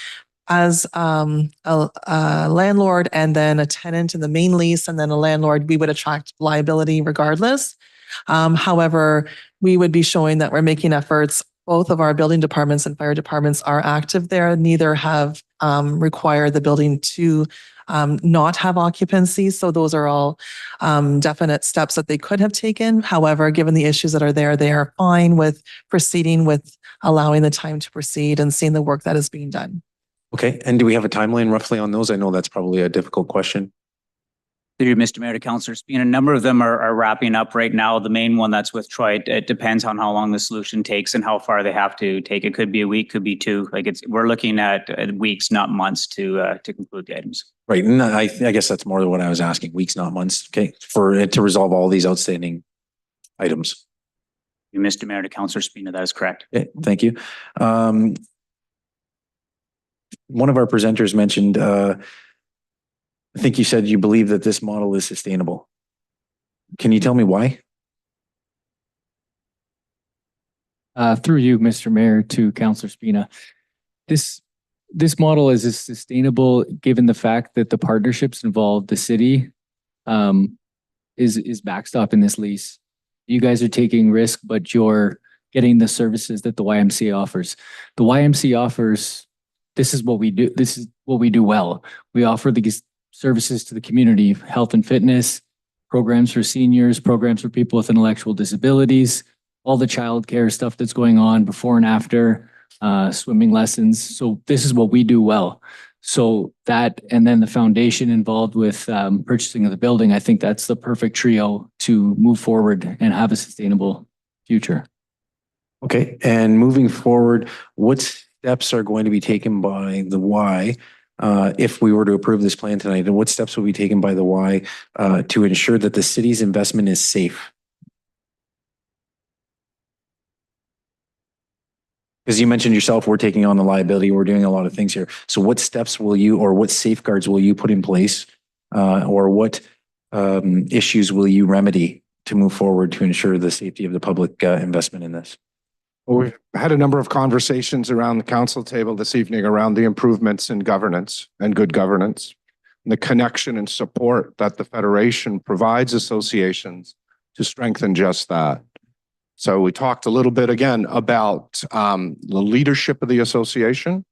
[SPEAKER 16] as a landlord and then a tenant in the main lease and then a landlord, we would attract liability regardless. However, we would be showing that we're making efforts. Both of our building departments and fire departments are active there. Neither have required the building to not have occupancy. So those are all definite steps that they could have taken. However, given the issues that are there, they are fine with proceeding with allowing the time to proceed and seeing the work that is being done.
[SPEAKER 15] Okay, and do we have a timeline roughly on those? I know that's probably a difficult question.
[SPEAKER 14] Through you, Mr. Mayor, to Councillor Spina, a number of them are wrapping up right now. The main one that's with Troy, it depends on how long the solution takes and how far they have to take. It could be a week, could be 2. We're looking at weeks, not months to conclude the items.
[SPEAKER 15] Right, and I guess that's more than what I was asking, weeks, not months, okay, for it to resolve all these outstanding items.
[SPEAKER 14] You, Mr. Mayor, to Councillor Spina, that is correct.
[SPEAKER 15] Okay, thank you. One of our presenters mentioned, I think you said you believe that this model is sustainable. Can you tell me why?
[SPEAKER 12] Through you, Mr. Mayor, to Councillor Spina. This model is sustainable given the fact that the partnerships involved, the city is backstop in this lease. You guys are taking risk, but you're getting the services that the YMCA offers. The YMCA offers, this is what we do. This is what we do well. We offer these services to the community, health and fitness, programs for seniors, programs for people with intellectual disabilities, all the childcare stuff that's going on before and after, swimming lessons. So this is what we do well. So that, and then the foundation involved with purchasing of the building, I think that's the perfect trio to move forward and have a sustainable future.
[SPEAKER 15] Okay, and moving forward, what steps are going to be taken by the Y if we were to approve this plan tonight? And what steps will be taken by the Y to ensure that the city's investment is safe? Because you mentioned yourself, we're taking on the liability, we're doing a lot of things here. So what steps will you, or what safeguards will you put in place, or what issues will you remedy to move forward to ensure the safety of the public investment in this?
[SPEAKER 13] Well, we've had a number of conversations around the council table this evening around the improvements in governance and good governance, and the connection and support that the Federation provides associations to strengthen just that. So we talked a little bit again about the leadership of the association.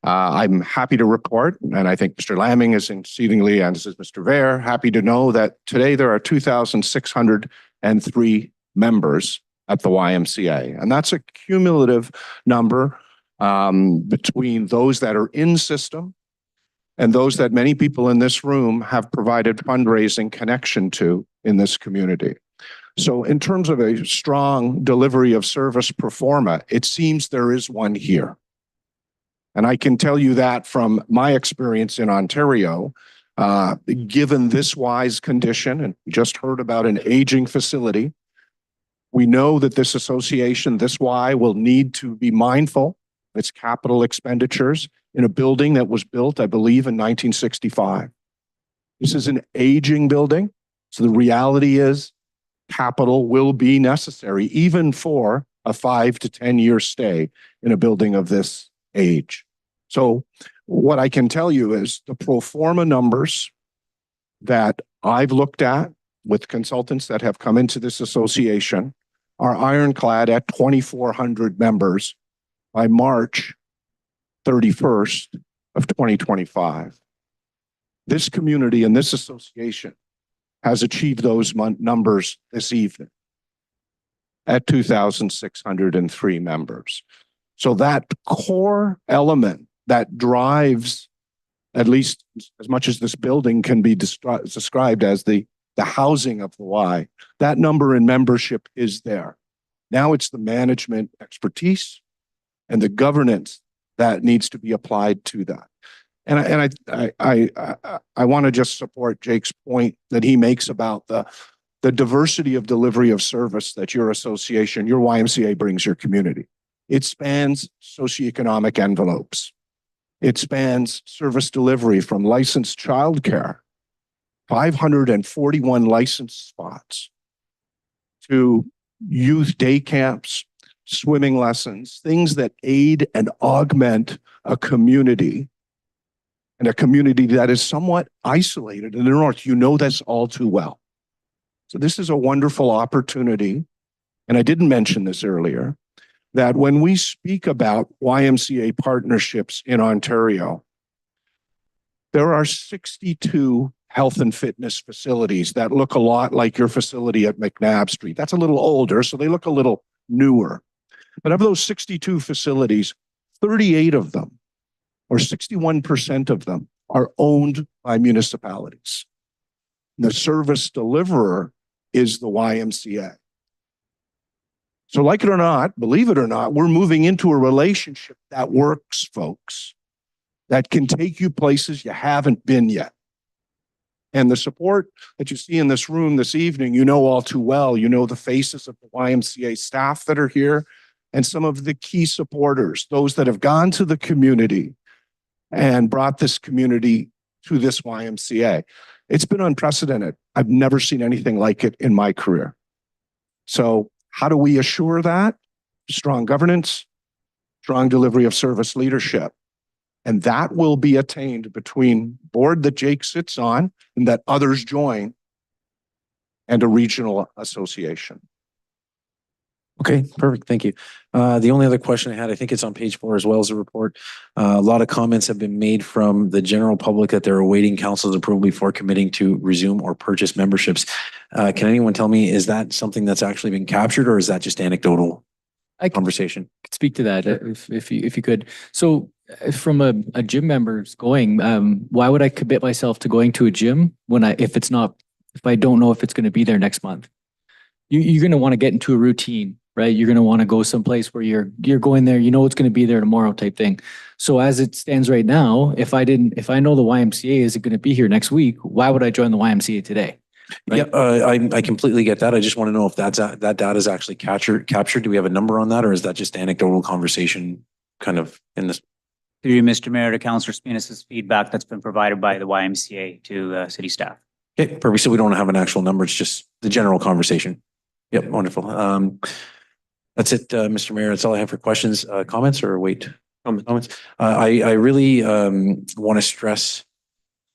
[SPEAKER 13] I'm happy to report, and I think Mr. Lamming is exceedingly, and as is Mr. Vare, happy to know that today there are 2,603 members at the YMCA. And that's a cumulative number between those that are in system and those that many people in this room have provided fundraising connection to in this community. So in terms of a strong delivery of service pro forma, it seems there is one here. And I can tell you that from my experience in Ontario, given this WISE condition, and we just heard about an aging facility, we know that this association, this Y, will need to be mindful of its capital expenditures in a building that was built, I believe, in 1965. This is an aging building, so the reality is capital will be necessary even for a 5 to 10 year stay in a building of this age. So what I can tell you is the pro forma numbers that I've looked at with consultants that have come into this association are ironclad at 2,400 members by March 31st of 2025. This community and this association has achieved those numbers this evening at 2,603 members. So that core element that drives, at least as much as this building can be described as the housing of the Y, that number in membership is there. Now it's the management expertise and the governance that needs to be applied to that. And I want to just support Jake's point that he makes about the diversity of delivery of service that your association, your YMCA brings your community. It spans socioeconomic envelopes. It spans service delivery from licensed childcare, 541 licensed spots, to youth day camps, swimming lessons, things that aid and augment a community, and a community that is somewhat isolated in the north. You know this all too well. So this is a wonderful opportunity, and I didn't mention this earlier, that when we speak about YMCA partnerships in Ontario, there are 62 health and fitness facilities that look a lot like your facility at McNabb Street. That's a little older, so they look a little newer. But of those 62 facilities, 38 of them, or 61% of them, are owned by municipalities. The service deliverer is the YMCA. So like it or not, believe it or not, we're moving into a relationship that works, folks, that can take you places you haven't been yet. And the support that you see in this room this evening, you know all too well. You know the faces of the YMCA staff that are here and some of the key supporters, those that have gone to the community and brought this community to this YMCA. It's been unprecedented. I've never seen anything like it in my career. So how do we assure that? Strong governance, strong delivery of service leadership. And that will be attained between board that Jake sits on and that others join and a regional association.
[SPEAKER 15] Okay, perfect. Thank you. The only other question I had, I think it's on page 4 as well as the report. A lot of comments have been made from the general public that they're awaiting council's approval before committing to resume or purchase memberships. Can anyone tell me, is that something that's actually been captured, or is that just anecdotal conversation?
[SPEAKER 12] Could speak to that if you could. So from a gym member's going, why would I commit myself to going to a gym when if I don't know if it's going to be there next month? You're going to want to get into a routine, right? You're going to want to go someplace where you're going there, you know it's going to be there tomorrow type thing. So as it stands right now, if I know the YMCA isn't going to be here next week, why would I join the YMCA today? Right?
[SPEAKER 15] Yeah, I completely get that. I just want to know if that data is actually captured. Do we have a number on that, or is that just anecdotal conversation kind of in this?
[SPEAKER 14] Through you, Mr. Mayor, to Councillor Spinos's feedback that's been provided by the YMCA to city staff.
[SPEAKER 15] Okay, perfect. So we don't have an actual number. It's just the general conversation. Yep, wonderful. That's it, Mr. Mayor. That's all I have for questions. Comments or wait? Comments. I really want to stress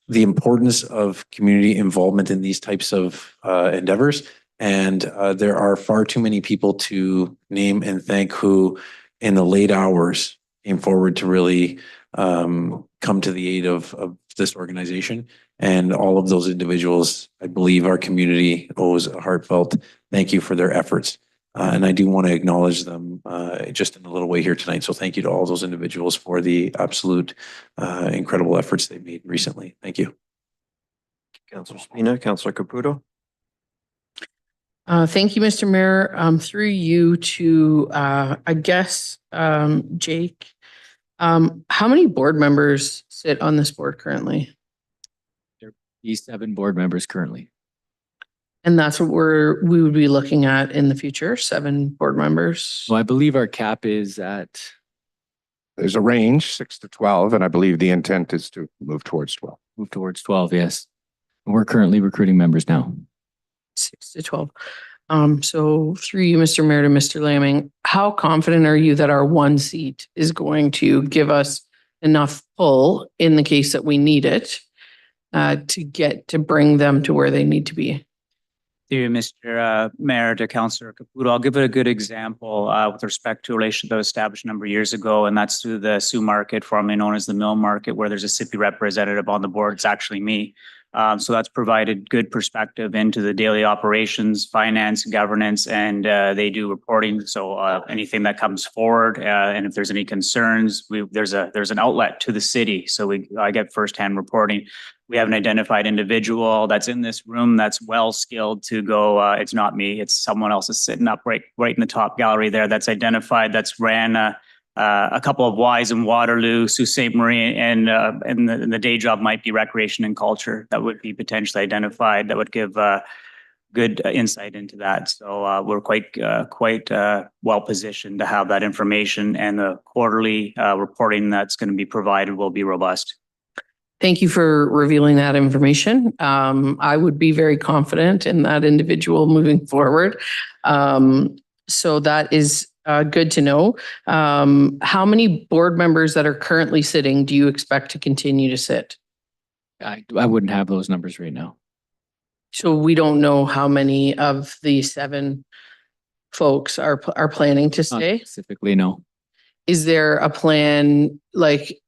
[SPEAKER 15] the importance of community involvement in these types of endeavors. And there are far too many people to name and thank who in the late hours came forward to really come to the aid of this organization. And all of those individuals, I believe our community owes a heartfelt thank you for their efforts. And I do want to acknowledge them just in a little way here tonight. So thank you to all those individuals for the absolute incredible efforts they've made recently. Thank you.
[SPEAKER 3] Councillor Spina, Councillor Caputo.
[SPEAKER 9] Thank you, Mr. Mayor. Through you to, I guess, Jake, how many board members sit on this board currently?
[SPEAKER 12] These 7 board members currently.
[SPEAKER 9] And that's what we would be looking at in the future, 7 board members.
[SPEAKER 12] So I believe our cap is at,
[SPEAKER 13] There's a range, 6 to 12, and I believe the intent is to move towards 12.
[SPEAKER 12] move towards 12, yes. We're currently recruiting members now.
[SPEAKER 9] 6 to 12. So through you, Mr. Mayor, to Mr. Lamming, how confident are you that our 1 seat is going to give us enough pull in the case that we need it to bring them to where they need to be?
[SPEAKER 14] To Mr. Mayor, to Councillor Caputo, I'll give it a good example with respect to a relation that was established a number of years ago, and that's through the Sioux Market, formerly known as the Mill Market, where there's a city representative on the board. It's actually me. So that's provided good perspective into the daily operations, finance, governance, and they do reporting. So anything that comes forward, and if there's any concerns, there's an outlet to the city. So I get firsthand reporting. We have an identified individual that's in this room that's well skilled to go. It's not me. It's someone else is sitting up right in the top gallery there. That's identified. That's ran a couple of Ys in Waterloo, Sault Ste. Marie, and the day job might be recreation and culture. That would be potentially identified. That would give good insight into that. So we're quite well positioned to have that information, and the quarterly reporting that's going to be provided will be robust.
[SPEAKER 9] Thank you for revealing that information. I would be very confident in that individual moving forward. So that is good to know. How many board members that are currently sitting do you expect to continue to sit?
[SPEAKER 12] I wouldn't have those numbers right now.
[SPEAKER 9] So we don't know how many of the 7 folks are planning to
[SPEAKER 12] Not
[SPEAKER 9] stay?
[SPEAKER 12] specifically, no.
[SPEAKER 9] Is there a plan, like,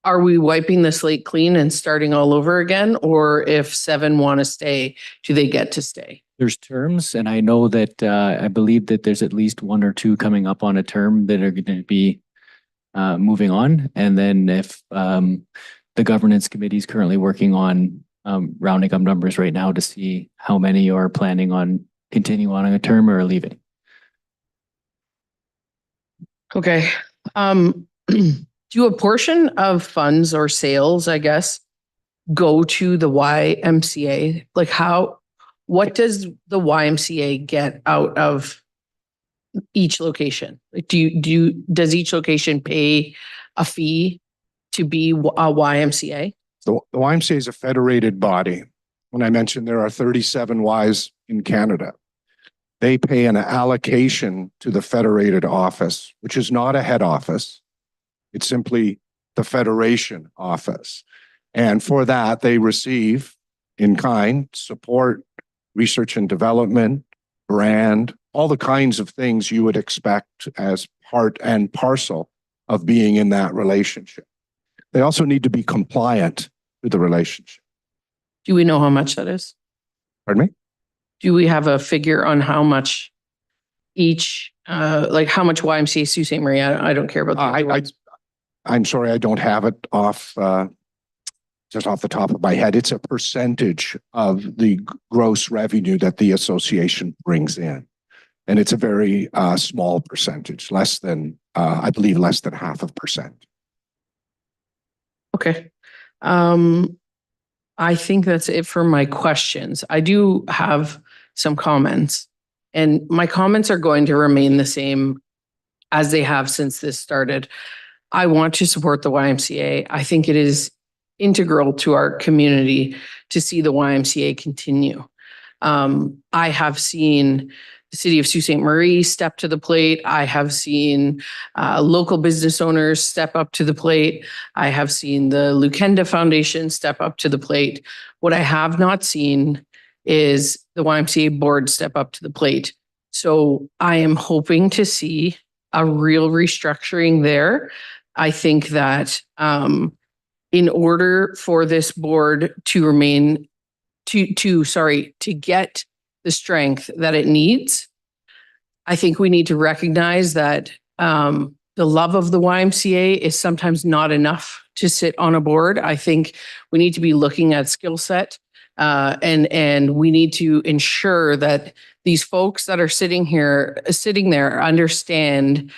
[SPEAKER 9] are we wiping the slate clean and starting all over again? Or if 7 want to stay, do they get to stay?
[SPEAKER 12] There's terms, and I know that I believe that there's at least 1 or 2 coming up on a term that are going to be moving on. And then if the governance committee is currently working on rounding up numbers right now to see how many are planning on continuing on a term or leaving.
[SPEAKER 9] Okay. Do a portion of funds or sales, I guess, go to the YMCA? Like what does the YMCA get out of each location? Like does each location pay a fee to be a YMCA?
[SPEAKER 13] The YMCA is a federated body. When I mentioned there are 37 Ys in Canada, they pay an allocation to the federated office, which is not a head office. It's simply the federation office. And for that, they receive in kind support, research and development, brand, all the kinds of things you would expect as part and parcel of being in that relationship. They also need to be compliant with the relationship.
[SPEAKER 9] Do we know how much that is?
[SPEAKER 13] Pardon me?
[SPEAKER 9] Do we have a figure on how much each, like how much YMCA Sault Ste. Marie? I don't care about the
[SPEAKER 13] I'm sorry, I don't have it just off the top of my head. It's a percentage of the gross revenue that the association brings in. And it's a very small percentage, less than, I believe, less than 0.5%.
[SPEAKER 9] Okay. I think that's it for my questions. I do have some comments, and my comments are going to remain the same as they have since this started. I want to support the YMCA. I think it is integral to our community to see the YMCA continue. I have seen the city of Sault Ste. Marie step to the plate. I have seen local business owners step up to the plate. I have seen the Lukenda Foundation step up to the plate. What I have not seen is the YMCA board step up to the plate. So I am hoping to see a real restructuring there. I think that in order for this board to remain, to get the strength that it needs, I think we need to recognize that the love of the YMCA is sometimes not enough to sit on a board. I think we need to be looking at skill set and we need to ensure that these folks that are sitting there understand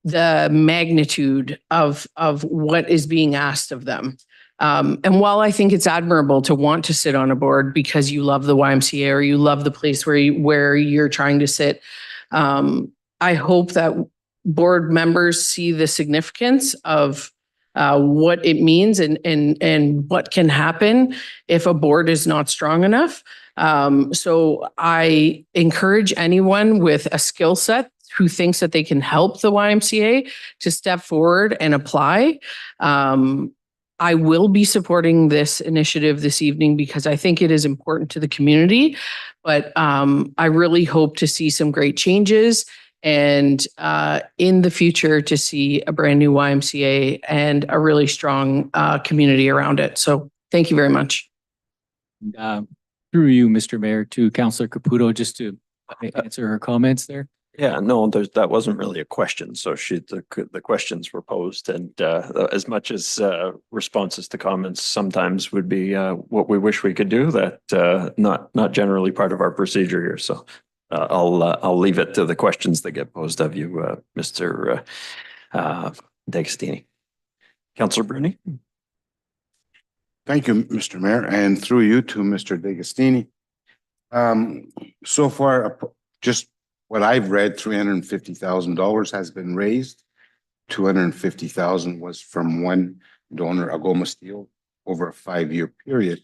[SPEAKER 9] the magnitude of what is being asked of them. And while I think it's admirable to want to sit on a board because you love the YMCA or you love the place where you're trying to sit, I hope that board members see the significance of what it means and what can happen if a board is not strong enough. So I encourage anyone with a skill set who thinks that they can help the YMCA to step forward and apply. I will be supporting this initiative this evening because I think it is important to the community, but I really hope to see some great changes and in the future to see a brand new YMCA and a really strong community around it. So thank you very much.
[SPEAKER 12] Through you, Mr. Mayor, to Councillor Caputo, just to answer her comments there.
[SPEAKER 3] Yeah, no, that wasn't really a question. So the questions were posed, and as much as responses to comments sometimes would be what we wish we could do, that not generally part of our procedure here. So I'll leave it to the questions that get posed of you, Mr. D'Agostini. Councillor Bruni.
[SPEAKER 17] Thank you, Mr. Mayor, and through you to Mr. D'Agostini. So far, just what I've read, $350,000 has been raised. $250,000 was from one donor, Algoma Steel, over a 5-year period.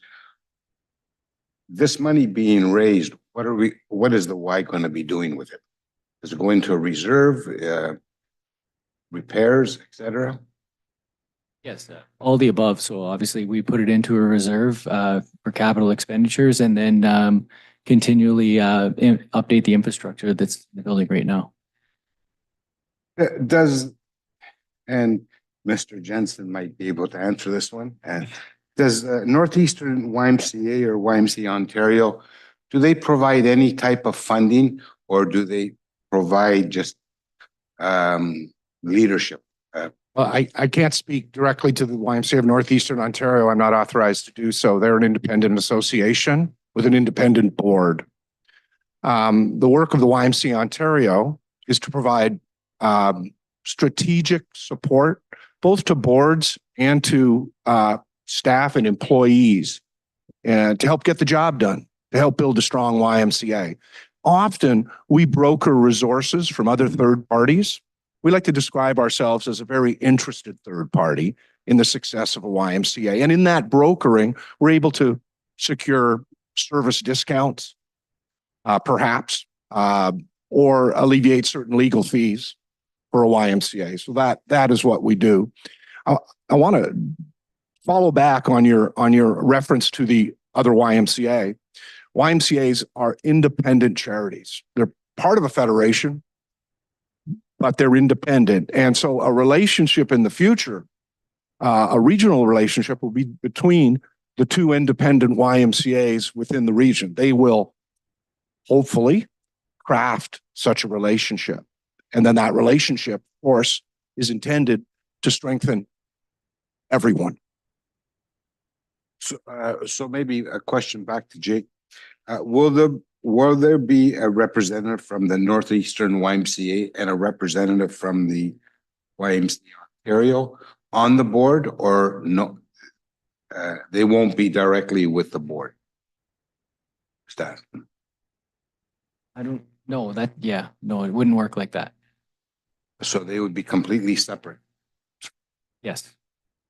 [SPEAKER 17] This money being raised, what is the Y going to be doing with it? Is it going to a reserve, repairs, et cetera?
[SPEAKER 12] Yes, all the above. So obviously we put it into a reserve for capital expenditures and then continually update the infrastructure that's in the building right now.
[SPEAKER 17] And Mr. Jensen might be able to answer this one. And does Northeastern YMCA or YMCA Ontario, do they provide any type of funding or do they provide just leadership?
[SPEAKER 13] Well, I can't speak directly to the YMCA of Northeastern Ontario. I'm not authorized to do so. They're an independent association with an independent board. The work of the YMCA Ontario is to provide strategic support both to boards and to staff and employees, and to help get the job done, to help build a strong YMCA. Often we broker resources from other third parties. We like to describe ourselves as a very interested third party in the success of a YMCA. And in that brokering, we're able to secure service discounts, perhaps, or alleviate certain legal fees for a YMCA. So that is what we do. I want to follow back on your reference to the other YMCA. YMCAs are independent charities. They're part of a federation, but they're independent. And so a relationship in the future, a regional relationship will be between the two independent YMCAs within the region. They will hopefully craft such a relationship. And then that relationship, of course, is intended to strengthen everyone.
[SPEAKER 17] So maybe a question back to Jake. Will there be a representative from the Northeastern YMCA and a representative from the YMCA Ontario on the board, or no? They won't be directly with the board staff.
[SPEAKER 12] I don't know that. Yeah, no, it wouldn't work like that.
[SPEAKER 17] So they would be completely separate.
[SPEAKER 12] Yes.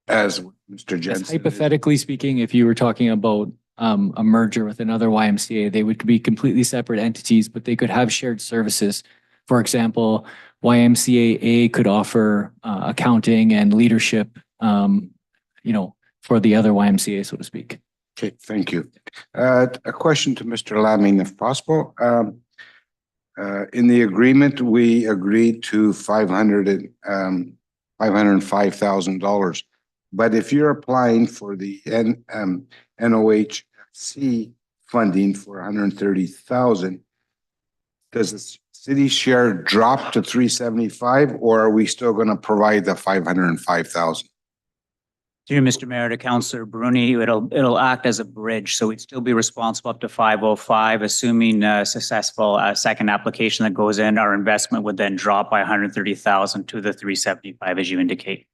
[SPEAKER 17] As Mr.
[SPEAKER 12] Yes,
[SPEAKER 17] Jensen.
[SPEAKER 12] hypothetically speaking, if you were talking about a merger with another YMCA, they would be completely separate entities, but they could have shared services. For example, YMCA A could offer accounting and leadership, for the other YMCA, so to speak.
[SPEAKER 17] Okay, thank you. A question to Mr. Laming, if possible. In the agreement, we agreed to $505,000. But if you're applying for the NOHC funding for $130,000, does the city share drop to 375, or are we still going to provide the 505,000?
[SPEAKER 14] Through Mr. Mayor to Councillor Bruni, it'll act as a bridge, so we'd still be responsible up to 505, assuming a successful second application that goes in. Our investment would then drop by 130,000 to the 375, as you indicate.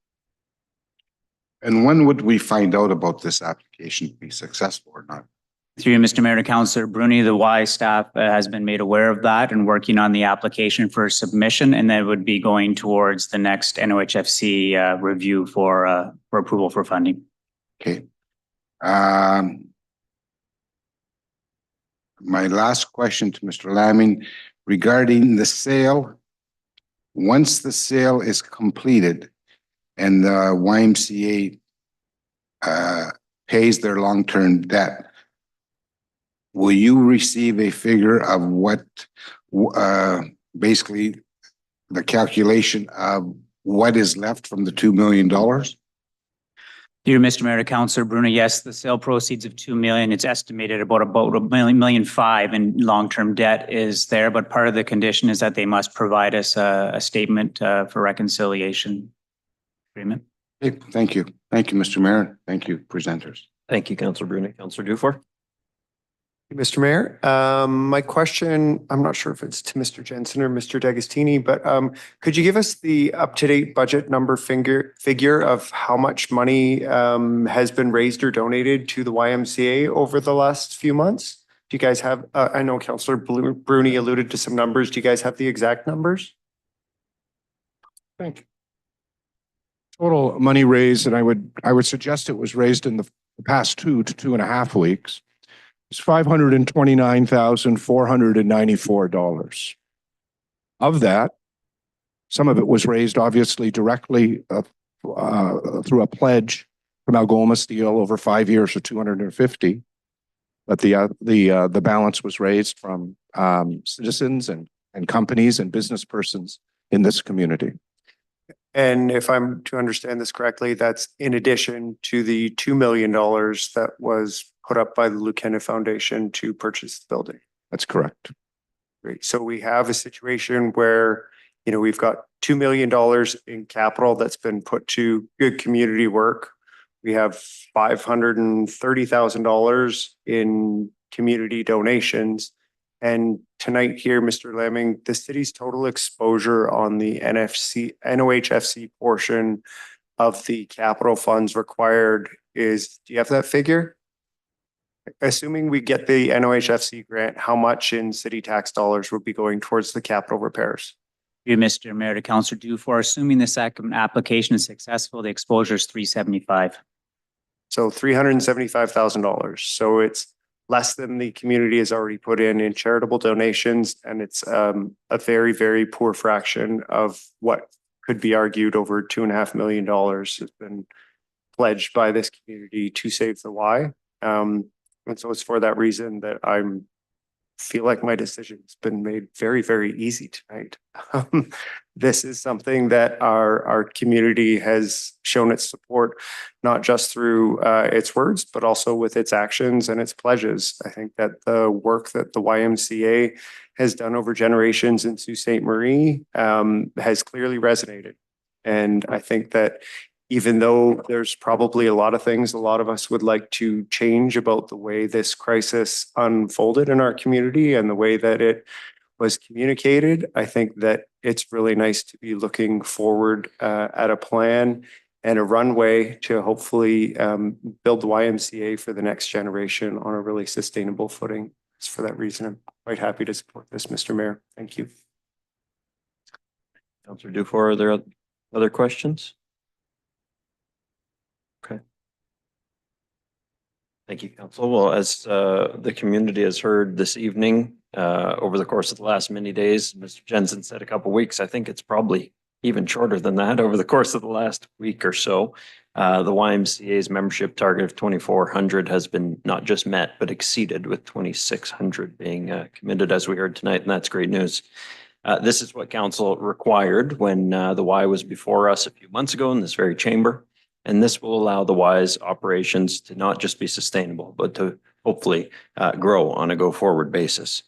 [SPEAKER 17] And when would we find out about this application to be successful or not?
[SPEAKER 14] Through you, Mr. Mayor to Councillor Bruni, the Y staff has been made aware of that and working on the application for submission, and then would be going towards the next NOHFC review for approval for funding.
[SPEAKER 17] Okay. My last question to Mr. Laming regarding the sale. Once the sale is completed and the YMCA pays their long-term debt, will you receive a figure of what, basically the calculation of what is left from the $2 million?
[SPEAKER 14] Dear Mr. Mayor, Councillor Bruno, yes, the sale proceeds of 2 million, it's estimated about $1.5 million in long-term debt is there, but part of the condition is that they must provide us a statement for reconciliation agreement.
[SPEAKER 17] Okay, thank you. Thank you, Mr. Mayor. Thank you, presenters.
[SPEAKER 3] Thank you, Councillor Bruni. Councillor Dufour.
[SPEAKER 18] Mr. Mayor, my question, I'm not sure if it's to Mr. Jensen or Mr. D'Agostini, but could you give us the up-to-date budget number figure of how much money has been raised or donated to the YMCA over the last few months? Do you guys have, I know Councillor Bruni alluded to some numbers. Do you guys have the exact numbers?
[SPEAKER 13] Thank you. Total money raised, and I would suggest it was raised in the past 2 to 2.5 weeks. It's $529,494. Of that, some of it was raised obviously directly through a pledge from Algoma Steel over 5 years for 250. But the balance was raised from citizens and companies and business persons in this community.
[SPEAKER 18] And if I'm to understand this correctly, that's in addition to the $2 million that was put up by the Lukenna Foundation to purchase the building.
[SPEAKER 13] That's correct.
[SPEAKER 18] Great. So we have a situation where, you know, we've got $2 million in capital that's been put to good community work. We have $530,000 in community donations. And tonight here, Mr. Laming, the city's total exposure on the NOHFC portion of the capital funds required is, do you have that figure? Assuming we get the NOHFC grant, how much in city tax dollars would be going towards the capital repairs?
[SPEAKER 14] You, Mr. Mayor to Councillor Dufour, assuming the second application is successful, the exposure is 375.
[SPEAKER 18] So $375,000. So it's less than the community has already put in charitable donations. And it's a very, very poor fraction of what could be argued over $2.5 million has been pledged by this community to save the Y. And so it's for that reason that I feel like my decision's been made very, very easy tonight. This is something that our community has shown its support, not just through its words, but also with its actions and its pledges. I think that the work that the YMCA has done over generations in Sault Ste. Marie has clearly resonated. And I think that even though there's probably a lot of things a lot of us would like to change about the way this crisis unfolded in our community and the way that it was communicated, I think that it's really nice to be looking forward at a plan and a runway to hopefully build the YMCA for the next generation on a really sustainable footing. So for that reason, I'm quite happy to support this, Mr. Mayor. Thank you.
[SPEAKER 3] Councillor Dufour, are there other questions? Okay. Thank you, Council. Well, as the community has heard this evening, over the course of the last many days, Mr. Jensen said a couple of weeks, I think it's probably even shorter than that over the course of the last week or so. The YMCA's membership target of 2,400 has been not just met, but exceeded, with 2,600 being committed, as we heard tonight, and that's great news. This is what Council required when the Y was before us a few months ago in this very chamber. And this will allow the Y's operations to not just be sustainable, but to hopefully grow on a go-forward basis.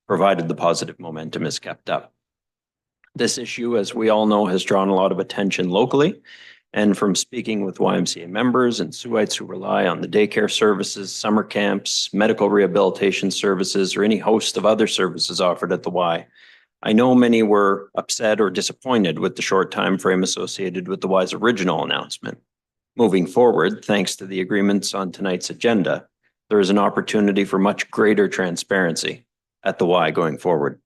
[SPEAKER 3] provided the positive momentum is kept up. This issue, as we all know, has drawn a lot of attention locally. And from speaking with YMCA members and Suites who rely on the daycare services, summer camps, medical rehabilitation services, or any host of other services offered at the Y, I know many were upset or disappointed with the short time frame associated with the Y's original announcement. Moving forward, thanks to the agreements on tonight's agenda, there is an opportunity for much greater transparency at the Y going forward.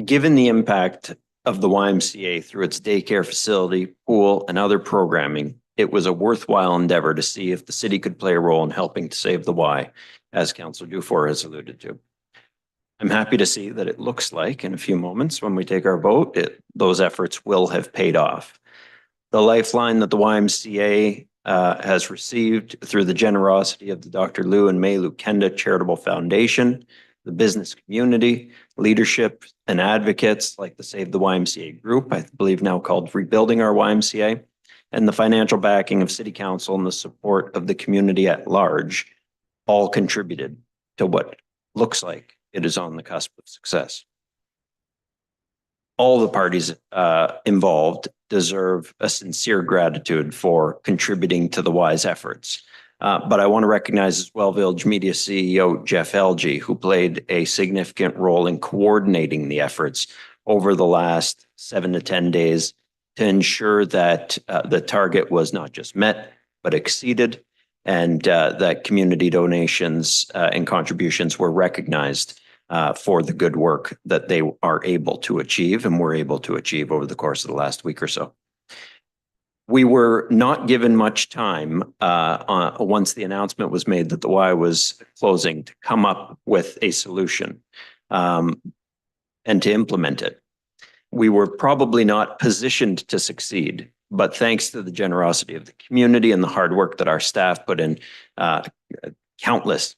[SPEAKER 3] Given the impact of the YMCA through its daycare facility, pool, and other programming, it was a worthwhile endeavor to see if the city could play a role in helping to save the Y, as Councillor Dufour has alluded to. I'm happy to see that it looks like in a few moments when we take our vote, those efforts will have paid off. The lifeline that the YMCA has received through the generosity of the Dr. Lou and May Lukenda Charitable Foundation, the business community, leadership, and advocates like the Save the YMCA group, I believe now called Rebuilding Our YMCA, and the financial backing of City Council and the support of the community at large, all contributed to what looks like it is on the cusp of success. All the parties involved deserve a sincere gratitude for contributing to the Y's efforts. But I want to recognize as well Village Media CEO Jeff Elgie, who played a significant role in coordinating the efforts over the last 7 to 10 days to ensure that the target was not just met, but exceeded, and that community donations and contributions were recognized for the good work that they are able to achieve and were able to achieve over the course of the last week or so. We were not given much time once the announcement was made that the Y was closing to come up with a solution and to implement it. We were probably not positioned to succeed, but thanks to the generosity of the community and the hard work that our staff put in, countless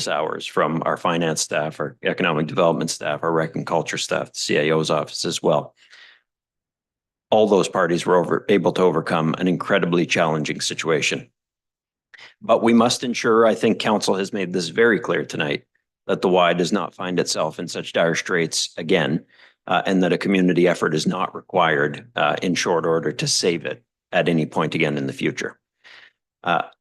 [SPEAKER 3] hours from our finance staff, our economic development staff, our rec and culture staff, the CIO's office as well. All those parties were able to overcome an incredibly challenging situation. But we must ensure, I think council has made this very clear tonight, that the Y does not find itself in such dire straits again, and that a community effort is not required in short order to save it at any point again in the future.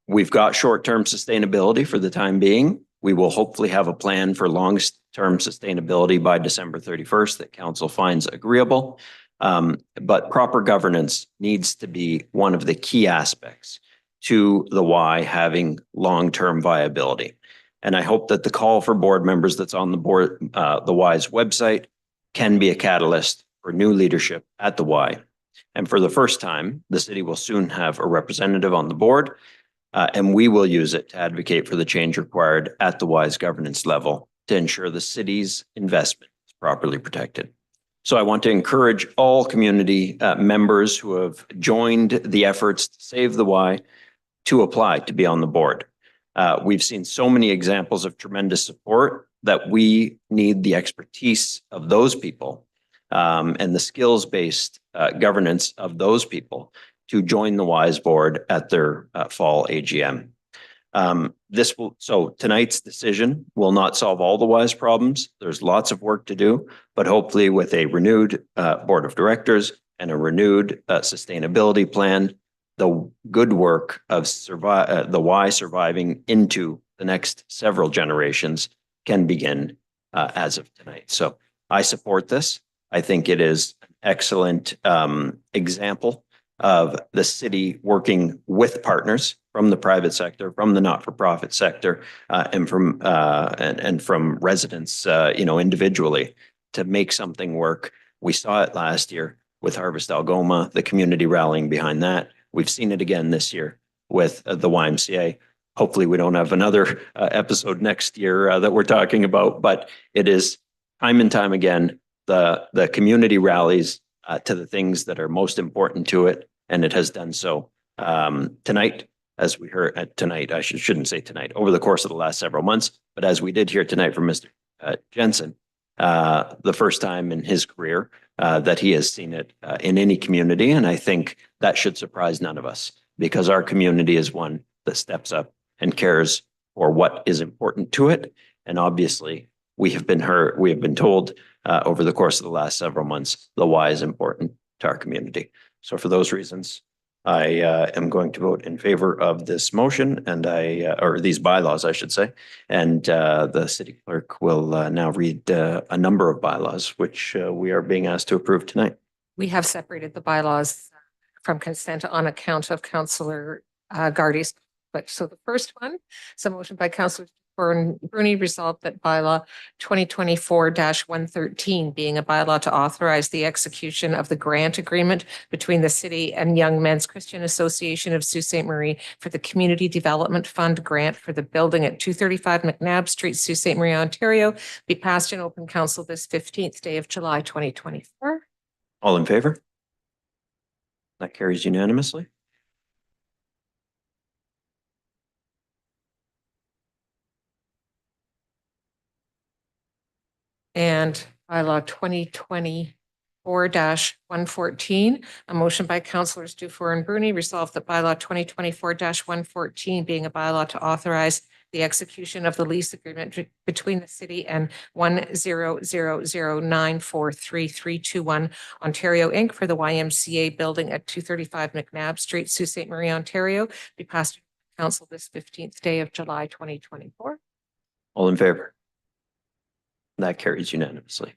[SPEAKER 3] We've got short-term sustainability for the time being. We will hopefully have a plan for long-term sustainability by December 31st that council finds agreeable. But proper governance needs to be one of the key aspects to the Y having long-term viability. And I hope that the call for board members that's on the board, the Y's website, can be a catalyst for new leadership at the Y. And for the first time, the city will soon have a representative on the board, and we will use it to advocate for the change required at the Y's governance level to ensure the city's investment is properly protected. So I want to encourage all community members who have joined the efforts to save the Y to apply to be on the board. We've seen so many examples of tremendous support that we need the expertise of those people and the skills-based governance of those people to join the Y's board at their fall AGM. So tonight's decision will not solve all the Y's problems. There's lots of work to do, but hopefully with a renewed board of directors and a renewed sustainability plan, the good work of the Y surviving into the next several generations can begin as of tonight. So I support this. I think it is an excellent example of the city working with partners from the private sector, from the not-for-profit sector, and from residents, individually to make something work. We saw it last year with Harvest Algoma, the community rallying behind that. We've seen it again this year with the YMCA. Hopefully we don't have another episode next year that we're talking about, but it is time and time again, the community rallies to the things that are most important to it. And it has done so tonight, as we heard tonight, I shouldn't say tonight, over the course of the last several months, but as we did hear tonight from Mr. Jensen, the first time in his career that he has seen it in any community. And I think that should surprise none of us, because our community is one that steps up and cares for what is important to it. And obviously, we have been told over the course of the last several months, the why is important to our community. So for those reasons, I am going to vote in favor of this motion and or these bylaws, I should say. And the city clerk will now read a number of bylaws, which we are being asked to approve tonight.
[SPEAKER 4] We have separated the bylaws from consent on account of Councillor Gardy's. But so the first one, so motion by Councillor Bruni resolved that bylaw 2024-113 being a bylaw to authorize the execution of the grant agreement between the city and Young Men's Christian Association of Sault Ste. Marie for the Community Development Fund grant for the building at 235 McNabb Street, Sault Ste. Marie, Ontario, be passed in open council this 15th day of July 2024.
[SPEAKER 3] All in favor? That carries unanimously.
[SPEAKER 4] And bylaw 2024-114, a motion by councillors Dufour and Bruni resolved that bylaw 2024-114 being a bylaw to authorize the execution of the lease agreement between the city and 10009433321 Ontario Inc. for the YMCA building at 235 McNabb Street, Sault Ste. Marie, Ontario, be passed in council this 15th day of July 2024.
[SPEAKER 3] All in favor? That carries unanimously.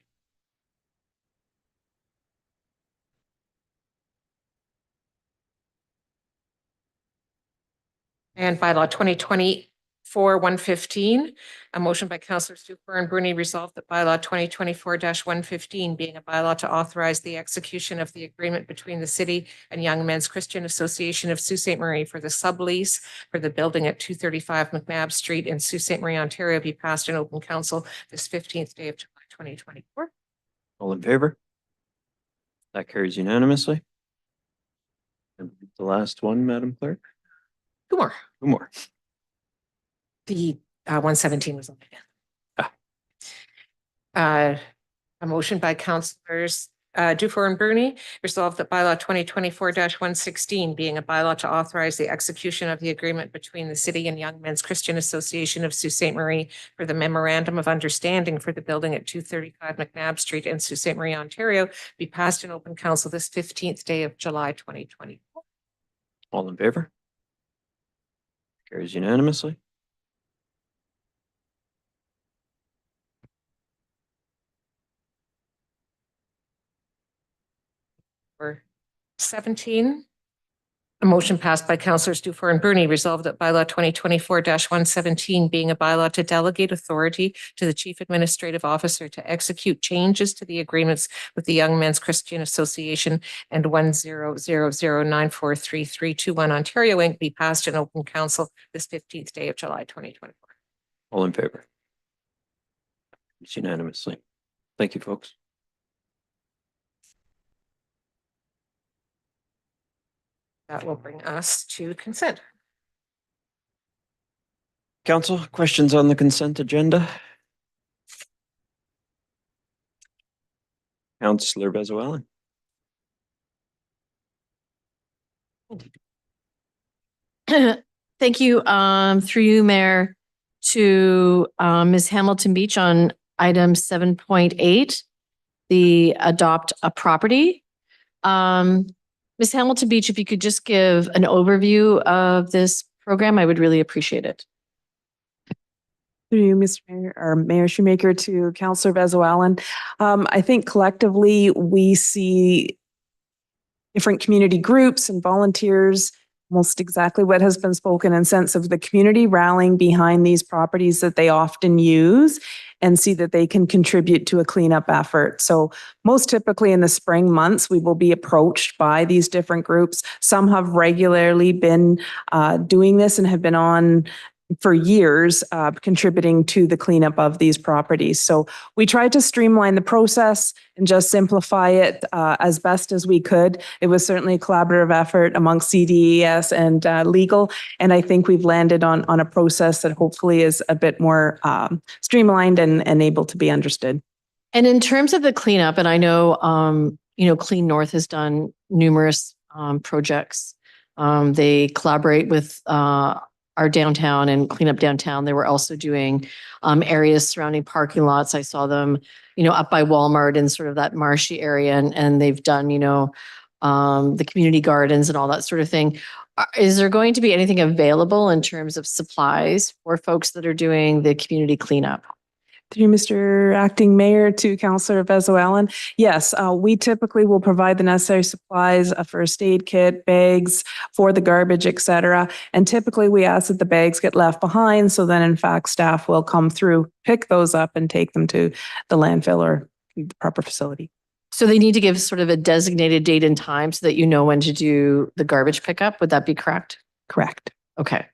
[SPEAKER 4] And bylaw 2024-115, a motion by councillors Dufour and Bruni resolved that bylaw 2024-115 being a bylaw to authorize the execution of the agreement between the city and Young Men's Christian Association of Sault Ste. Marie for the sublease for the building at 235 McNabb Street in Sault Ste. Marie, Ontario, be passed in open council this 15th day of July 2024.
[SPEAKER 3] All in favor? That carries unanimously. And the last one, Madam Clerk?
[SPEAKER 4] Two more.
[SPEAKER 3] Two more.
[SPEAKER 4] The 117 was on my hand. A motion by councillors Dufour and Bruni resolved that bylaw 2024-116 being a bylaw to authorize the execution of the agreement between the city and Young Men's Christian Association of Sault Ste. Marie for the memorandum of understanding for the building at 235 McNabb Street in Sault Ste. Marie, Ontario, be passed in open council this 15th day of July 2024.
[SPEAKER 3] All in favor? Carries unanimously.
[SPEAKER 4] For 17, a motion passed by councillors Dufour and Bruni resolved that bylaw 2024-117 being a bylaw to delegate authority to the chief administrative officer to execute changes to the agreements with the Young Men's Christian Association and 10009433321 Ontario Inc. be passed in open council this 15th day of July 2024.
[SPEAKER 3] All in favor? It's unanimously. Thank you, folks.
[SPEAKER 4] That will bring us to consent.
[SPEAKER 3] Council, questions on the consent agenda? Councillor Bezuelen.
[SPEAKER 2] Thank you, through you, Mayor, to Ms. Hamilton Beach on item 7.8, the adopt a property. Ms. Hamilton Beach, if you could just give an overview of this program, I would really appreciate it.
[SPEAKER 19] Through you, Mr. Mayor, or Mayor Shoemaker, to Councillor Bezuelen. I think collectively we see different community groups and volunteers, almost exactly what has been spoken, and sense of the community rallying behind these properties that they often use and see that they can contribute to a cleanup effort. So most typically in the spring months, we will be approached by these different groups. Some have regularly been doing this and have been on for years, contributing to the cleanup of these properties. So we tried to streamline the process and just simplify it as best as we could. It was certainly a collaborative effort amongst CDES and legal. And I think we've landed on a process that hopefully is a bit more streamlined and able to be understood.
[SPEAKER 2] And in terms of the cleanup, and I know, Clean North has done numerous projects. They collaborate with our downtown and clean up downtown. They were also doing areas surrounding parking lots. I saw them, up by Walmart and sort of that marshy area, and they've done, the community gardens and all that sort of thing. Is there going to be anything available in terms of supplies for folks that are doing the community cleanup?
[SPEAKER 19] Through Mr. Acting Mayor to Councillor Bezo-Allen. Yes, we typically will provide the necessary supplies, a first aid kit, bags for the garbage, et cetera. And typically we ask that the bags get left behind. So then in fact, staff will come through, pick those up and take them to the landfill or the proper facility.
[SPEAKER 2] So they need to give sort of a designated date and time so that you know when to do the garbage pickup. Would that be correct?
[SPEAKER 19] Correct.
[SPEAKER 2] Okay.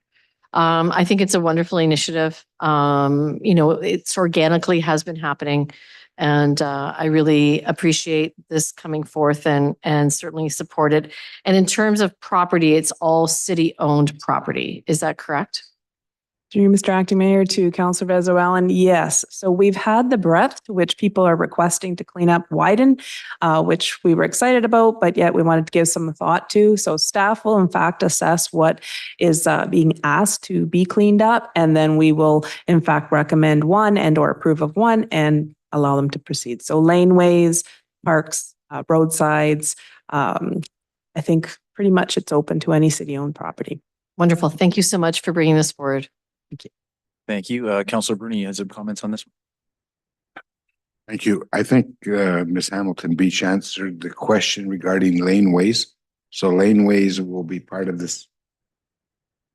[SPEAKER 2] I think it's a wonderful initiative. It's organically has been happening. And I really appreciate this coming forth and certainly support it. And in terms of property, it's all city-owned property. Is that correct?
[SPEAKER 19] Through Mr. Acting Mayor to Councillor Bezo-Allen, yes. So we've had the breadth to which people are requesting to clean up widen, which we were excited about, but yet we wanted to give some thought to. So staff will in fact assess what is being asked to be cleaned up, and then we will in fact recommend one and or approve of one and allow them to proceed. So laneways, parks, roadsides, I think pretty much it's open to any city-owned property.
[SPEAKER 2] Wonderful. Thank you so much for bringing this forward.
[SPEAKER 15] Thank you. Councillor Bruni has some comments on this.
[SPEAKER 17] Thank you. I think Ms. Hamilton Beach answered the question regarding laneways. So laneways will be part of this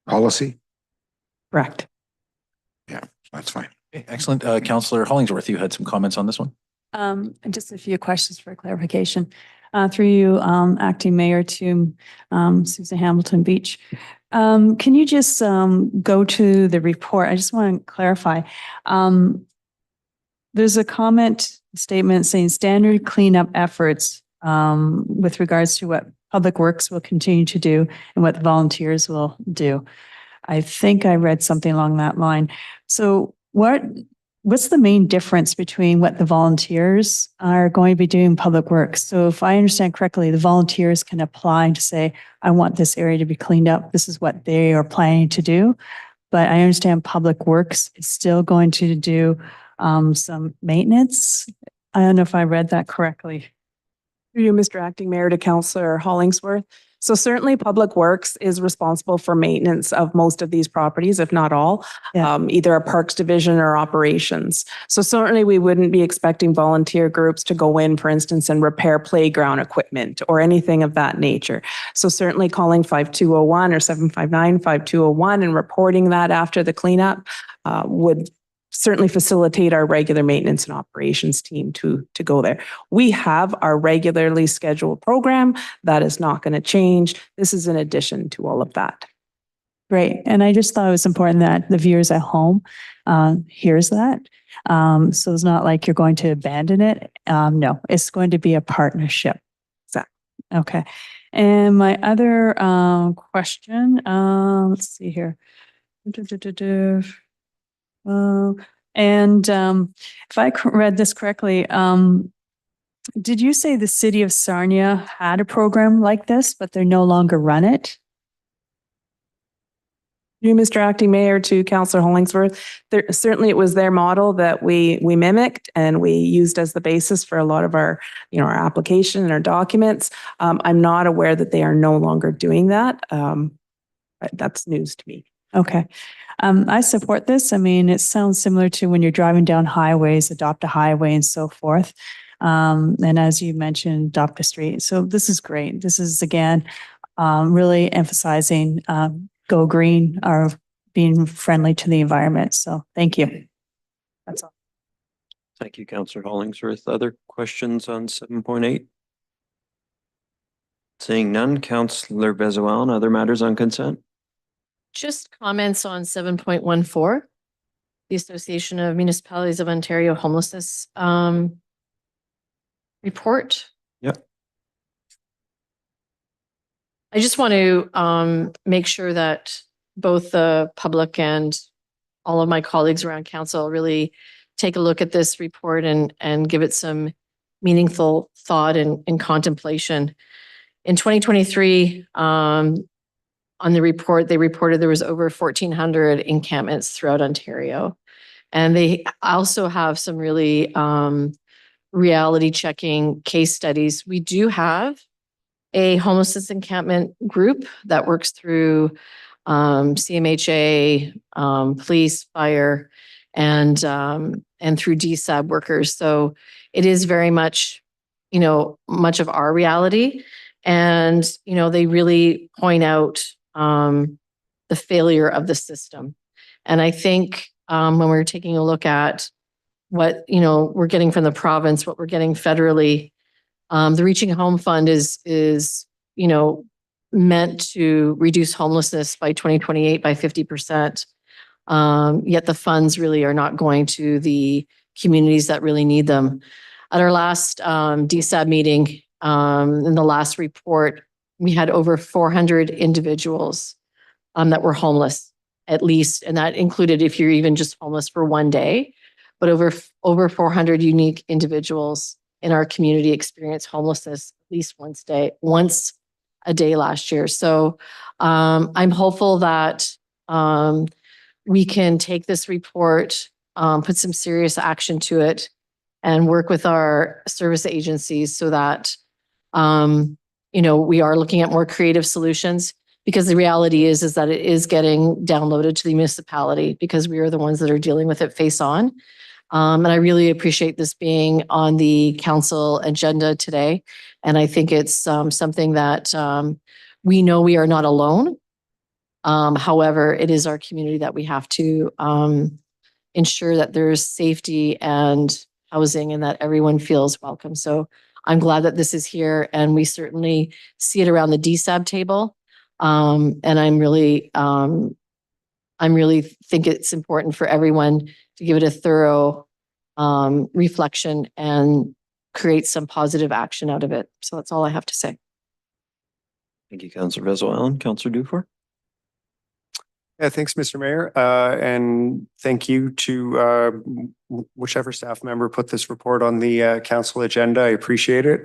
[SPEAKER 17] policy?
[SPEAKER 19] Correct.
[SPEAKER 17] Yeah, that's fine.
[SPEAKER 15] Okay, excellent. Councillor Hollingsworth, you had some comments on this one.
[SPEAKER 6] Just a few questions for clarification. Through you, Acting Mayor to Susan Hamilton Beach. Can you just go to the report? I just want to clarify. There's a comment statement saying standard cleanup efforts with regards to what Public Works will continue to do and what the volunteers will do. I think I read something along that line. So what's the main difference between what the volunteers are going to be doing in Public Works? So if I understand correctly, the volunteers can apply to say, I want this area to be cleaned up. This is what they are planning to do. But I understand Public Works is still going to do some maintenance. I don't know if I read that correctly.
[SPEAKER 19] Through you, Mr. Acting Mayor to Councillor Hollingsworth. So certainly Public Works is responsible for maintenance of most of these properties, if not all, either a Parks Division or operations. So certainly we wouldn't be expecting volunteer groups to go in, for instance, and repair playground equipment or anything of that nature. So certainly calling 5201 or 759-5201 and reporting that after the cleanup would certainly facilitate our regular maintenance and operations team to go there. We have our regularly scheduled program. That is not going to change. This is in addition to all of that.
[SPEAKER 6] Great. And I just thought it was important that the viewers at home hears that. So it's not like you're going to abandon it. No, it's going to be a partnership.
[SPEAKER 19] Exactly.
[SPEAKER 6] Okay. And my other question, let's see here. If I read this correctly, did you say the city of Sarnia had a program like this, but they no longer run it?
[SPEAKER 19] You, Mr. Acting Mayor to Councillor Hollingsworth, certainly it was their model that we mimicked and we used as the basis for a lot of our, our application and our documents. I'm not aware that they are no longer doing that. That's news to me.
[SPEAKER 6] Okay. I support this. I mean, it sounds similar to when you're driving down highways, adopt a highway and so forth. And as you mentioned, adopt a street. So this is great. This is, again, really emphasizing go green or being friendly to the environment. So thank you. That's all.
[SPEAKER 3] Thank you, Councillor Hollingsworth. Other questions on 7.8? Seeing none, Councillor Bezo-Allen, other matters on consent?
[SPEAKER 2] Just comments on 7.14, the Association of Municipalities of Ontario Homelessness report.
[SPEAKER 3] Yep.
[SPEAKER 2] I just want to make sure that both the public and all of my colleagues around council really take a look at this report and give it some meaningful thought and contemplation. In 2023, on the report, they reported there was over 1,400 encampments throughout Ontario. And they also have some really reality checking case studies. We do have a homelessness encampment group that works through CMHA, police, fire, and through DSAB workers. So it is very much, much of our reality. And, they really point out the failure of the system. And I think when we're taking a look at what, we're getting from the province, what we're getting federally, the Reaching Home Fund is meant to reduce homelessness by 2028 by 50%. Yet the funds really are not going to the communities that really need them. At our last DSAB meeting, in the last report, we had over 400 individuals that were homeless, at least, and that included if you're even just homeless for one day, but over 400 unique individuals in our community experienced homelessness at least once a day last year. So I'm hopeful that we can take this report, put some serious action to it, and work with our service agencies so that we are looking at more creative solutions, because the reality is that it is getting downloaded to the municipality because we are the ones that are dealing with it face on. And I really appreciate this being on the council agenda today. And I think it's something that we know we are not alone. However, it is our community that we have to ensure that there's safety and housing and that everyone feels welcome. So I'm glad that this is here, and we certainly see it around the DSAB table. And I'm really think it's important for everyone to give it a thorough reflection and create some positive action out of it. So that's all I have to say.
[SPEAKER 3] Thank you, Councillor Vezo-Allen. Councillor Dufour.
[SPEAKER 18] Yeah, thanks, Mr. Mayor. And thank you to whichever staff member put this report on the council agenda. I appreciate it.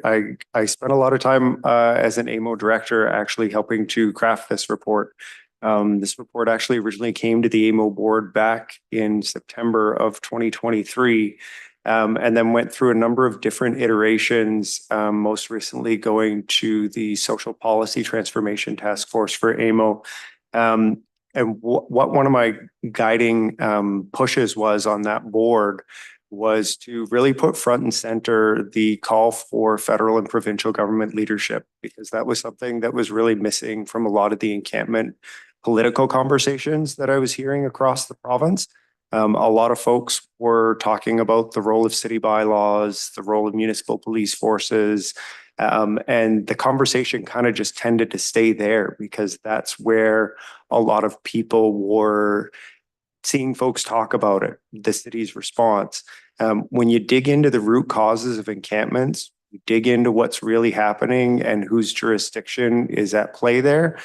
[SPEAKER 18] I spent a lot of time as an AMO director actually helping to craft this report. This report actually originally came to the AMO board back in September of 2023, and then went through a number of different iterations, most recently going to the Social Policy Transformation Task Force for AMO. And what one of my guiding pushes was on that board was to really put front and center the call for federal and provincial government leadership, because that was something that was really missing from a lot of the encampment political conversations that I was hearing across the province. A lot of folks were talking about the role of city bylaws, the role of municipal police forces, and the conversation kind of just tended to stay there because that's where a lot of people were seeing folks talk about it, the city's response. When you dig into the root causes of encampments, you dig into what's really happening and whose jurisdiction is at play there,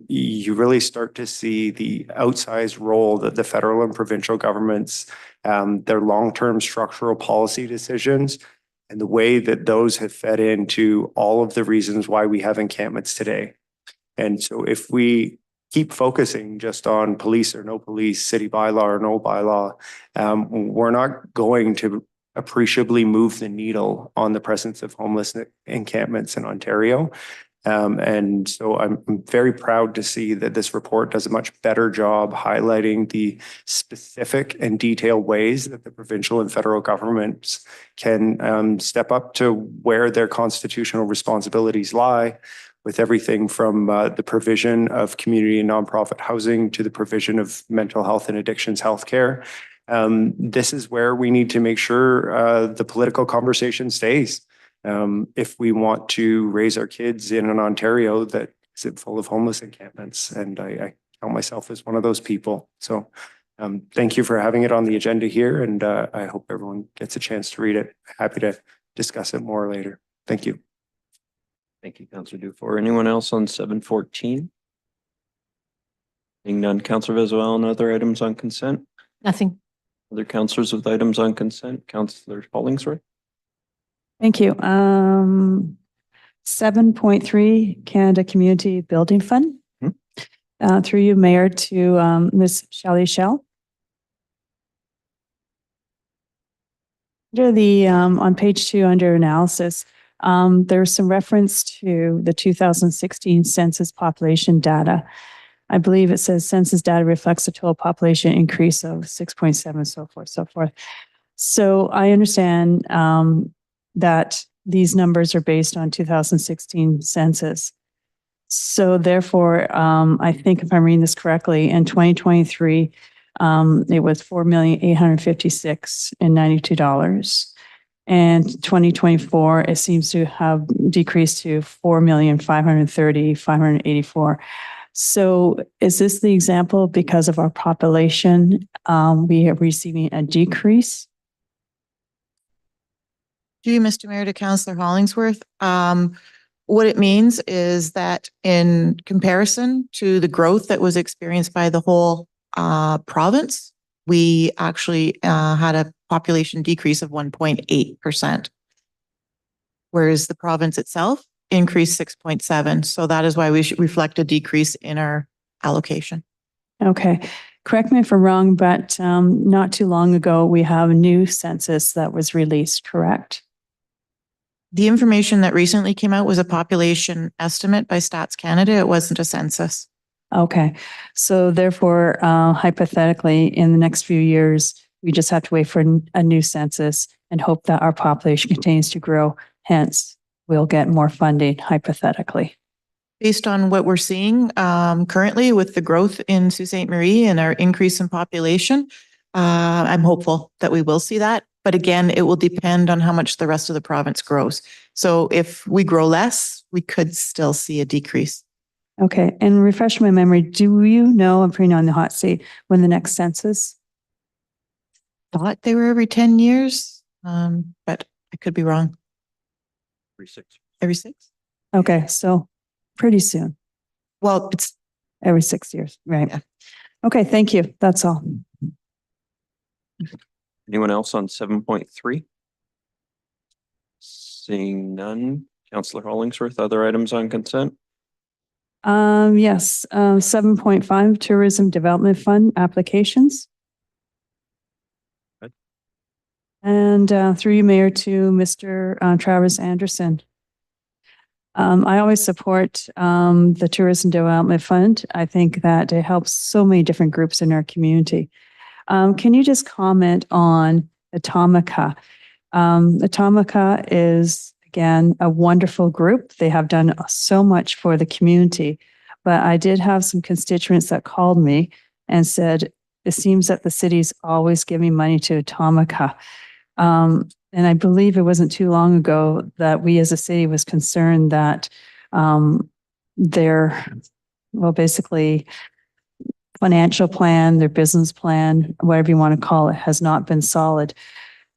[SPEAKER 18] you really start to see the outsized role that the federal and provincial governments, their long-term structural policy decisions, and the way that those have fed into all of the reasons why we have encampments today. And so if we keep focusing just on police or no police, city bylaw or no bylaw, we're not going to appreciably move the needle on the presence of homeless encampments in Ontario. And so I'm very proud to see that this report does a much better job highlighting the specific and detailed ways that the provincial and federal governments can step up to where their constitutional responsibilities lie, with everything from the provision of community and nonprofit housing to the provision of mental health and addictions healthcare. This is where we need to make sure the political conversation stays. If we want to raise our kids in an Ontario that isn't full of homeless encampments, and I count myself as one of those people. So thank you for having it on the agenda here, and I hope everyone gets a chance to read it. Happy to discuss it more later. Thank you.
[SPEAKER 3] Thank you, Councillor Dufour. Anyone else on 714? Being none, Councillor Vezo-Allen, other items on consent?
[SPEAKER 2] Nothing.
[SPEAKER 3] Other councillors with items on consent? Councillor Hollingsworth?
[SPEAKER 6] Thank you. 7.3 Canada Community Building Fund. Through you, Mayor, to Ms. Shelley Shell. Under the, on page 2, under analysis, there's some reference to the 2016 census population data. I believe it says census data reflects the total population increase of 6.7, so forth, so forth. So I understand that these numbers are based on 2016 census. So therefore, I think if I'm reading this correctly, in 2023, it was $4,856,092. And 2024, it seems to have decreased to $4,530,584. So is this the example because of our population, we are receiving a decrease?
[SPEAKER 20] To you, Mr. Mayor, to Councillor Hollingsworth. What it means is that in comparison to the growth that was experienced by the whole province, we actually had a population decrease of 1.8%, whereas the province itself increased 6.7. So that is why we should reflect a decrease in our allocation.
[SPEAKER 6] Okay. Correct me if I'm wrong, but not too long ago, we have a new census that was released, correct?
[SPEAKER 20] The information that recently came out was a population estimate by Stats Canada. It wasn't a census.
[SPEAKER 6] Okay. So therefore, hypothetically, in the next few years, we just have to wait for a new census and hope that our population continues to grow. Hence, we'll get more funding, hypothetically.
[SPEAKER 20] Based on what we're seeing currently with the growth in Sault Ste. Marie and our increase in population, I'm hopeful that we will see that. But again, it will depend on how much the rest of the province grows. So if we grow less, we could still see a decrease.
[SPEAKER 6] Okay. And refresh my memory, do you know, I'm putting you on the hot seat, when the next census?
[SPEAKER 20] Thought they were every 10 years, but I could be wrong.
[SPEAKER 3] Every 6.
[SPEAKER 20] Every 6?
[SPEAKER 6] Okay. So pretty soon.
[SPEAKER 20] Well, it's
[SPEAKER 6] every 6 years, right? Yeah. Okay. Thank you. That's all.
[SPEAKER 3] Anyone else on 7.3? Seeing none. Councillor Hollingsworth, other items on consent?
[SPEAKER 6] Yes, 7.5 Tourism Development Fund applications.
[SPEAKER 3] Good.
[SPEAKER 6] And through you, Mayor, to Mr. Travis Anderson. I always support the Tourism Development Fund. I think that it helps so many different groups in our community. Can you just comment on Atomica? Atomica is, again, a wonderful group. They have done so much for the community, but I did have some constituents that called me and said, it seems that the city's always giving money to Atomica. And I believe it wasn't too long ago that we as a city was concerned that their, well, basically financial plan, their business plan, whatever you want to call it, has not been solid.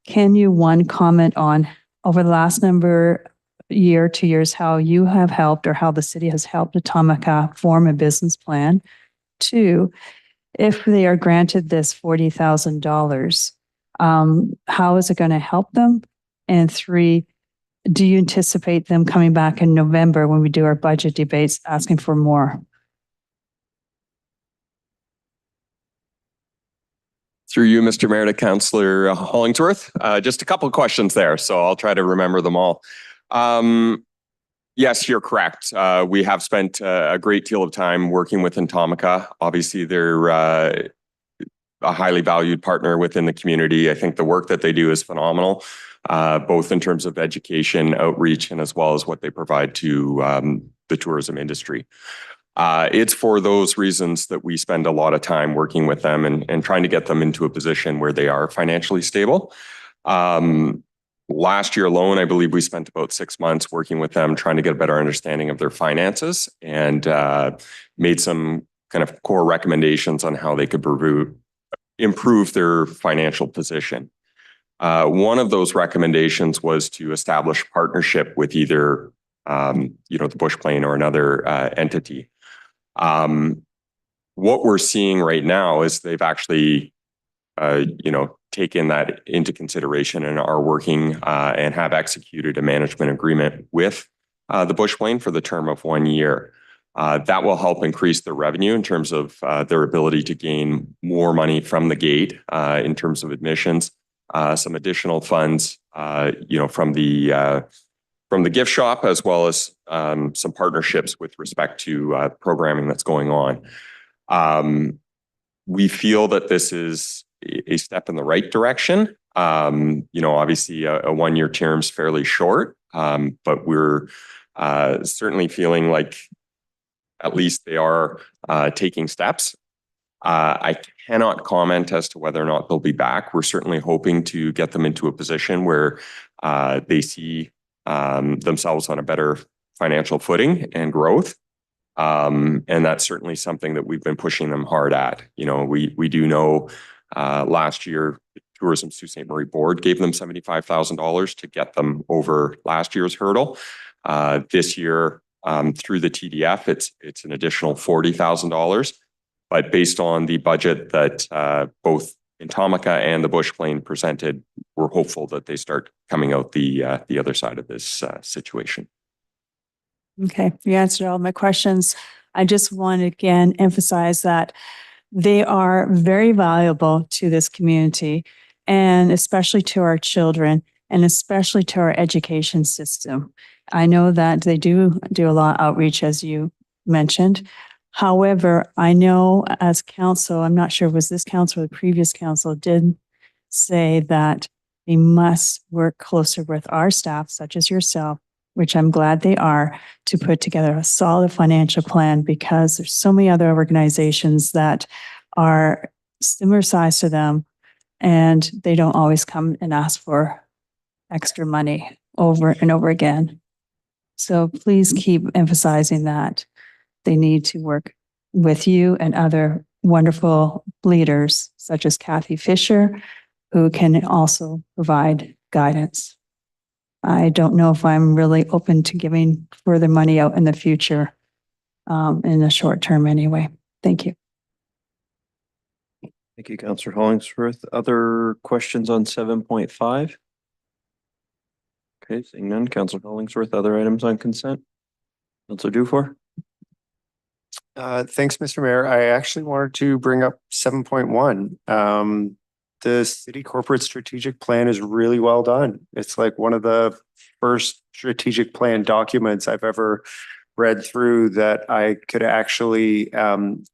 [SPEAKER 6] Can you, one, comment on over the last year, 2 years, how you have helped or how the city has helped Atomica form a business plan? 2, if they are granted this $40,000, how is it going to help them? And 3, do you anticipate them coming back in November when we do our budget debates asking for more?
[SPEAKER 21] Through you, Mr. Mayor, to Councillor Hollingsworth. Just a couple of questions there, so I'll try to remember them all. Yes, you're correct. We have spent a great deal of time working with Atomica. Obviously, they're a highly valued partner within the community. I think the work that they do is phenomenal, both in terms of education, outreach, and as well as what they provide to the tourism industry. It's for those reasons that we spend a lot of time working with them and trying to get them into a position where they are financially stable. Last year alone, I believe we spent about 6 months working with them, trying to get a better understanding of their finances and made some kind of core recommendations on how they could improve their financial position. One of those recommendations was to establish partnership with either the Bush Plane or another entity. What we're seeing right now is they've actually, taken that into consideration and are working and have executed a management agreement with the Bush Plane for the term of 1 year. That will help increase their revenue in terms of their ability to gain more money from the gate in terms of admissions. Some additional funds, from the gift shop, as well as some partnerships with respect to programming that's going on. We feel that this is a step in the right direction. Obviously a one-year term is fairly short, but we're certainly feeling like at least they are taking steps. I cannot comment as to whether or not they'll be back. We're certainly hoping to get them into a position where they see themselves on a better financial footing and growth. And that's certainly something that we've been pushing them hard at. We do know last year, the Tourism Sault Ste. Marie Board gave them $75,000 to get them over last year's hurdle. This year, through the TDF, it's an additional $40,000. But based on the budget that both Atomica and the Bush Plane presented, we're hopeful that they start coming out the other side of this situation.
[SPEAKER 6] Okay, you answered all my questions. I just want to again emphasize that they are very valuable to this community and especially to our children and especially to our education system. I know that they do a lot of outreach, as you mentioned. However, I know as council, I'm not sure was this council or the previous council did say that we must work closer with our staff, such as yourself, which I'm glad they are, to put together a solid financial plan because there's so many other organizations that are similar size to them and they don't always come and ask for extra money over and over again. So please keep emphasizing that they need to work with you and other wonderful leaders such as Kathy Fisher, who can also provide guidance. I don't know if I'm really open to giving further money out in the future, in the short term anyway. Thank you.
[SPEAKER 3] Thank you, Councillor Hollingsworth. Other questions on 7.5? Okay, seeing none. Councillor Hollingsworth, other items on consent? Councillor Dufour?
[SPEAKER 18] Thanks, Mr. Mayor. I actually wanted to bring up 7.1. The city corporate strategic plan is really well done. It's like one of the first strategic plan documents I've ever read through that I could actually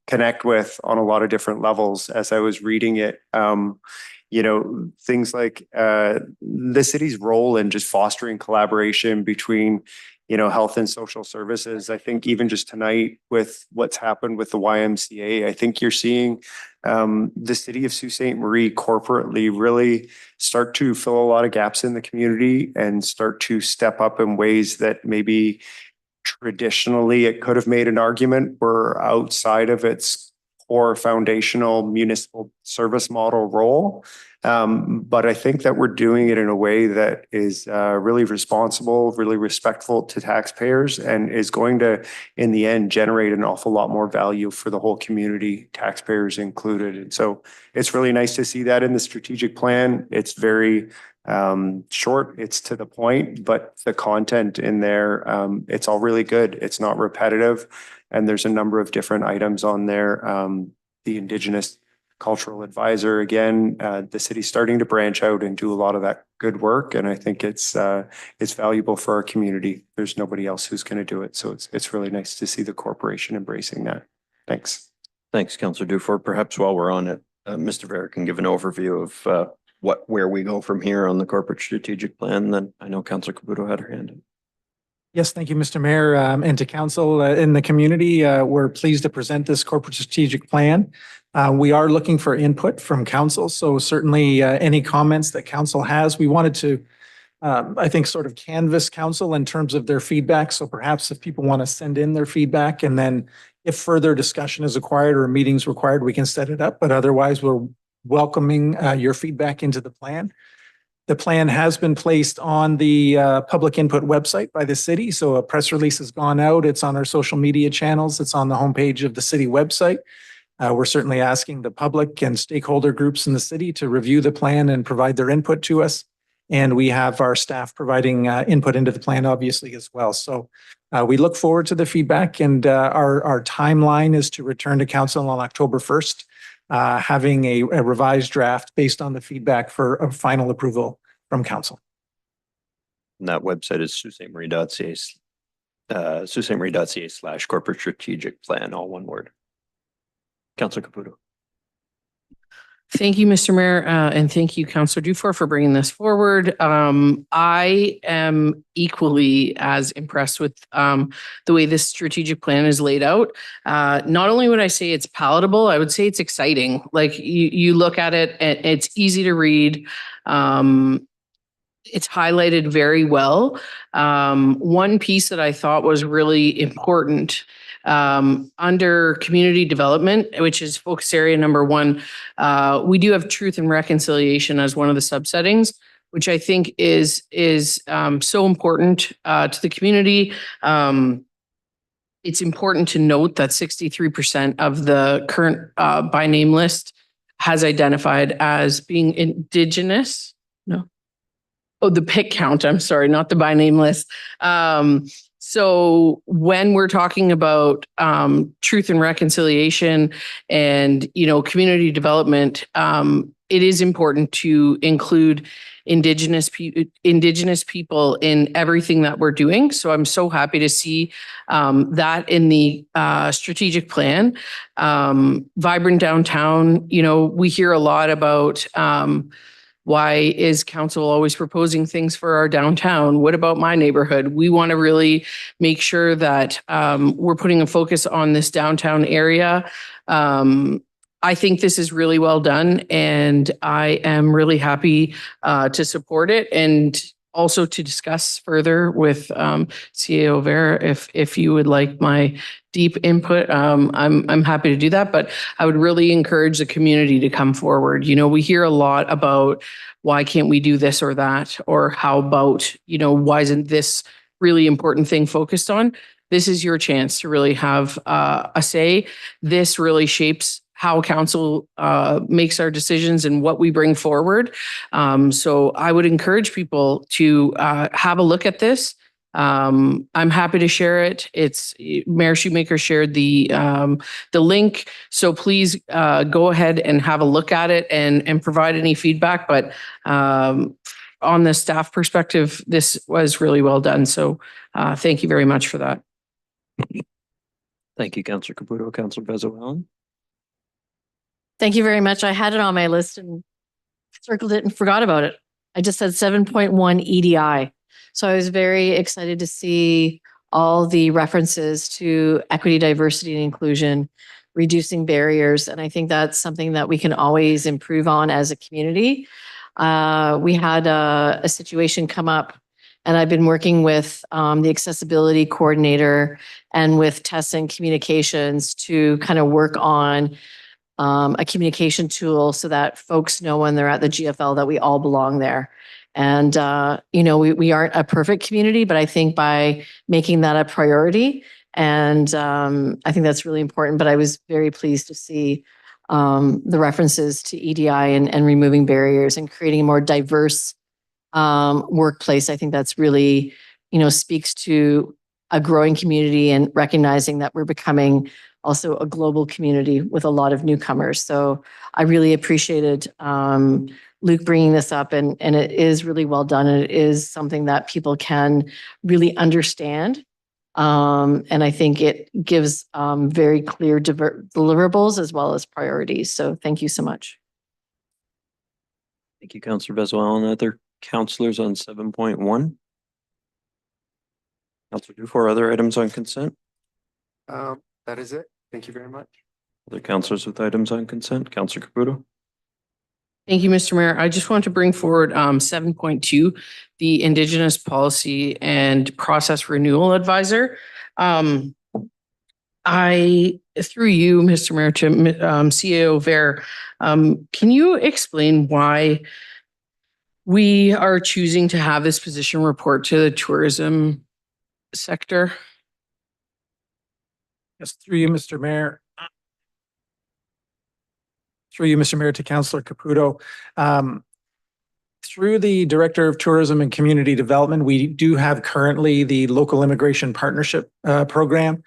[SPEAKER 18] connect with on a lot of different levels as I was reading it. Things like the city's role in just fostering collaboration between health and social services. I think even just tonight with what's happened with the YMCA, I think you're seeing the city of Sault Ste. Marie corporately really start to fill a lot of gaps in the community and start to step up in ways that maybe traditionally it could have made an argument were outside of its core foundational municipal service model role. But I think that we're doing it in a way that is really responsible, really respectful to taxpayers, and is going to, in the end, generate an awful lot more value for the whole community, taxpayers included. And so it's really nice to see that in the strategic plan. It's very short, it's to the point, but the content in there, it's all really good. It's not repetitive. And there's a number of different items on there. The Indigenous Cultural Advisor, again, the city's starting to branch out and do a lot of that good work. And I think it's valuable for our community. There's nobody else who's going to do it. So it's really nice to see the corporation embracing that. Thanks.
[SPEAKER 3] Thanks, Councillor Dufour. Perhaps while we're on it, Mr. Vera can give an overview of where we go from here on the corporate strategic plan. Then I know Councillor Caputo had her hand up.
[SPEAKER 11] Yes, thank you, Mr. Mayor, and to council in the community. We're pleased to present this corporate strategic plan. We are looking for input from council, so certainly any comments that council has. We wanted to, I think, sort of canvass council in terms of their feedback. So perhaps if people want to send in their feedback, and then if further discussion is required or meetings required, we can set it up. But otherwise, we're welcoming your feedback into the plan. The plan has been placed on the public input website by the city. So a press release has gone out. It's on our social media channels. It's on the homepage of the city website. We're certainly asking the public and stakeholder groups in the city to review the plan and provide their input to us. And we have our staff providing input into the plan, obviously, as well. So We look forward to the feedback, and our timeline is to return to council on October 1st, having a revised draft based on the feedback for a final approval from council.
[SPEAKER 3] And that website is saultstmarie.ca, saultstmarie.ca/corporate strategic plan, all one word. Councillor Caputo.
[SPEAKER 9] Thank you, Mr. Mayor, and thank you, Councillor Dufour, for bringing this forward. I am equally as impressed with the way this strategic plan is laid out. Not only would I say it's palatable, I would say it's exciting. Like you look at it, and it's easy to read. It's highlighted very well. One piece that I thought was really important under community development, which is focus area number 1, we do have truth and reconciliation as one of the subsettings, which I think is so important to the community. It's important to note that 63% of the current by name list has identified as being Indigenous. No. Oh, the pick count. I'm sorry, not the by name list. So when we're talking about truth and reconciliation and, community development, it is important to include Indigenous people in everything that we're doing. So I'm so happy to see that in the strategic plan. Vibrant downtown, we hear a lot about why is council always proposing things for our downtown? What about my neighborhood? We want to really make sure that we're putting a focus on this downtown area. I think this is really well done, and I am really happy to support it and also to discuss further with CAO Vera if you would like my deep input. I'm happy to do that, but I would really encourage the community to come forward. We hear a lot about why can't we do this or that, or how about, why isn't this really important thing focused on? This is your chance to really have a say. This really shapes how council makes our decisions and what we bring forward. So I would encourage people to have a look at this. I'm happy to share it. It's Mayor Shoemaker shared the link. So please go ahead and have a look at it and provide any feedback. But on the staff perspective, this was really well done. So thank you very much for that.
[SPEAKER 3] Thank you, Councillor Caputo. Councillor Bezo-Allen.
[SPEAKER 2] Thank you very much. I had it on my list and circled it and forgot about it. I just said 7.1 EDI. So I was very excited to see all the references to equity, diversity, and inclusion, reducing barriers. And I think that's something that we can always improve on as a community. We had a situation come up, and I've been working with the accessibility coordinator and with Tess and Communications to kind of work on a communication tool so that folks know when they're at the GFL that we all belong there. And, we aren't a perfect community, but I think by making that a priority, and I think that's really important. But I was very pleased to see the references to EDI and removing barriers and creating a more diverse workplace. I think that's really, speaks to a growing community and recognizing that we're becoming also a global community with a lot of newcomers. So I really appreciated Luke bringing this up, and it is really well done. And it is something that people can really understand. And I think it gives very clear deliverables as well as priorities. So thank you so much.
[SPEAKER 3] Thank you, Councillor Bezo-Allen. Other councillors on 7.1? Councillor Dufour, other items on consent?
[SPEAKER 18] That is it. Thank you very much.
[SPEAKER 3] Other councillors with items on consent? Councillor Caputo.
[SPEAKER 9] Thank you, Mr. Mayor. I just want to bring forward 7.2, the Indigenous Policy and Process Renewal Advisor. I, through you, Mr. Mayor, to CAO Vera, can you explain why we are choosing to have this position report to the tourism sector?
[SPEAKER 11] Yes, through you, Mr. Mayor. Through you, Mr. Mayor, to Councillor Caputo. Through the Director of Tourism and Community Development, we do have currently the Local Immigration Partnership Program.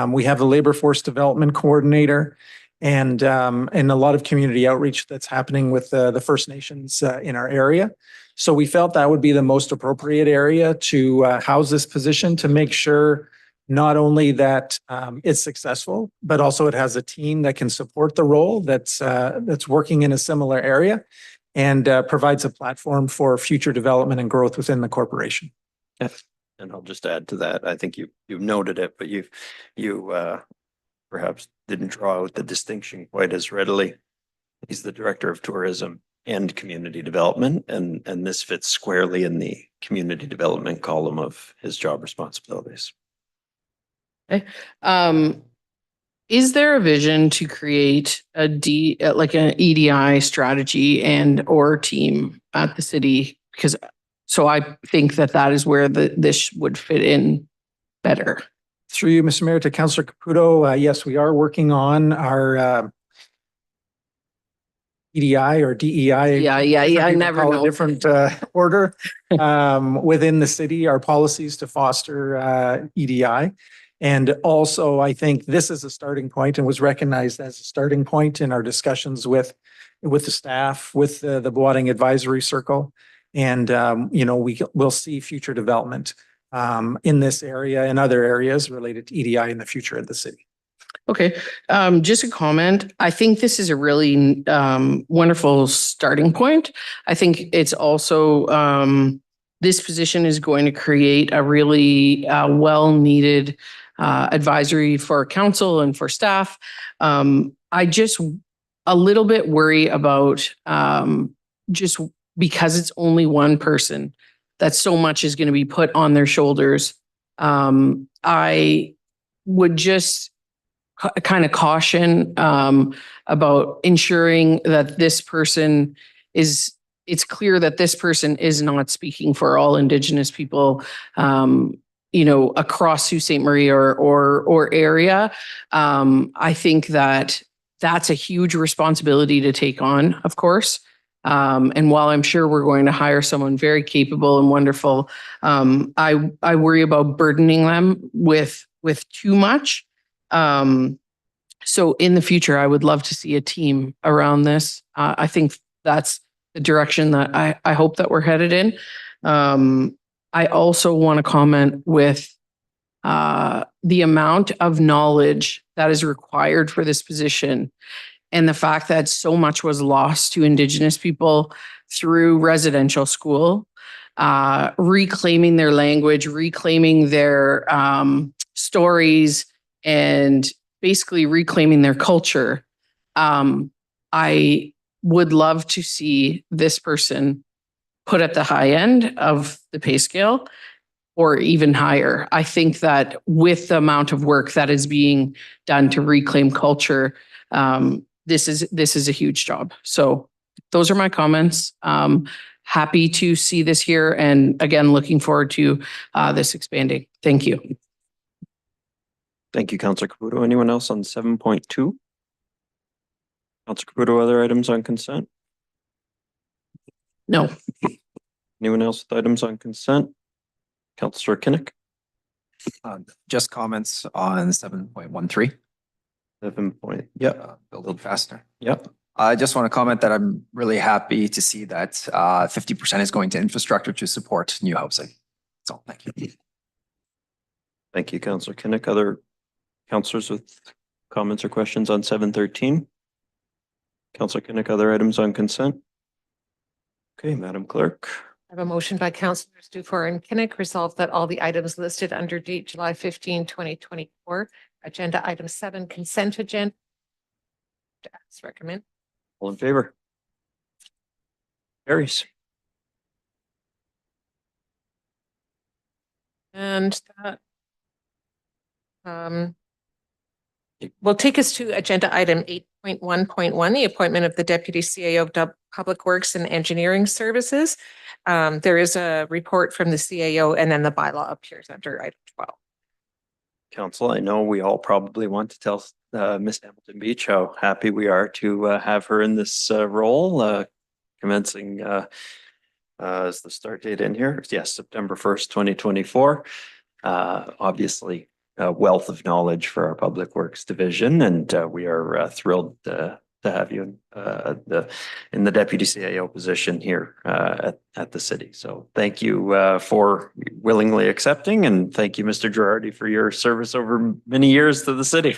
[SPEAKER 11] We have the Labor Force Development Coordinator and a lot of community outreach that's happening with the First Nations in our area. So we felt that would be the most appropriate area to house this position, to make sure not only that it's successful, but also it has a team that can support the role that's working in a similar area and provides a platform for future development and growth within the corporation.
[SPEAKER 3] Yes. And I'll just add to that. I think you've noted it, but you perhaps didn't draw out the distinction quite as readily. He's the Director of Tourism and Community Development, and this fits squarely in the community development column of his job responsibilities.
[SPEAKER 9] Okay. Is there a vision to create like an EDI strategy and or team at the city? Because so I think that is where this would fit in better.
[SPEAKER 11] Through you, Mr. Mayor, to Councillor Caputo, yes, we are working on our EDI or DEI.
[SPEAKER 9] Yeah. I never know.
[SPEAKER 11] Different order within the city, our policies to foster EDI. And also, I think this is a starting point and was recognized as a starting point in our discussions with the staff, with the Boating Advisory Circle. And, we'll see future development in this area and other areas related to EDI in the future of the city.
[SPEAKER 9] Okay. Just a comment. I think this is a really wonderful starting point. I think it's also this position is going to create a really well-needed advisory for council and for staff. I just a little bit worry about just because it's only one person, that so much is going to be put on their shoulders. I would just kind of caution about ensuring that this person it's clear that this person is not speaking for all Indigenous people across Sault Ste. Marie or area. I think that's a huge responsibility to take on, of course. And while I'm sure we're going to hire someone very capable and wonderful, I worry about burdening them with too much. So in the future, I would love to see a team around this. I think that's the direction that I hope that we're headed in. I also want to comment with the amount of knowledge that is required for this position and the fact that so much was lost to Indigenous people through residential school, reclaiming their language, reclaiming their stories, and basically reclaiming their culture. I would love to see this person put at the high end of the pay scale or even higher. I think that with the amount of work that is being done to reclaim culture, this is a huge job. So those are my comments. Happy to see this here. And again, looking forward to this expanding. Thank you.
[SPEAKER 3] Thank you, Councillor Caputo. Anyone else on 7.2? Councillor Caputo, other items on consent?
[SPEAKER 9] No.
[SPEAKER 3] Anyone else with items on consent? Councillor Kinnick?
[SPEAKER 7] Just comments on 7.13.
[SPEAKER 3] 7 point, yep.
[SPEAKER 7] Build faster.
[SPEAKER 3] Yep.
[SPEAKER 7] I just want to comment that I'm really happy to see that 50% is going to infrastructure to support new housing. That's all. Thank you.
[SPEAKER 3] Thank you, Councillor Kinnick. Other councillors with comments or questions on 7.13? Councillor Kinnick, other items on consent? Okay, Madam Clerk.
[SPEAKER 4] I have a motion by Councillors Dufour and Kinnick, resolved that all the items listed under date July 15, 2024, agenda item 7, consent agenda, as recommend.
[SPEAKER 3] All in favor? Carries.
[SPEAKER 4] And that will take us to agenda item 8.1.1, the appointment of the Deputy CAO of Public Works and Engineering Services. There is a report from the CAO and then the bylaw appears under item 12.
[SPEAKER 3] Council, I know we all probably want to tell Ms. Hamilton Beach how happy we are to have her in this role, commencing Is the start date in here? Yes, September 1st, 2024. Obviously, a wealth of knowledge for our Public Works Division, and we are thrilled to have you in the Deputy CAO position here at the city. So thank you for willingly accepting, and thank you, Mr. Girardi, for your service over many years to the city.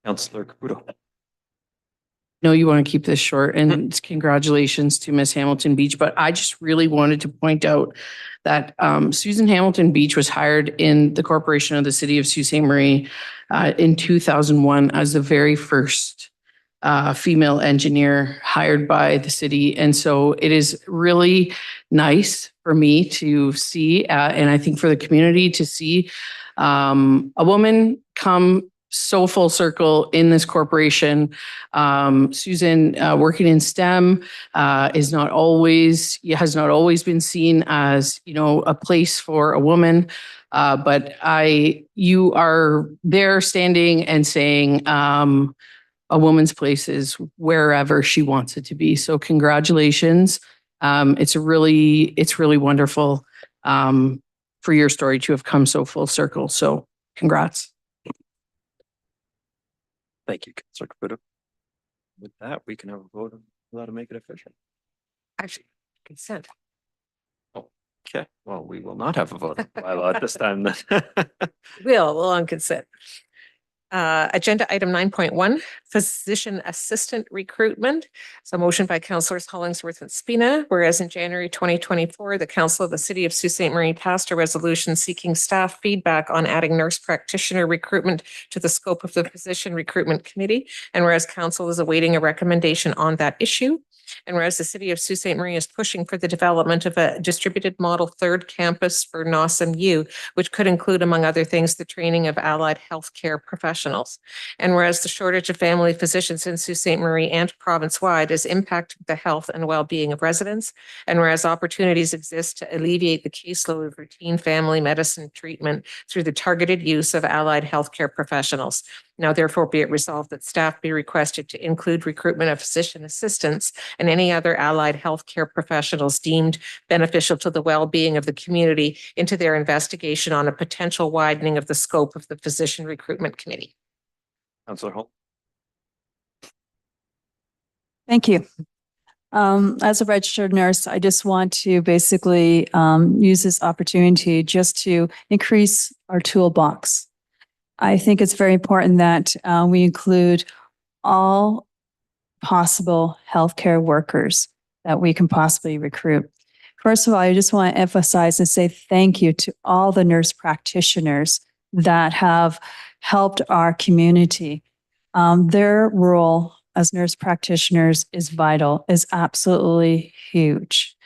[SPEAKER 3] Councillor Caputo.
[SPEAKER 9] No, you want to keep this short, and congratulations to Miss Hamilton Beach. But I just really wanted to point out that Susan Hamilton Beach was hired in the corporation of the city of Sault Ste. Marie in 2001 as the very first female engineer hired by the city. And so it is really nice for me to see, and I think for the community to see a woman come so full circle in this corporation. Susan, working in STEM, has not always been seen as, a place for a woman. But you are there standing and saying, a woman's place is wherever she wants it to be. So congratulations. It's really wonderful, for your story to have come so full circle. So congrats.
[SPEAKER 3] Thank you, Councillor Caputo. With that, we can have a vote on how to make it official.
[SPEAKER 4] Actually, consent.
[SPEAKER 3] Okay, well, we will not have a vote on the bylaw at this time then.
[SPEAKER 4] We'll on consent. Agenda item 9.1, physician assistant recruitment. So motion by Councillors Hollingsworth and Spina, whereas in January 2024, the Council of the City of Sault Ste. Marie passed a resolution seeking staff feedback on adding nurse practitioner recruitment to the scope of the physician recruitment committee. And whereas Council is awaiting a recommendation on that issue. And whereas the City of Sault Ste. Marie is pushing for the development of a distributed model third campus for NOSM-U, which could include, among other things, the training of allied healthcare professionals. And whereas the shortage of family physicians in Sault Ste. Marie and province-wide has impacted the health and well-being of residents, and whereas opportunities exist to alleviate the caseload of routine family medicine treatment through the targeted use of allied healthcare professionals. Now, therefore, be it resolved that staff be requested to include recruitment of physician assistants and any other allied healthcare professionals deemed beneficial to the well-being of the community into their investigation on a potential widening of the scope of the physician recruitment committee.
[SPEAKER 3] Councillor Holt.
[SPEAKER 6] Thank you. As a registered nurse, I just want to basically use this opportunity just to increase our toolbox. I think it's very important that we include all possible healthcare workers that we can possibly recruit. First of all, I just want to emphasize and say thank you to all the nurse practitioners that have helped our community. Their role as nurse practitioners is vital, is absolutely huge.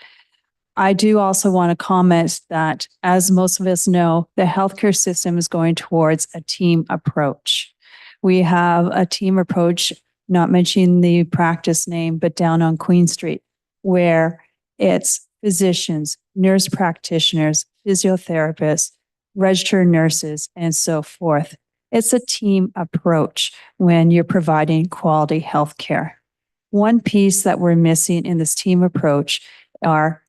[SPEAKER 6] I do also want to comment that, as most of us know, the healthcare system is going towards a team approach. We have a team approach, not mentioning the practice name, but down on Queen Street, where it's physicians, nurse practitioners, physiotherapists, registered nurses, and so forth. It's a team approach when you're providing quality healthcare. One piece that we're missing in this team approach are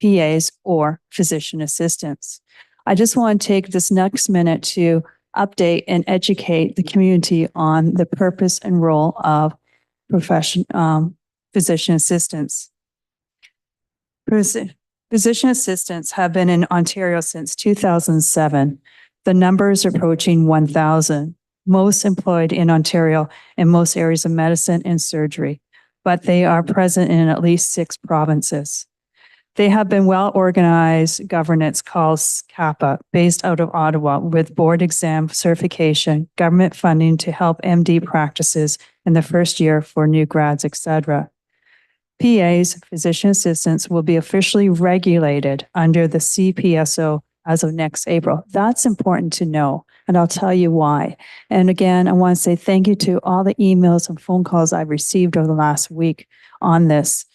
[SPEAKER 6] PAs or physician assistants. I just want to take this next minute to update and educate the community on the purpose and role of physician assistants. Physician assistants have been in Ontario since 2007. The number is approaching 1,000, most employed in Ontario in most areas of medicine and surgery, but they are present in at least 6 provinces. They have been well-organized governance called CAPA, based out of Ottawa, with board exam certification, government funding to help MD practices in the first year for new grads, etc. PAs, physician assistants, will be officially regulated under the CPSO as of next April. That's important to know, and I'll tell you why. And again, I want to say thank you to all the emails and phone calls I've received over the last week on this.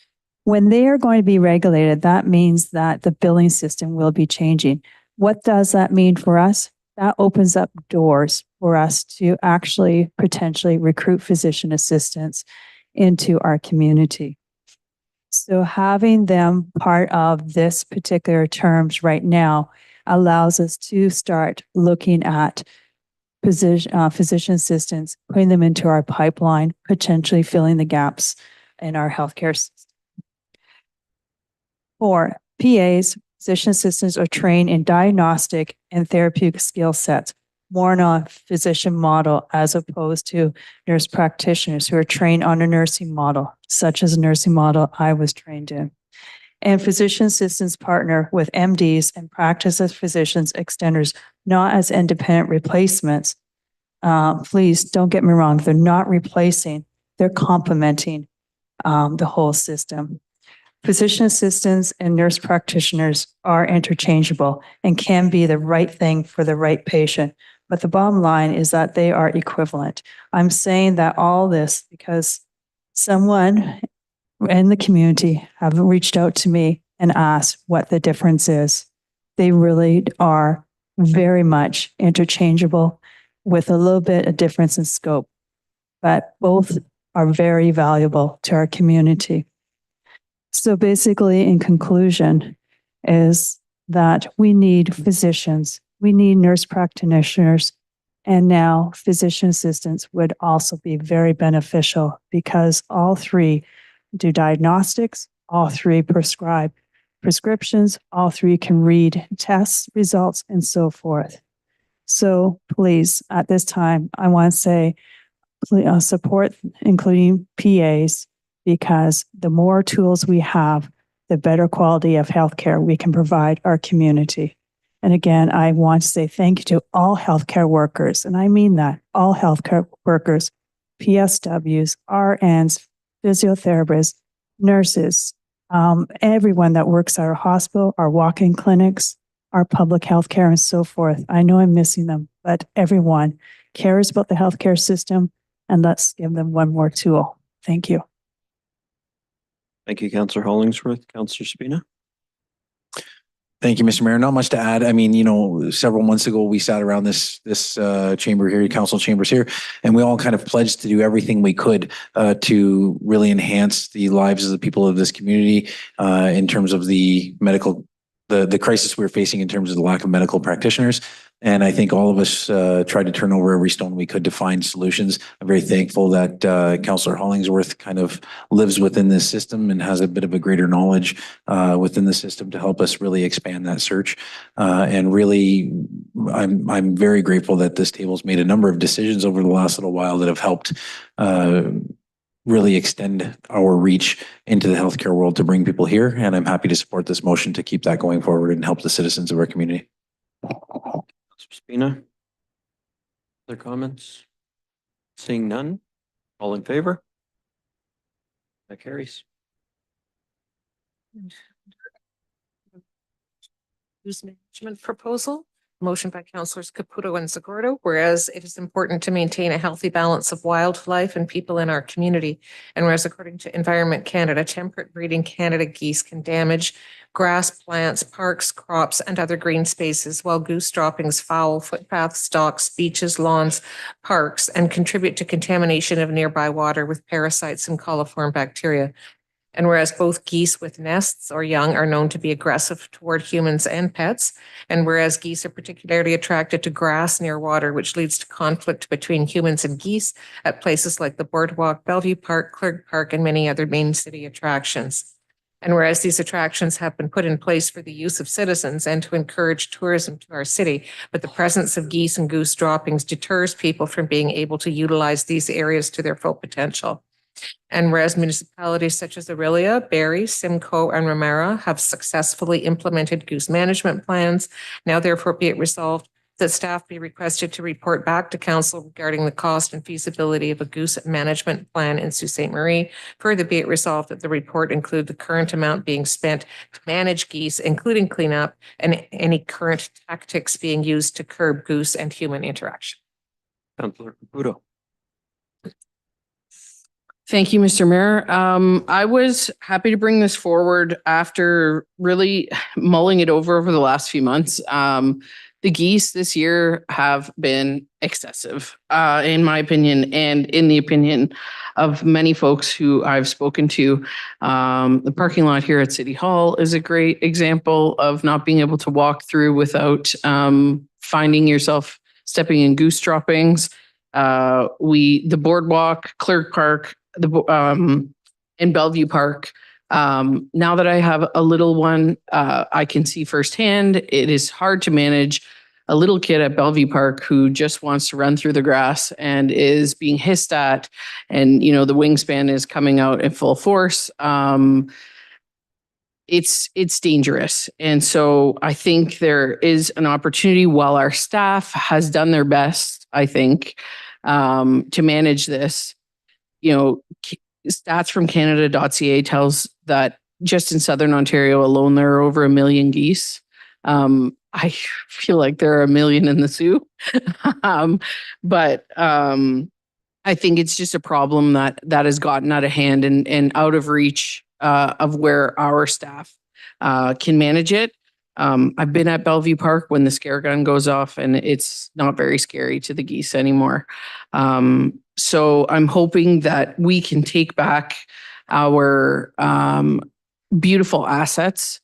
[SPEAKER 6] When they are going to be regulated, that means that the billing system will be changing. What does that mean for us? That opens up doors for for us to actually potentially recruit physician assistants into our community. So having them part of this particular terms right now allows us to start looking at physician assistants, putting them into our pipeline, potentially filling the gaps in our healthcare system. For PAs, physician assistants are trained in diagnostic and therapeutic skill sets, more on a physician model as opposed to nurse practitioners who are trained on a nursing model, such as a nursing model I was trained in. And physician assistants partner with MDs and practice as physicians extenders, not as independent replacements. Please don't get me wrong, they're not replacing, they're complementing the whole system. Physician assistants and nurse practitioners are interchangeable and can be the right thing for the right patient. But the bottom line is that they are equivalent. I'm saying that all this because someone in the community have reached out to me and asked what the difference is. They really are very much interchangeable with a little bit of difference in scope, but both are very valuable to our community. So basically, in conclusion, is that we need physicians, we need nurse practitioners, and now physician assistants would also be very beneficial because all three do diagnostics, all three prescribe prescriptions, all three can read test results and so forth. So please, at this time, I want to say support including PAs, because the more tools we have, the better quality of healthcare we can provide our community. And again, I want to say thank you to all healthcare workers, and I mean that, all healthcare workers, PSWs, RNs, physiotherapists, nurses, everyone that works at our hospital, our walk-in clinics, our public healthcare and so forth. I know I'm missing them, but everyone cares about the healthcare system, and let's give them one more tool. Thank you.
[SPEAKER 3] Thank you, Councillor Hollingsworth. Councillor Spina.
[SPEAKER 15] Thank you, Mr. Mayor. Not much to add. I mean, several months ago, we sat around this chamber here, council chambers here, and we all kind of pledged to do everything we could to really enhance the lives of the people of this community in terms of the crisis we're facing in terms of the lack of medical practitioners. And I think all of us tried to turn over every stone we could to find solutions. I'm very thankful that Councillor Hollingsworth kind of lives within this system and has a bit of a greater knowledge within the system to help us really expand that search. And really, I'm very grateful that this table's made a number of decisions over the last little while that have helped really extend our reach into the healthcare world to bring people here. And I'm happy to support this motion to keep that going forward and help the citizens of our community.
[SPEAKER 3] Spina. Other comments? Seeing none. All in favor? That carries.
[SPEAKER 4] Use management proposal. Motion by Councillors Caputo and Zagordo, whereas it is important to maintain a healthy balance of wildlife and people in our community. And whereas according to Environment Canada, temperate breeding Canada geese can damage grass, plants, parks, crops, and other green spaces, while goose droppings foul footpaths, stalks, beaches, lawns, parks, and contribute to contamination of nearby water with parasites and coliform bacteria. And whereas both geese with nests or young are known to be aggressive toward humans and pets, and whereas geese are particularly attracted to grass near water, which leads to conflict between humans and geese at places like the Boardwalk, Bellevue Park, Clerk Park, and many other main city attractions. And whereas these attractions have been put in place for the use of citizens and to encourage tourism to our city, but the presence of geese and goose droppings deters people from being able to utilize these areas to their full potential. And whereas municipalities such as Aurelia, Barrie, Simcoe, and Ramara have successfully implemented goose management plans, now therefore be it resolved that staff be requested to report back to council regarding the cost and feasibility of a goose management plan in Sault Ste. Marie. Further be it resolved that the report include the current amount being spent to manage geese, including cleanup, and any current tactics being used to curb goose and human interaction.
[SPEAKER 3] Councillor Caputo.
[SPEAKER 9] Thank you, Mr. Mayor. I was happy to bring this forward after really mulling it over the last few months. the geese this year have been excessive, in my opinion, and in the opinion of many folks who I've spoken to. The parking lot here at City Hall is a great example of not being able to walk through without finding yourself stepping in goose droppings. The boardwalk, Clerk Park, in Bellevue Park. Now that I have a little one, I can see firsthand it is hard to manage a little kid at Bellevue Park who just wants to run through the grass and is being hissed at, and the wingspan is coming out in full force. It's dangerous. And so I think there is an opportunity, while our staff has done their best, I think, to manage this. Stats from Canada.ca tells that just in Southern Ontario alone, there are over 1 million geese. I feel like there are 1 million in the zoo. But I think it's just a problem that has gotten out of hand and out of reach of where our staff can manage it. I've been at Bellevue Park when the scare gun goes off, and it's not very scary to the geese anymore. So I'm hoping that we can take back our beautiful assets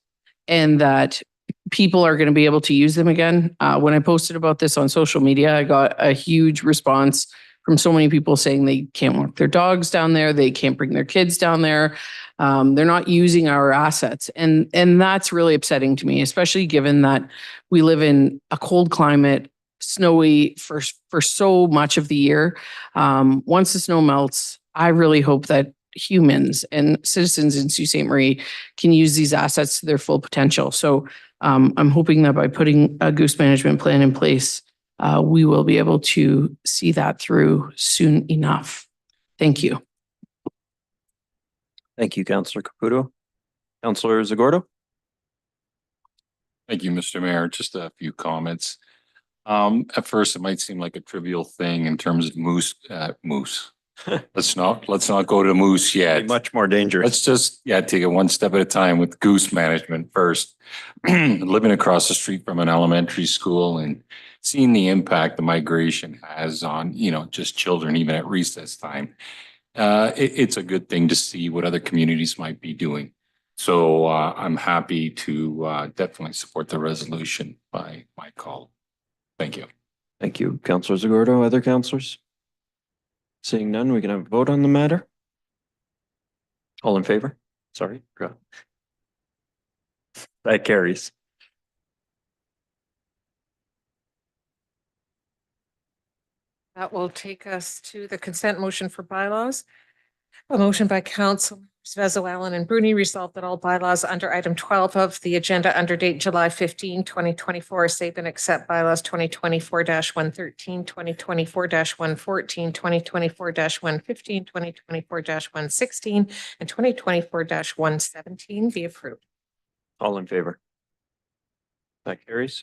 [SPEAKER 9] and that people are going to be able to use them again. When I posted about this on social media, I got a huge response from so many people saying they can't walk their dogs down there, they can't bring their kids down there. They're not using our assets. And that's really upsetting to me, especially given that we live in a cold climate, snowy for so much of the year. Once the snow melts, I really hope that humans and citizens in Sault Ste. Marie can use these assets to their full potential. So I'm hoping that by putting a goose management plan in place, we will be able to see that through soon enough. Thank you.
[SPEAKER 3] Thank you, Councillor Caputo. Councillor Zagordo.
[SPEAKER 8] Thank you, Mr. Mayor. Just a few comments. At first, it might seem like a trivial thing in terms of moose. Let's not go to moose yet.
[SPEAKER 3] Much more dangerous.
[SPEAKER 8] Let's just take it one step at a time with goose management first. Living across the street from an elementary school and seeing the impact the migration has on, just children, even at recess time. It's a good thing to see what other communities might be doing. So I'm happy to definitely support the resolution by my call. Thank you.
[SPEAKER 3] Thank you, Councillor Zagordo. Other councillors? Seeing none, we can have a vote on the matter. All in favor? Sorry. That carries.
[SPEAKER 4] That will take us to the consent motion for bylaws. A motion by Councilors Vezo, Allen, and Bruni resolved that all bylaws under item 12 of the agenda under date July 15, 2024 save and accept bylaws 2024-113, 2024-114, 2024-115, 2024-116, and 2024-117 be approved.
[SPEAKER 3] All in favor? That carries.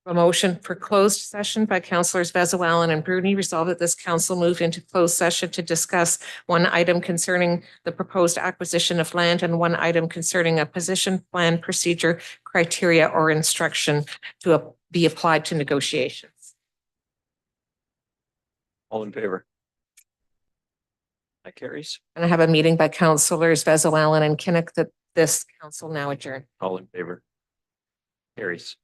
[SPEAKER 4] A motion for closed session by Councilors Vezo, Allen, and Bruni resolved that this council moved into closed session to discuss one item concerning the proposed acquisition of land and one item concerning a position plan procedure, criteria, or instruction to be applied to negotiations.
[SPEAKER 3] All in favor? That carries.
[SPEAKER 4] And I have a meeting by Councilors Vezo, Allen, and Kinnock that this council now adjourn.
[SPEAKER 3] All in favor? Carries.